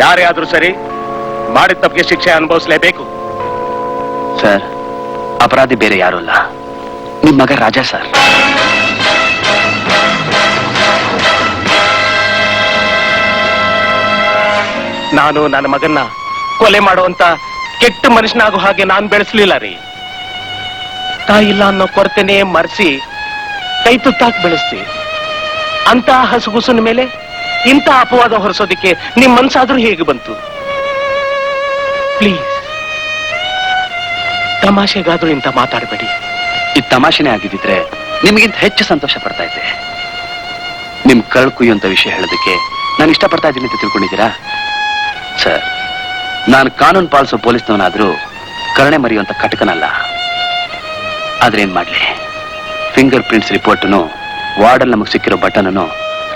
ಯಾರೇ ಆದ್ರೂ ಸರಿ, ಮಾಡಿದ ತಪ್ಪಿಗೆ ಶಿಕ್ಷೆ ಅನುಭವಿಸಲೇಬೇಕು. ಸರ್, ಅಪರಾಧಿ ಬೇರೆ ಯಾರು ಅಲ್ಲ, ನಿಮ್ ಮಗ ರಾಜ ಸರ್. ನಾನು ನನ್ನ ಮಗನ್ನ ಕೊಲೆ ಮಾಡುವಂತ ಕೆಟ್ಟ ಮನುಷ್ಯನಾಗೋ ಹಾಗೆ ನಾನು ಬೆಳೆಸಲಿಲ್ಲ ರೀ. ತಾಯಿಲ್ಲ ಅನ್ನೋ ಕೊರತೆನೇ ಮರೆಸಿ ಕೈ ತುತ್ತಾಕ್ ಬೆಳೆಸ್ತಿ. ಅಂತ ಹಸುಗುಸಿನ ಮೇಲೆ ಇಂಥ ಅಪವಾದ ಹೊರಿಸೋದಿಕ್ಕೆ ನಿಮ್ ಮನ್ಸಾದ್ರೂ ಹೇಗೆ ಬಂತು? ಪ್ಲೀಸ್, ತಮಾಷೆಗಾದ್ರೂ ಇಂಥ ಮಾತಾಡಬೇಡಿ. ಈ ತಮಾಷೆನೇ ಆಗಿದ್ದಿದ್ರೆ ನಿಮಗಿಂತ ಹೆಚ್ಚು ಸಂತೋಷ ಪಡ್ತಾ ಇದ್ದೆ. ನಿಮ್ ಕಳ್ ಕುಯ್ಯುವಂತ ವಿಷಯ ಹೇಳೋದಕ್ಕೆ ನಾನು ಇಷ್ಟಪಡ್ತಾ ಇದ್ದೀನಿ ಅಂತ ತಿಳ್ಕೊಂಡಿದ್ದೀರಾ? ಸರ್, ನಾನು ಕಾನೂನು ಪಾಲಿಸೋ ಪೊಲೀಸ್ನವನಾದ್ರೂ ಕರುಣೆ ಮರೆಯುವಂತ ಕಟಕನಲ್ಲ. ಆದ್ರೆ ಏನ್ ಮಾಡ್ಲಿ, ಫಿಂಗರ್ ಪ್ರಿಂಟ್ಸ್ ರಿಪೋರ್ಟ್ನು ವಾರ್ಡಲ್ ನಮಗ್ ಸಿಕ್ಕಿರೋ ಬಟನ್ನು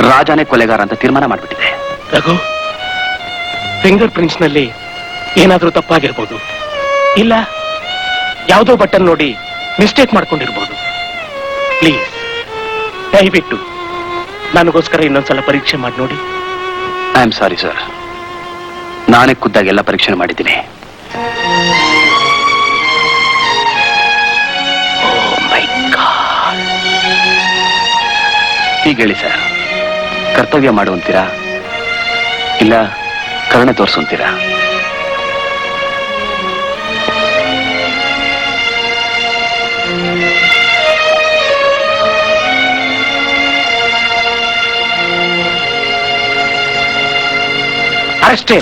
ರಾಜಾನೇ ಕೊಲೆಗಾರ ಅಂತ ತೀರ್ಮಾನ ಮಾಡ್ಬಿಟ್ಟಿದೆ. ರಘು, ಫಿಂಗರ್ ಪ್ರಿಂಟ್ಸ್ ನಲ್ಲಿ ಏನಾದ್ರೂ ತಪ್ಪಾಗಿರ್ಬೋದು, ಇಲ್ಲ ಯಾವುದೋ ಬಟನ್ ನೋಡಿ ಮಿಸ್ಟೇಕ್ ಮಾಡ್ಕೊಂಡಿರ್ಬೋದು. ಪ್ಲೀಸ್, ದಯವಿಟ್ಟು ನನಗೋಸ್ಕರ ಇನ್ನೊಂದ್ಸಲ ಪರೀಕ್ಷೆ ಮಾಡಿ ನೋಡಿ. ಐ ಆಮ್ ಸಾರಿ ಸರ್, ನಾನೇ ಖುದ್ದಾಗಿ ಎಲ್ಲ ಪರೀಕ್ಷೆ ಮಾಡಿದ್ದೀನಿ. ಹೀಗೆ ಹೇಳಿ ಸರ್, ಕರ್ತವ್ಯ ಮಾಡುವಂತೀರಾ ಇಲ್ಲ ಕರುಣೆ ತೋರಿಸುವಂತೀರಾ? ಅಷ್ಟೇ.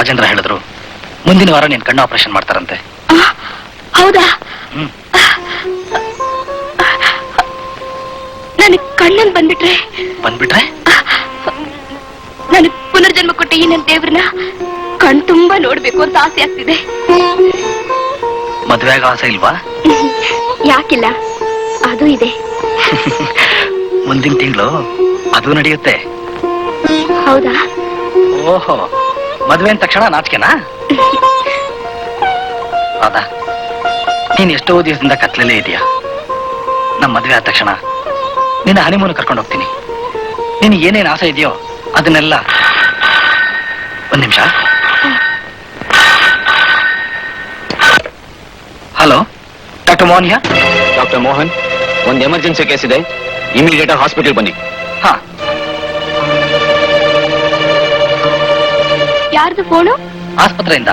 ರಾಜೇಂದ್ರ ಹೇಳಿದ್ರು ಮುಂದಿನ ವಾರ ನೀನ್ ಕಣ್ಣು ಆಪರೇಷನ್ ಮಾಡ್ತಾರಂತೆ. ಹೌದಾ? ಹ್ಮ್. ನನಗ್ ಕಣ್ಣನ್ ಬಂದ್ಬಿಟ್ರೆ ನನಗ್ ಪುನರ್ಜನ್ಮ ಕೊಟ್ಟ ಈ ನನ್ನ ದೇವ್ರನ್ನ ಕಣ್ ತುಂಬಾ ನೋಡ್ಬೇಕು ಅಂತ ಆಸೆ ಆಗ್ತಿದೆ. ಮದ್ವೆಗ ಆಸೆ ಇಲ್ವಾ? ಯಾಕಿಲ್ಲ, ಅದು ಇದೆ. ಮುಂದಿನ ತಿಂಗಳು ಅದು ನಡೆಯುತ್ತೆ. ಹೌದಾ? ಓಹೋ, ಮದ್ವೆ ಅಂದ ತಕ್ಷಣ ನಾಚಿಕೆನಾ? ರಾಧಾ, ನೀನ್ ಎಷ್ಟೋ ದಿವಸದಿಂದ ಕತ್ಲಲ್ಲೇ ಇದೆಯಾ. ನಮ್ಮ ಮದ್ವೆ ಆದ ತಕ್ಷಣ ನಿನ್ನ ಹನಿಮೂನ್ ಕರ್ಕೊಂಡು ಹೋಗ್ತೀನಿ. ನಿನಗೆ ಏನೇನು ಆಸೆ ಇದೆಯೋ ಅದನ್ನೆಲ್ಲ. ಒಂದ್ ನಿಮಿಷ. ಹಲೋ, ಡಾಕ್ಟರ್ ಮೋಹನ್ ಯಾ? ಡಾಕ್ಟರ್ ಮೋಹನ್, ಒಂದು ಎಮರ್ಜೆನ್ಸಿ ಕೇಸ್ ಇದೆ, ಇಮಿಡಿಯೇಟ್ ಆಗಿ ಹಾಸ್ಪಿಟಲ್ ಬನ್ನಿ. ಹಾ. ಯಾರ್ದು ಫೋನು? ಆಸ್ಪತ್ರೆಯಿಂದ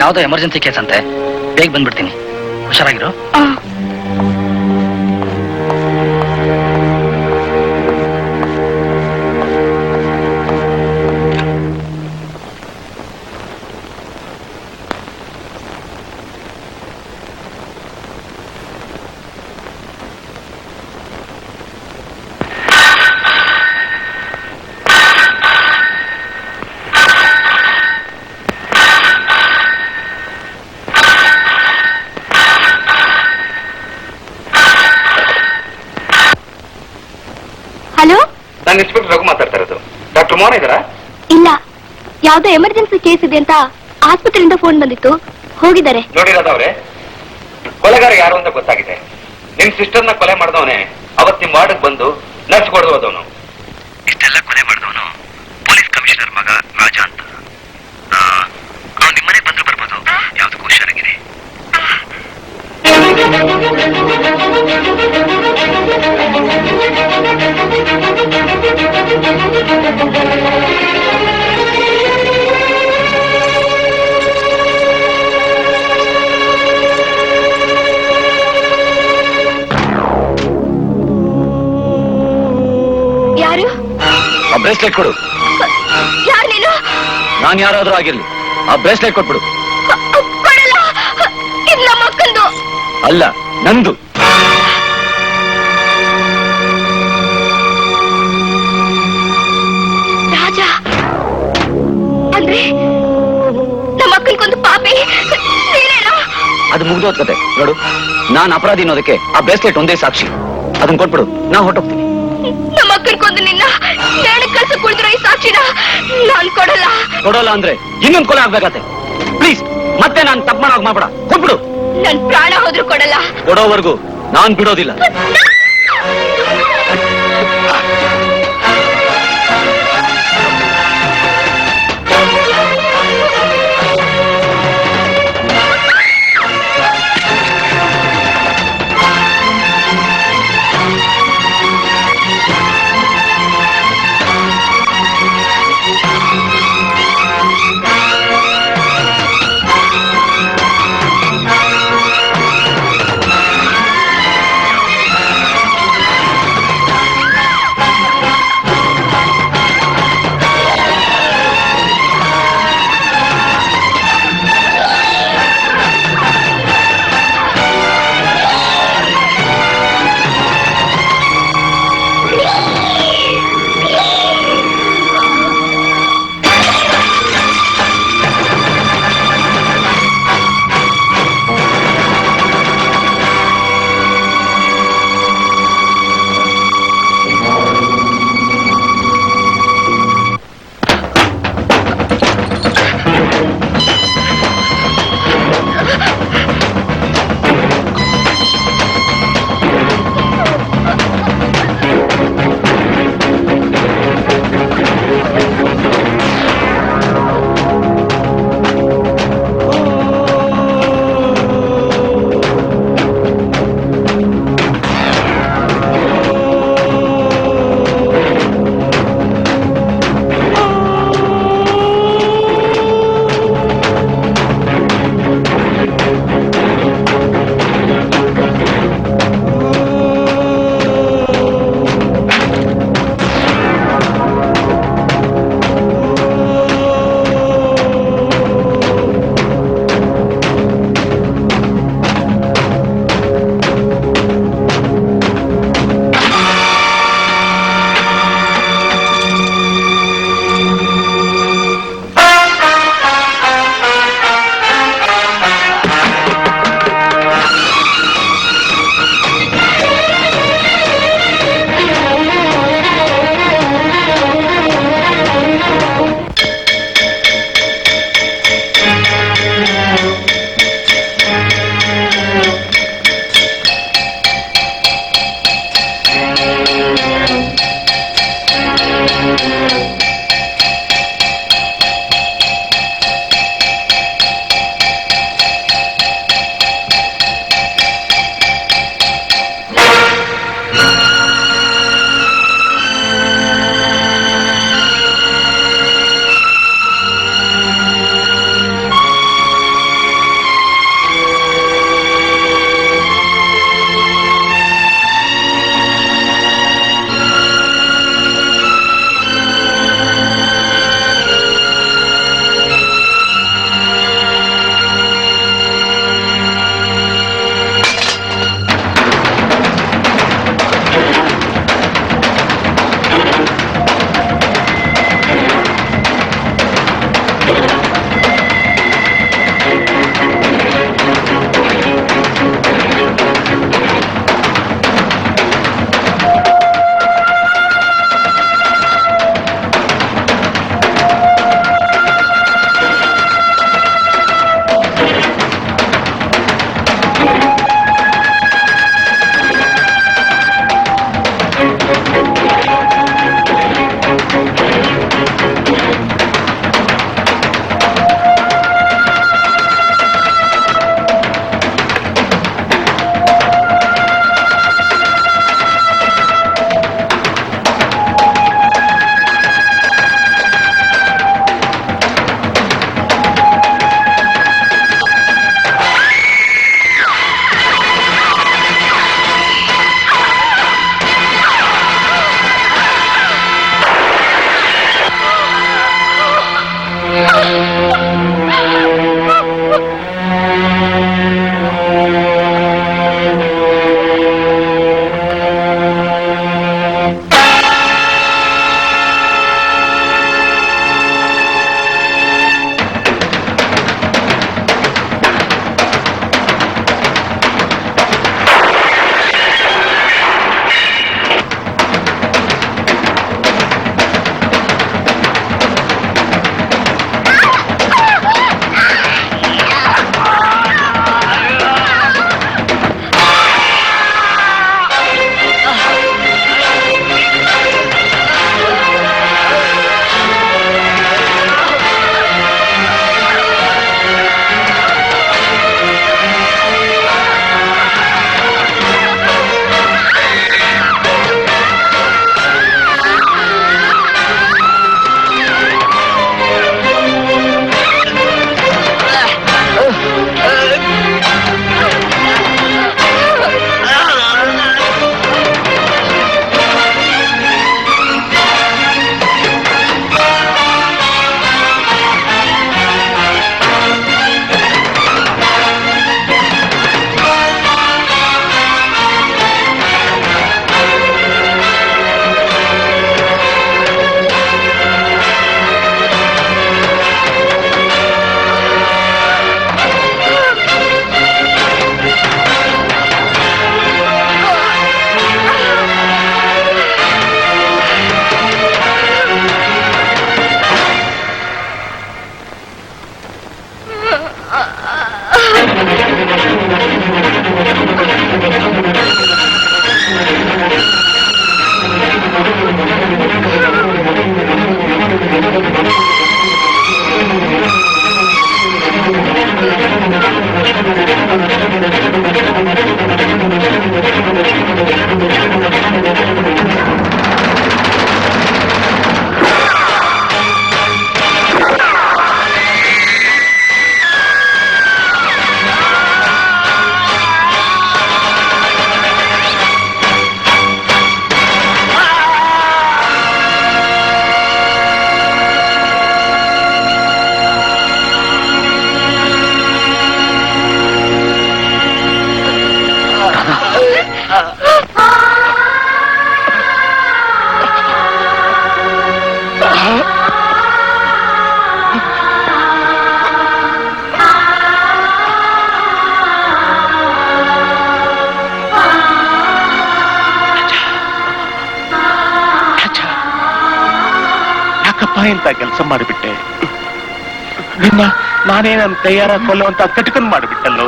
ಯಾವ್ದೋ ಎಮರ್ಜೆನ್ಸಿ ಕೇಸ್ ಅಂತೆ, ಬೇಗ ಬಂದ್ಬಿಡ್ತೀನಿ. ಹುಷಾರಾಗಿರು. ಹಲೋ, ನಾನು ಇನ್ಸ್ಪೆಕ್ಟರ್ ರಘು ಮಾತಾಡ್ತಾ ಇರೋದು. ಡಾಕ್ಟರ್ ಮೋಹನ್ ಇದ್ದಾರಾ? ಇಲ್ಲ, ಯಾವ್ದೋ ಎಮರ್ಜೆನ್ಸಿ ಕೇಸ್ ಇದೆ ಅಂತ ಆಸ್ಪತ್ರೆಯಿಂದ ಫೋನ್ ಬಂದಿತ್ತು, ಹೋಗಿದ್ದಾರೆ. ನೋಡಿರೋದವ್ರೆ, ಕೊಲೆಗಾರ ಯಾರು ಅಂತ ಗೊತ್ತಾಗಿದೆ. ನಿಮ್ ಸಿಸ್ಟರ್ನ ಕೊಲೆ ಮಾಡಿದವನೇ ಅವತ್ ನಿಮ್ ವಾರ್ಡ್ಗೆ ಬಂದು ನರ್ಸ್ ಕೊಡದು ಹೋದವನು. ಇಷ್ಟೆಲ್ಲ ಕೊಲೆ ಮಾಡಿದವನು ಪೊಲೀಸ್ ಕಮಿಷನರ್ ಮಗ ರಾಜ ಅಂತ. ಅವ್ನು ನಿಮ್ಮನೆ ಬಂದು ಬರ್ಬೋದು, ಯಾವ್ದಕ್ಕೂ ಹುಷಾರಾಗಿದೆ. ಯಾರು? ಆ ಬ್ರೇಸ್ಲೆಟ್ ಕೊಡು. ಯಾರು ನೀನು? ನಾನು ಯಾರಾದ್ರೂ ಆಗಿರ್ಲಿ, ಆ ಬ್ರೇಸ್ಲೆಟ್ ಕೊಟ್ಬಿಡು. ಕೊಡಲ್ಲ, ಇದು ನಮ್ಮ ಅಕ್ಕಂದು. ಅಲ್ಲ, ನಂದು. ರಾಜ ಅಂದ್ರೆ ನಮ್ಮ ಅಕ್ಕನ್ಕೊಂದು ಪಾಪಿ ನೀನೇನಾ? ಅದು ಮುಗ್ದೋದ್ ಕತೆ. ನೋಡು, ನಾನು ಅಪರಾಧಿ ಅನ್ನೋದಕ್ಕೆ ಆ ಬ್ರೇಸ್ಲೆಟ್ ಒಂದೇ ಸಾಕ್ಷಿ. ಅದನ್ನ ಕೊಟ್ಬಿಡು, ನಾ ಹೊರಟೋಗ್ತೀನಿ. ನಮ್ಮ ಅಕ್ಕನ್ಕೊಂದು ನಿನ್ನ ನೇಣು ಕಳ್ಸ ಕುಳಿದಿರೋ ಈ ಸಾಕ್ಷಿನ ನಾನ್ ಕೊಡೋಲ್ಲ ಅಂದ್ರೆ ಇನ್ನೊಂದು ಕೊಲೆ ಆಗ್ಬೇಕತ್ತೆ. ಪ್ಲೀಸ್, ಮತ್ತೆ ನಾನು ತಪ್ಪು ಮಾಡೋಕ್ ಮಾಡ್ಬೇಡ, ಕೊಟ್ಬಿಡು. ನನ್ ಪ್ರಾಣ ಹೋದ್ರೂ ಕೊಡಲ್ಲ. ಕೊಡೋವರೆಗೂ ನಾನ್ ಬಿಡೋದಿಲ್ಲ. ಇಂಥ ಕೆಲಸ ಮಾಡಿಬಿಟ್ಟೆ. ನಿನ್ನ ನಾನೇ ನನ್ನ ಕೈಯಾರ ಕೊಲ್ಲುವಂತ ಕಟಕನ್ ಮಾಡಿಬಿಟ್ಟಲ್ಲೋ.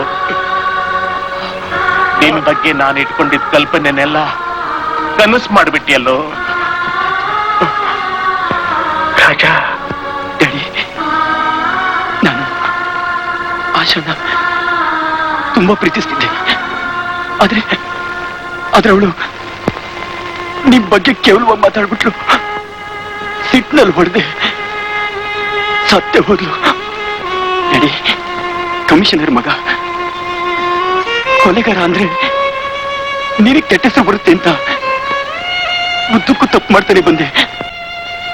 ನಿನ್ ಬಗ್ಗೆ ನಾನು ಇಟ್ಕೊಂಡಿದ್ದ ಕಲ್ಪನೆನೆಲ್ಲ ಕನಸು ಮಾಡಿಬಿಟ್ಟಿಯಲ್ಲೋ. ರಾಜ, ಡ್ಯಾಡಿ, ನಾನು ಆಶಾನ ತುಂಬಾ ಪ್ರೀತಿಸ್ತಿದ್ದೆ. ಆದ್ರೆ ಅವಳು ನಿಮ್ ಬಗ್ಗೆ ಕೇವಲವಾಗಿ ಮಾತಾಡ್ಬಿಟ್ರು. ಸಿಟ್ನಲ್ಲಿ ಹೊಡೆದೆ ಸತ್ತೇ ಹೋದ್ಲು. ಡ್ಯಾಡಿ, ಕಮಿಷನರ್ ಮಗ ಕೊಲೆಗಾರ ಅಂದ್ರೆ ನಿನಗೆ ಕೆಟ್ಟ ಹೆಸರು ಬರುತ್ತೆ ಅಂತ ಉದ್ದಕ್ಕೂ ತಪ್ಪು ಮಾಡ್ತಾನೆ ಬಂದೆ.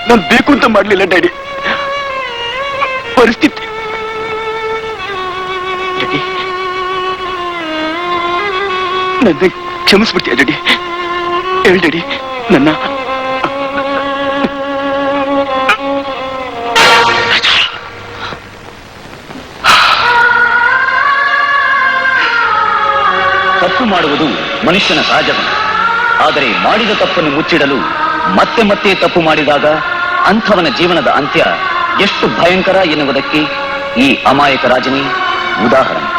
ನಾನು ಬೇಕು ಅಂತ ಮಾಡ್ಲಿಲ್ಲ ಡ್ಯಾಡಿ, ಪರಿಸ್ಥಿತಿ. ಡ್ಯಾಡಿ, ನನ್ನ ಕ್ಷಮಿಸ್ಬಿಡ್ತೀಯ ಡ್ಯಾಡಿ? ಹೇಳಿ ಡ್ಯಾಡಿ, ನನ್ನ ತಪ್ಪು ಮಾಡುವುದು ಮನುಷ್ಯನ ಸಹಜಗುಣ. ಆದರೆ ಮಾಡಿದ ತಪ್ಪನ್ನು ಮುಚ್ಚಿಡಲು ಮತ್ತೆ ಮತ್ತೆ ತಪ್ಪು ಮಾಡಿದಾಗ ಅಂಥವನ ಜೀವನದ ಅಂತ್ಯ ಎಷ್ಟು ಭಯಂಕರ ಎನ್ನುವುದಕ್ಕೆ ಈ ಅಮಾಯಕ ರಾಜನೇ ಉದಾಹರಣೆ.